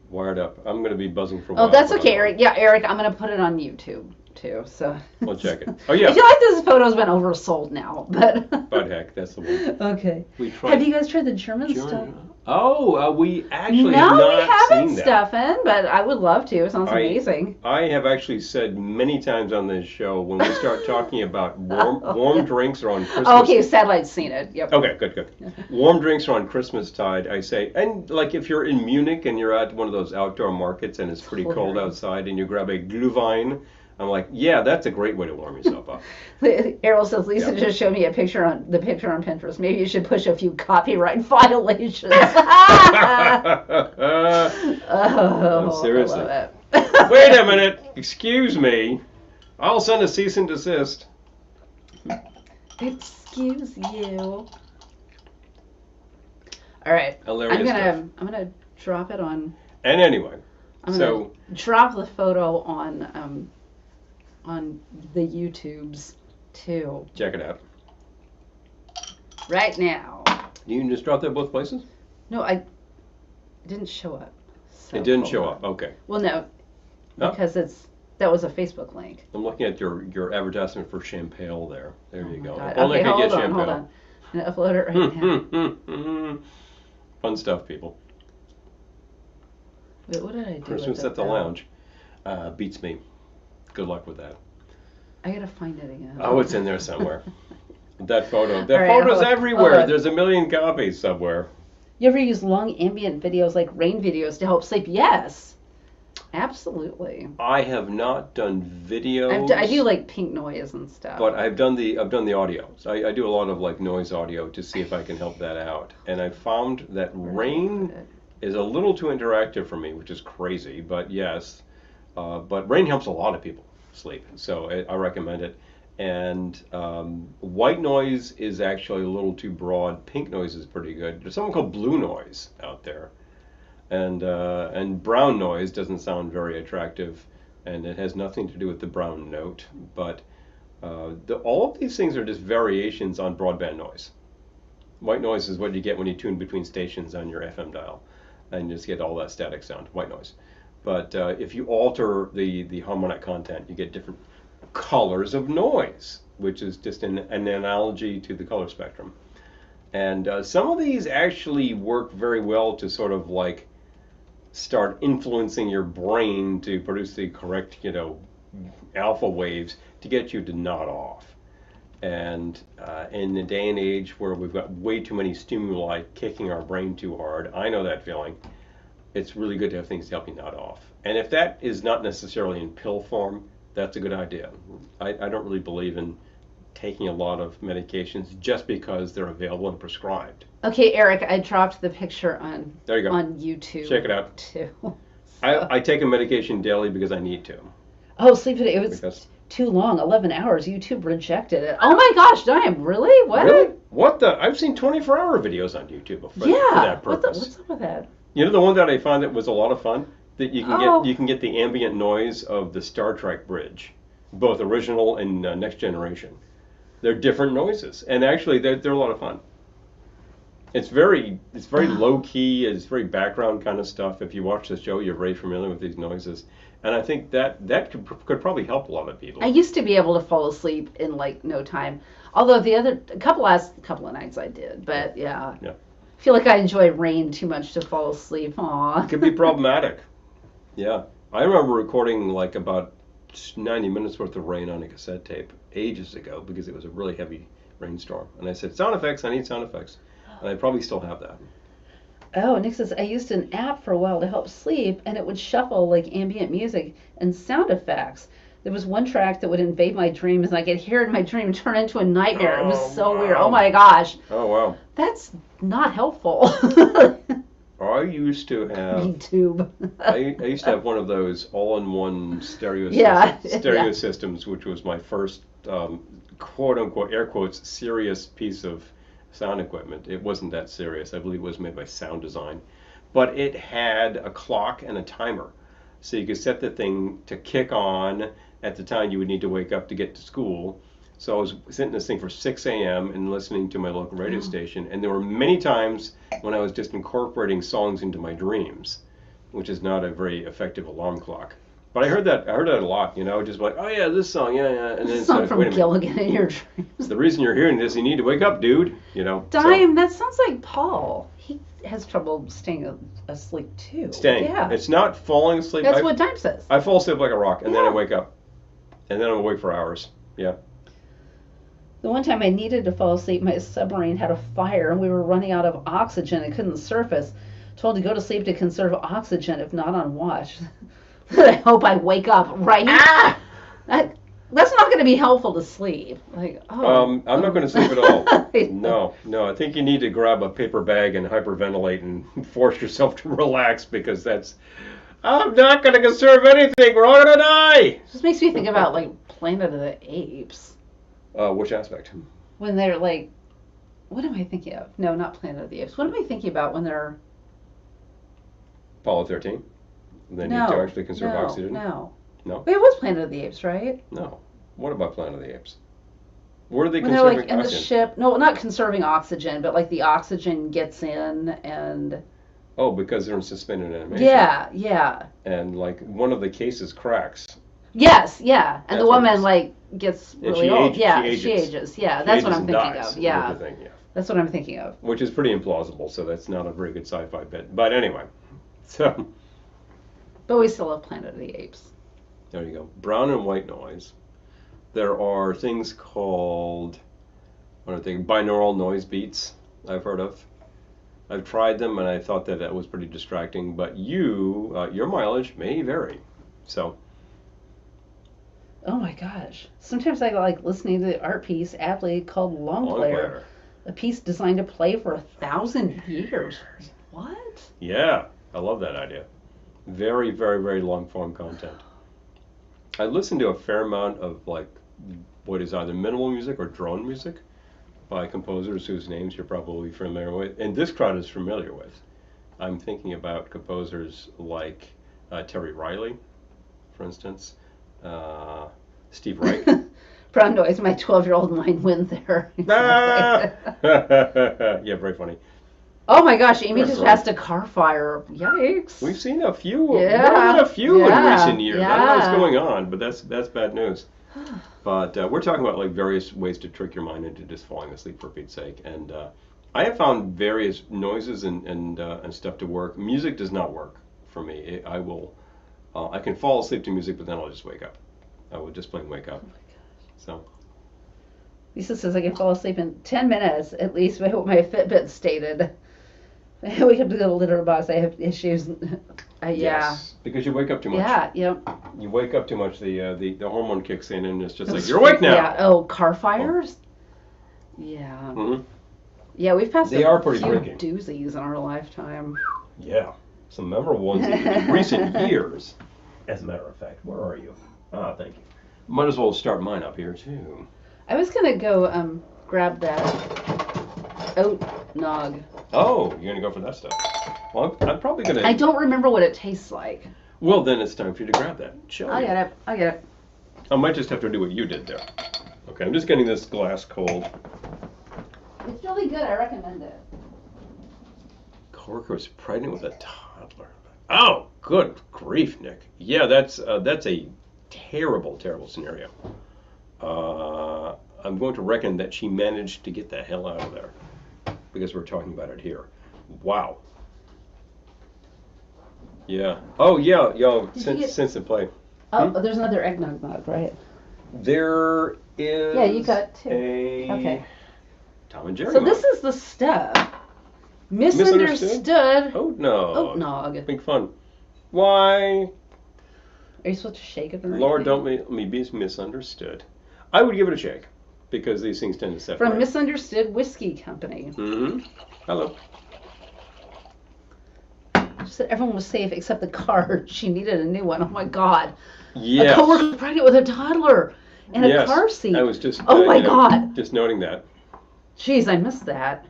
Wired up. I'm going to be buzzing for a while. Oh, that's but okay, I'm Eric. Yeah, Eric, I'm gonna put it on YouTube too. So We'll check it. Oh, yeah. I feel like this photo's been oversold now, but But heck, that's the one. okay. We tried. Have you guys tried the German stuff? Oh, we actually No, have we not haven't, seen that. Stefan, but I would love to. It sounds amazing. I have actually said many times on this show when we start talking about warm drinks or on Christmas. Oh, okay, Satellite's seen it. Yep. Okay, good. Warm drinks are on Christmastide, I say. And like if you're in Munich and you're at one of those outdoor markets and it's pretty cold outside and you grab a Glühwein, I'm like, yeah, that's a great way to warm yourself up. Errol says Lisa just showed me a picture on Pinterest. Maybe you should push a few copyright violations. Oh, seriously. I love it. Wait a minute. Excuse me. I'll send a cease and desist. Excuse you. All right. Hilarious I'm gonna drop it on. And anyway, I'm gonna drop the photo on the YouTubes too. Check it out. Right now. You can just drop that both places? No, it didn't show up. So It didn't show up. Okay. Well, no, No? because that was a Facebook link. I'm looking at your advertisement for Champale there. There you go. God. Only Okay, I could get hold on. I'm gonna upload it right now. Fun stuff, people. Wait, what did I do? Christmas with at the that? lounge. Beats me. Good luck with that. I gotta find it again. Oh, it's in there somewhere. That photo. That All right, photo's hold on. everywhere. There's a million copies somewhere. You ever use long ambient videos like rain videos to help sleep? Yes, absolutely. I have not done videos. I do like pink noise and stuff. But I've done the audio. So I do a lot of like noise audio to see if I can help that out. And I found that rain is a little too interactive for me, which is crazy. But yes, but rain helps a lot of people sleep. So I recommend it. And white noise is actually a little too broad. Pink noise is pretty good. There's something called blue noise out there. And brown noise doesn't sound very attractive, and it has nothing to do with the brown note. But all of these things are just variations on broadband noise. White noise is what you get when you tune between stations on your FM dial, and you just get all that static sound, white noise. But if you alter the harmonic content, you get different colors of noise, which is just an analogy to the color spectrum. And some of these actually work very well to sort of like start influencing your brain to produce the correct, alpha waves to get you to nod off. And in the day and age where we've got way too many stimuli kicking our brain too hard, I know that feeling. It's really good to have things to help you nod off. And if that is not necessarily in pill form, that's a good idea. I don't really believe in taking a lot of medications just because they're available and prescribed. Okay, Eric, I dropped the picture on There you go. on YouTube. Check it out. Too. I take a medication daily because I need to. Oh, sleep it. It was Because- too long. 11 hours. YouTube rejected it. Oh my gosh, Diane, really? What? Really? What the? I've seen 24-hour videos on YouTube for that purpose. What's up with that? You know the one that I found that was a lot of fun? That you can Oh. get you can get the ambient noise of the Star Trek bridge, both original and Next Generation. They're different noises, and actually they're a lot of fun. It's very low key. It's very background kind of stuff. If you watch the show, you're very familiar with these noises, and I think that could probably help a lot of people. I used to be able to fall asleep in like no time. Although a couple of nights I did, but yeah. Yeah. I feel like I enjoy rain too much to fall asleep. Aw. It could be problematic. Yeah, I remember recording like about 90 minutes worth of rain on a cassette tape ages ago because it was a really heavy rainstorm, and I said sound effects. I need sound effects, and I probably still have that. Oh, Nick says, I used an app for a while to help sleep, and it would shuffle like ambient music and sound effects. There was one track that would invade my dreams, and I could hear it in my dream turn into a nightmare. It was so weird. Oh my gosh. Oh wow. That's not helpful. I used to have YouTube. I used to have one of those all-in-one stereo systems, which was my first quote-unquote air quotes serious piece of sound equipment. It wasn't that serious. I believe it was made by Sound Design, but it had a clock and a timer, so you could set the thing to kick on at the time you would need to wake up to get to school, So I was sitting in this thing for 6 a.m. and listening to my local radio station, and there were many times when I was just incorporating songs into my dreams, which is not a very effective alarm clock. But I heard that a lot, just like, oh yeah, this song, yeah, and then It's not it's from wait a minute. Gilligan in your dreams. The reason you're hearing this, you need to wake up, dude. Dime, that sounds like Paul. He has trouble staying asleep too. Staying. Yeah. It's not falling asleep. That's what Dime says. I fall asleep like a rock, and then I Yeah. wake up, and then I'm awake for hours. Yeah. The one time I needed to fall asleep, my submarine had a fire and we were running out of oxygen and couldn't surface. Told to go to sleep to conserve oxygen if not on watch. I hope I wake up, right? That's not going to be helpful to sleep. Like, I'm not going to sleep at all. No. I think you need to grab a paper bag and hyperventilate and force yourself to relax because I'm not going to conserve anything. We're all going to die. It just makes me think about like Planet of the Apes. Which aspect? When they're like, what am I thinking of? No, not Planet of the Apes. What am I thinking about when they're... Apollo 13? They need to actually conserve oxygen? No. No? Wait, it was Planet of the Apes, right? No. What about Planet of the Apes? Where are they When they're conserving like in oxygen? the ship, no, not conserving oxygen, but like the oxygen gets in and... Oh, because they're in suspended animation. Yeah. And like one of the cases cracks. Yes, yeah. And That's the what it woman is. like gets And really she old. ages. Yeah, She she ages. ages. Yeah, She that's what ages I'm and thinking dies of. with Yeah. the thing, yeah. That's what I'm thinking of. Which is pretty implausible, so that's not a very good sci-fi bit. But anyway, so But we still have Planet of the Apes. there you go. Brown and white noise. There are things called, what are they, binaural noise beats I've heard of. I've tried them and I thought that was pretty distracting, but your mileage may vary. So, Oh my gosh. Sometimes I like listening to the art piece aptly called Long Player. A piece designed to play for 1,000 years. What? Yeah, I love that idea. Very, very, very long form content. I listen to a fair amount of like what is either minimal music or drone music by composers whose names you're probably familiar with, and this crowd is familiar with. I'm thinking about composers like Terry Riley, for instance, Steve Reich. Brown noise, my 12-year-old mind went there. Ah! Yeah, very funny. Oh my gosh, Amy That's just right. passed a car fire. Yikes. We've seen a few, Yeah, more than a few in yeah, recent years. I don't know what's yeah. going on, but that's bad news. But we're talking about like various ways to trick your mind into just falling asleep for Pete's sake. And I have found various noises and stuff to work. Music does not work for me. I can fall asleep to music, but then I'll just wake up. I will just plain wake up. Oh my gosh. So Lisa says I can fall asleep in 10 minutes, at least by what my Fitbit stated. I wake up to go to the litter box. I have issues. Yeah. yes, because you wake up too much. Yeah, yep. You wake up too much. The hormone kicks in, and it's just like you're awake now. Yeah. Oh, car fires? Yeah. Mm-hmm. Yeah, we've passed They a are pretty few breaking. doozies in our lifetime. Yeah, some memorable ones in recent years. As a matter of fact, where are you? Ah, thank you. Might as well start mine up here too. I was gonna go grab that oat nog. Oh, you're gonna go for that stuff. Well, I'm probably gonna. I don't remember what it tastes like. Well, then it's time for you to grab that. Show I'll me. get it. I'll get it. I might just have to do what you did there. Okay, I'm just getting this glass cold. It's really good. I recommend it. Coworker was pregnant with a toddler. Oh, good grief, Nick. Yeah, that's a terrible, terrible scenario. I'm going to reckon that she managed to get the hell out of there because we're talking about it here. Wow. Yeah. Oh, yeah. Yo, since it play. Oh, there's another eggnog mug, right? There is. Yeah, you got two. A Okay. Tom and Jerry. So mug. this is the stuff. Misunderstood. Oh no. Oat nog. Big fun. Why? Are you supposed to shake it or Lord, anything? don't make me be misunderstood. I would give it a shake because these things tend to separate. From Misunderstood Whiskey Company. Mm-hmm. Hello. She said everyone was safe except the car. She needed a new one. Oh my God. Yes. A coworker was pregnant with a toddler in a Yes. car seat. I was just. Oh my God. Just noting that. Jeez, I missed that.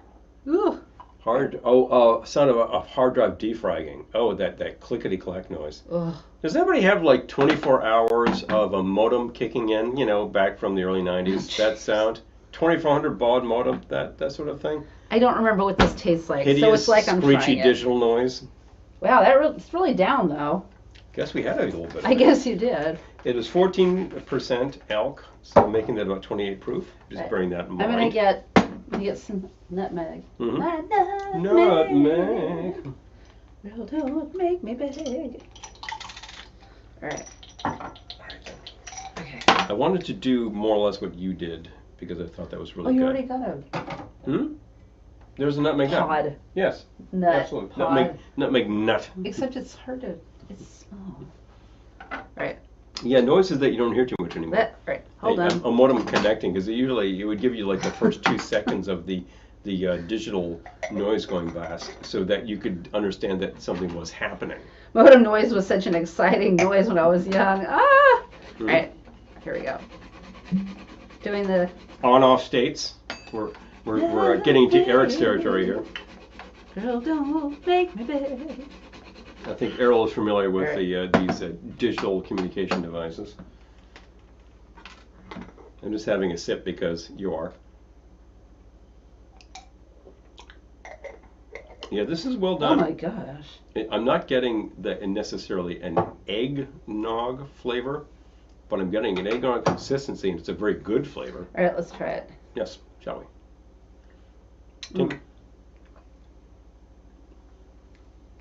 Ooh. Sound of a hard drive defragging. Oh, that clickety clack noise. Ugh. Does everybody have like 24 hours of a modem kicking in? You know, back from the early 90s. That sound. 2400 baud modem. That sort of thing. I don't remember what this tastes like, Hideous, so it's like I'm screechy trying it. digital noise. Wow, it's really down though. Guess we had a little bit. I guess you did. It was 14% elk, so making that about 28 proof. Just bearing that in mind. I'm gonna get some nutmeg. Mm-hmm. Nutmeg. Well, don't make me beg. All right. Okay. I wanted to do more or less what you did because I thought that was really you good. already got a There's a nutmeg nut. pod. Yes. Nut. Absolutely. Pod. Nutmeg nut. Except it's hard to. It's small. All right. Yeah, noises that you don't hear too much anymore. Right. Hold on. A modem connecting because it would give you like the first 2 seconds of the digital noise going past so that you could understand that something was happening. Modem noise was such an exciting noise when I was young. Ah! All right. Here we go. Doing the on-off states. We're getting to Eric's territory here. Girl, don't make me beg. I think Errol is familiar with Right. these digital communication devices. I'm just having a sip because you are. Yeah, this is well done. Oh my gosh. I'm not getting necessarily an eggnog flavor, but I'm getting an eggnog consistency, and it's a very good flavor. All right, let's try it. Yes, shall we? Mm.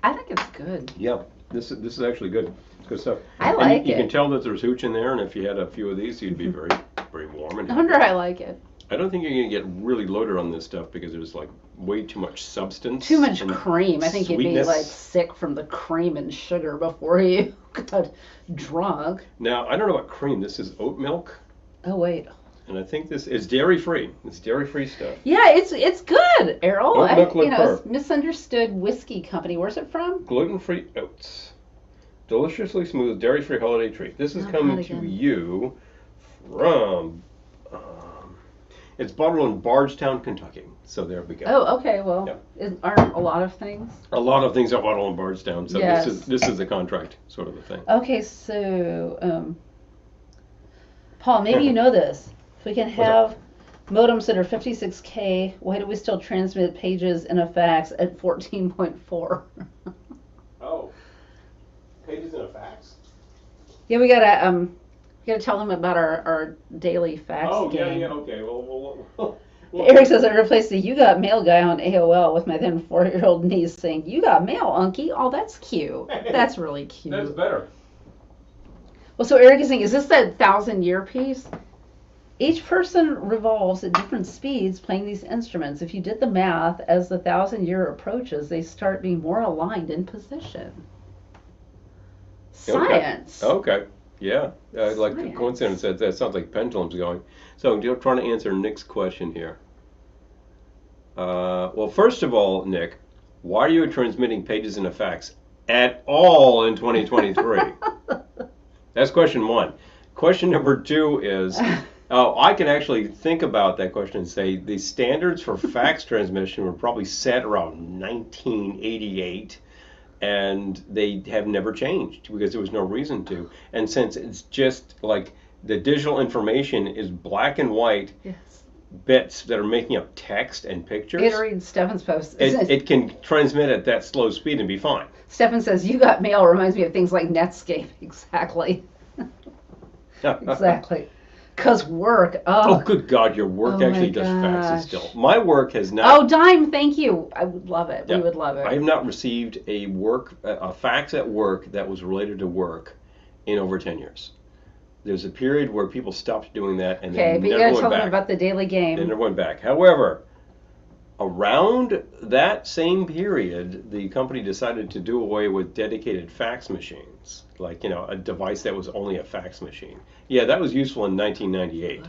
I think it's good. Yeah, this is actually good. It's good stuff. I And like you it. can tell that there's hooch in there, and if you had a few of these, you'd be very, very warm. And No wonder I like it. I don't think you're going to get really loaded on this stuff because there's like way too much substance. Too much and cream. I think you'd be sweetness. like sick from the cream and sugar before you got drunk. Now, I don't know about cream. This is oat milk, Oh wait. and I think this is dairy-free. It's dairy-free stuff. Yeah, it's good, Errol. Oat milk liqueur. It's misunderstood whiskey company. Where's it from? Gluten-free oats. Deliciously smooth, dairy-free holiday treat. This is Not coming bad to again. you from... it's bottled in Bardstown, Kentucky. So there we go. Oh, okay. Well, aren't a lot of things? A lot of things are bottled in Bardstown, so Yes. this is a contract sort of a thing. Okay, so Paul, maybe you know this. If we can have modems that are 56K, why do we still transmit pages in a fax at 14.4? Oh, pages in a fax? Yeah, we gotta tell them about our daily fax game. Okay. Well, Eric says I replaced the "You Got Mail" guy on AOL with my then 4-year-old niece saying, "You got mail, Unky." Oh, that's cute. That's really cute. That's better. Well, so Eric is saying, is this that 1,000-year piece? Each person revolves at different speeds playing these instruments. If you did the math, as the 1,000-year approaches, they start being more aligned in position. Science. Okay. Yeah. Like the Science. coincidence that sounds like pendulums going. So I'm trying to answer Nick's question here. Well, first of all, Nick, why are you transmitting pages in a fax at all in 2023? That's question one. Question number two is, I can actually think about that question and say the standards for fax transmission were probably set around 1988, and they have never changed because there was no reason to. And since it's just like the digital information is black and white Yes. bits that are making up text and pictures, It reads Stefan's post. it can transmit at that slow speed and be fine. Stefan says, "You got mail" reminds me of things like Netscape. Exactly. Exactly. Because work. Oh, good God, your work Oh actually my does faxes gosh. still. My work has not. Oh, Dime, thank you. I would love it. Yeah. We would love it. I have not received a fax at work that was related to work in over 10 years. There's a period where people stopped doing that and Okay, then but you never gotta went tell back. them about the daily game. They never went back. However, around that same period, the company decided to do away with dedicated fax machines, like, a device that was only a fax machine. Yeah, that was useful in 1998.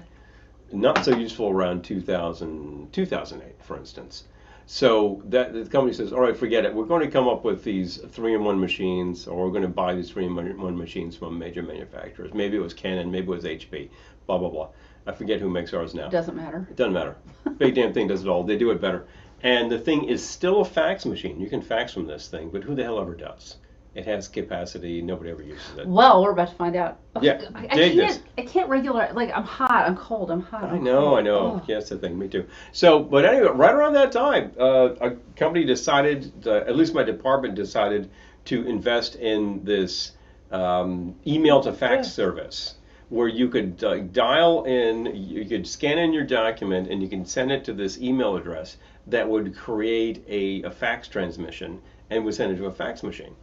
Not so useful around 2008, for instance. So that the company says, all right, forget it. We're going to come up with these 3-in-1 machines, or we're going to buy these 3-in-1 machines from major manufacturers. Maybe it was Canon, maybe it was HP, blah, blah, blah. I forget who makes ours now. Doesn't matter. It doesn't matter. Big damn thing does it all. They do it better. And the thing is still a fax machine. You can fax from this thing, but who the hell ever does? It has capacity. Nobody ever uses it. Well, we're about to find out. Yeah, dig this. I can't regular. Like I'm hot. I'm cold. I'm hot. I know. Oh. Yeah, that's the thing. Me too. So, but anyway, right around that time, a company decided, at least my department decided, to invest in this email to fax service, where you could dial in, you could scan in your document, and you can send it to this email address that would create a fax transmission and would send it to a fax machine.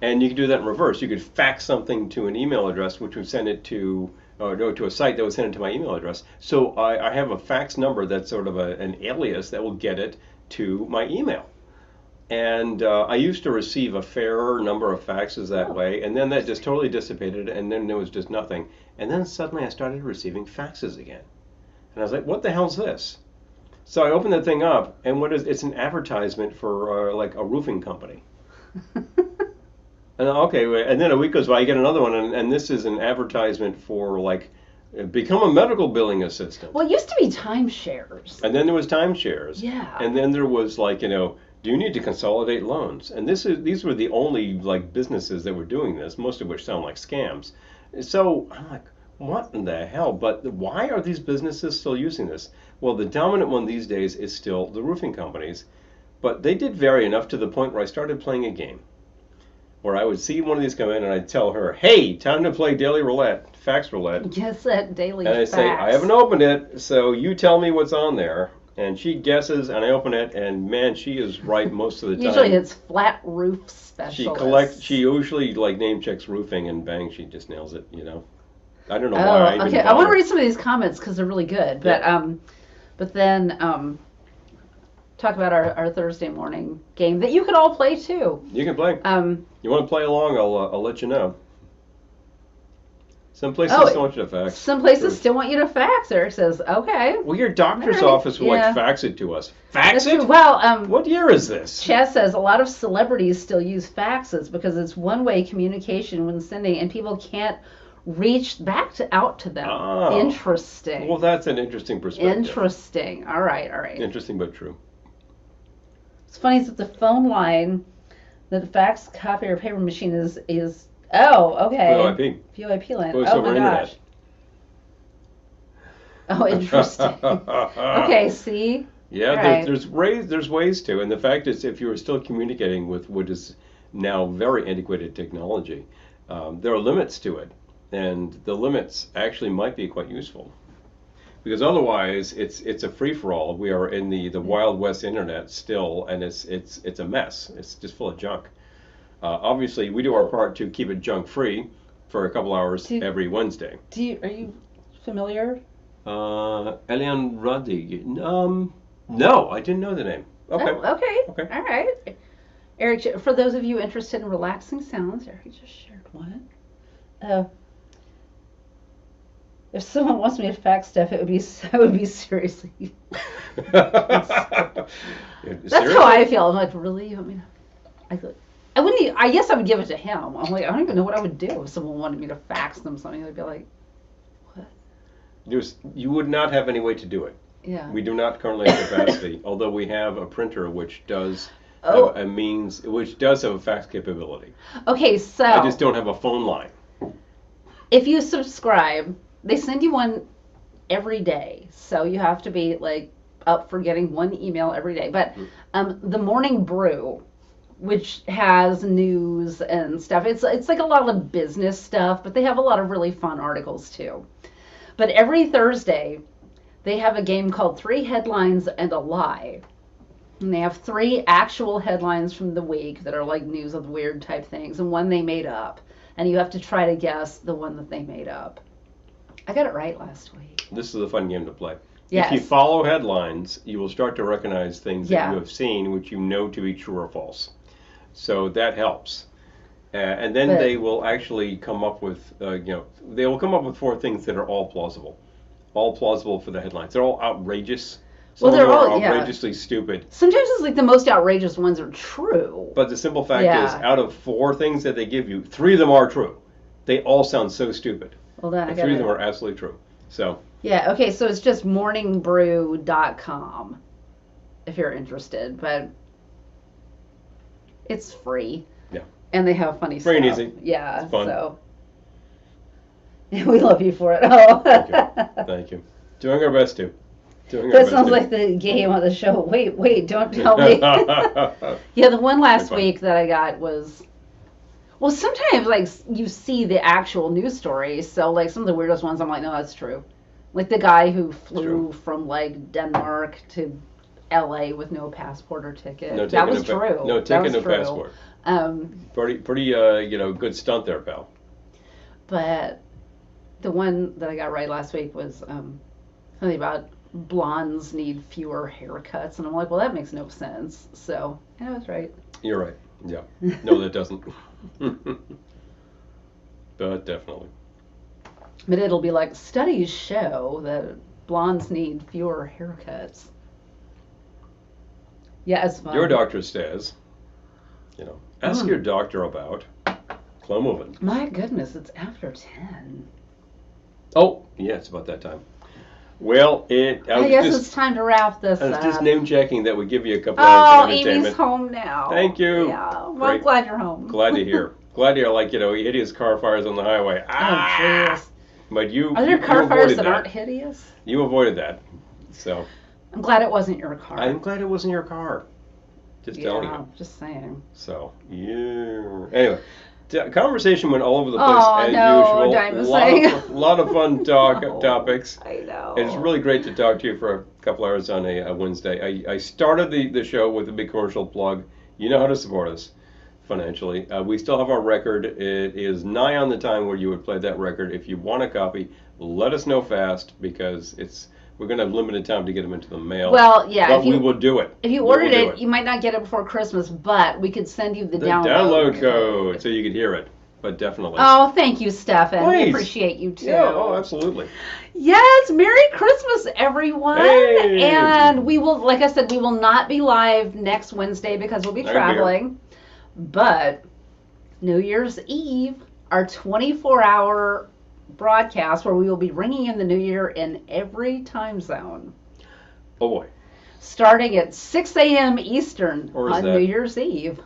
And you could do that in reverse. You could fax something to an email address, which would send it to a site that would send it to my email address. So I have a fax number that's sort of an alias that will get it to my email. And I used to receive a fair number of faxes that way, and then that just totally dissipated, and then there was just nothing. And then suddenly I started receiving faxes again. And I was like, what the hell's this? So I opened the thing up, and it's an advertisement for like a roofing company. And okay, and then a week goes by, I get another one, and this is an advertisement for like become a medical billing assistant. Well, it used to be timeshares. And then there was timeshares. Yeah. And then there was like, do you need to consolidate loans? And these were the only like businesses that were doing this, most of which sound like scams. So I'm like, what in the hell? But why are these businesses still using this? Well, the dominant one these days is still the roofing companies, but they did vary enough to the point where I started playing a game, where I would see one of these come in and I'd tell her, hey, time to play daily roulette, fax roulette. Guess that daily and fax. I say, I haven't opened it, so you tell me what's on there. And she guesses, and I open it, and man, she is right most of the time. Usually it's flat roof specialist. She usually like name checks roofing, and bang, she just nails it, I don't know why I even okay. I want to read some of these comments because they're really good. But Yeah. But then talk about our Thursday morning game that you could all play too. You can play. You want to play along? I'll let you know. Some places still want you to fax. Some places still want you to fax. Eric says, okay. Well, your doctor's Right. office will Yeah. like fax it to us. Fax That's it? true. Well, What year is this? Chaz says a lot of celebrities still use faxes because it's one-way communication when sending, and people can't reach out to them. Oh. Interesting. Well, that's an interesting perspective. Interesting. All right. Interesting but true. It's funny that the phone line, that the fax, copy, or paper machine is oh, okay. VoIP. VoIP line. Voice Oh over my internet. gosh. Oh, interesting. Okay, see? Yeah, All right. there's ways to, and the fact is, if you are still communicating with what is now very antiquated technology, there are limits to it, and the limits actually might be quite useful, because otherwise it's a free for all. We are in the Wild West internet still, and it's a mess. It's just full of junk. Obviously, we do our part to keep it junk free for a couple hours every Wednesday. Are you familiar? Elian Roddy. No, I didn't know the name. Okay. Oh, okay. Okay. All right. Eric, for those of you interested in relaxing sounds, Eric just shared one. If someone wants me to fax stuff, it would be seriously. That's how I feel. I'm like, really? You want me to? I wouldn't. I guess I would give it to him. I'm like, I don't even know what I would do if someone wanted me to fax them something. I'd be like, what? You would not have any way to do it. Yeah. We do not currently have capacity, although we have a printer which does have a means, which does have a fax capability. Okay, so I just don't have a phone line. if you subscribe, they send you one every day, so you have to be like up for getting one email every day. But the Morning Brew, which has news and stuff, it's like a lot of business stuff, but they have a lot of really fun articles too. But every Thursday, they have a game called 3 Headlines and a Lie. And they have 3 actual headlines from the week that are like news of the weird type things, and one they made up. And you have to try to guess the one that they made up. I got it right last week. This is a fun game to play. Yes. If you follow headlines, you will start to recognize things Yeah. that you have seen, which you know to be true or false. So that helps. And then they will actually come up with, they will come up with 4 things that are all plausible for the headlines. They're all outrageous. Some Well, they're of them all are outrageously stupid. Sometimes it's like the most outrageous ones are true. But the simple fact is, out of 4 things that they give you, 3 of them are true. They all sound so stupid. Well, then And 3 of them are absolutely true. So. Yeah. Okay. So it's just morningbrew.com. if you're interested, but it's free. Yeah. And they have funny Free stuff. and easy. Yeah. It's fun. So we love you for it. Oh. Thank you. Thank you. Doing our best to. That sounds like the game on the show. Wait, don't tell me. Yeah, the one last week that I got was, well, sometimes like you see the actual news stories, so like some of the weirdest ones I'm like, no, that's true. Like the guy who flew from like Denmark to LA with no passport or ticket. No that ticket, was true. No ticket, no true. passport. Pretty good stunt there, pal. But the one that I got right last week was something about blondes need fewer haircuts, and I'm like, well, that makes no sense. So I was right. You're right. Yeah. No, that doesn't. But definitely. But it'll be like, studies show that blondes need fewer haircuts. Yeah, it's fun. Your doctor says, ask your doctor about Clomovin. My goodness, it's after 10. Oh, yeah, it's about that time. Well, I guess it's time to wrap this up. I was just name checking that would give you a couple hours of entertainment. Amy's home now. Thank you. Yeah, well, I'm glad you're home. Glad to hear. Glad to hear, like, hideous car fires on the highway. Oh, jeez. But Are there car fires that aren't hideous? You avoided that, so. I'm glad it wasn't your car. I'm glad it wasn't your car. Just telling you. Just saying. So, yeah. Anyway. Conversation went all over the place as usual. Lot of fun topics. I know. And it's really great to talk to you for a couple hours on a Wednesday. I started the show with a big commercial plug. You know how to support us financially. We still have our record. It is nigh on the time where you would play that record. If you want a copy, let us know fast because we're going to have limited time to get them into the mail. Well, yeah. But we will do it. If you ordered it, you might not get it before Christmas, but we could send you the download code so you could hear it. But definitely. Oh, thank you, Stefan. Please. We appreciate you, too. Yeah, oh, absolutely. Yes, Merry Christmas, everyone. Hey. And we will, like I said, we will not be live next Wednesday because we'll be traveling. But New Year's Eve, our 24-hour broadcast where we will be ringing in the new year in every time zone. Oh boy. Starting at 6 a.m. Eastern on New Year's Eve.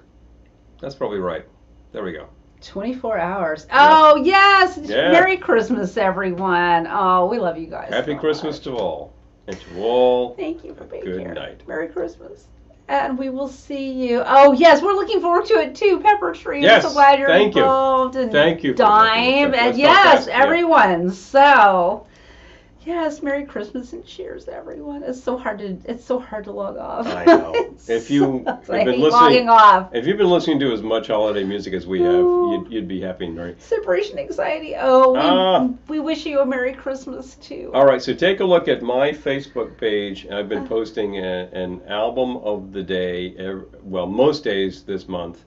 That's probably right. There we go. 24 hours. Oh, yes. Yeah. Merry Christmas, everyone. Oh, we love you guys. Happy Christmas to all. And to all, thank you for being here. Good night. Merry Christmas. And we will see you. Oh, yes, we're looking forward to it, too. Pepper Tree. Yes, I'm so glad you're involved. And thank you. Dime. And yes, everyone. Yeah. So, yes, Merry Christmas and cheers, everyone. It's so hard to log off. I know. If you've been listening to as much holiday music as we have, you'd be happy and merry. Separation anxiety. Oh, we wish you a Merry Christmas too. All right, so take a look at my Facebook page. I've been posting an album of the day, most days this month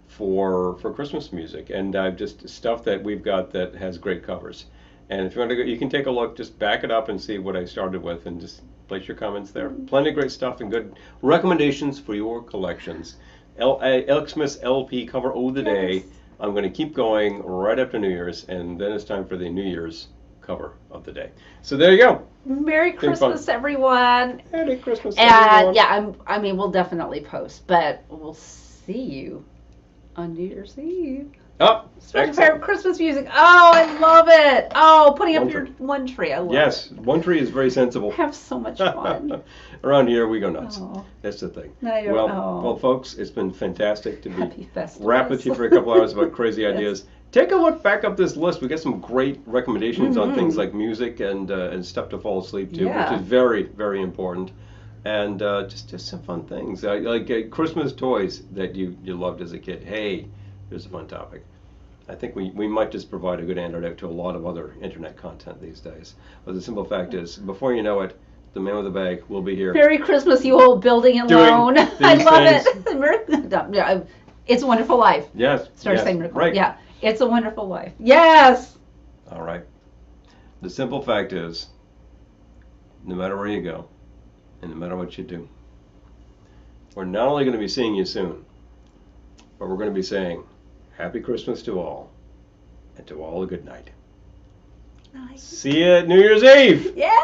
for Christmas music, and just stuff that we've got that has great covers. And if you want to go, you can take a look, just back it up and see what I started with and just place your comments there. Plenty of great stuff and good recommendations for your collections. Xmas LP cover of the day. I'm going to keep going right after New Year's, and then it's time for the New Year's cover of the day. So there you go. Merry Christmas, everyone. Merry Christmas, everyone. And yeah, we'll definitely post, but we'll see you on New Year's Eve. Oh, special favorite Christmas music. Oh, I love it. Oh, putting up your one tree. I love it. Yes, one tree is very sensible. Have so much fun. Around here, we go nuts. That's the thing. Well, folks, it's been fantastic to be wrapped with you for a couple hours about crazy ideas. Take a look back up this list. We got some great recommendations on things like music and stuff to fall asleep to, which is very, very important. And just some fun things like Christmas toys that you loved as a kid. Hey. Here's a fun topic. I think we might just provide a good antidote to a lot of other internet content these days. But the simple fact is, before you know it, the man with the bag will be here. Merry Christmas, you old building and loan. I love it. It's a Wonderful Life. Yes. Start saying right. Yeah. It's a Wonderful Life. Yes. All right. The simple fact is, no matter where you go, and no matter what you do, we're not only going to be seeing you soon, but we're going to be saying, Happy Christmas to all, and to all a good night. Nice. See you at New Year's Eve. Yeah.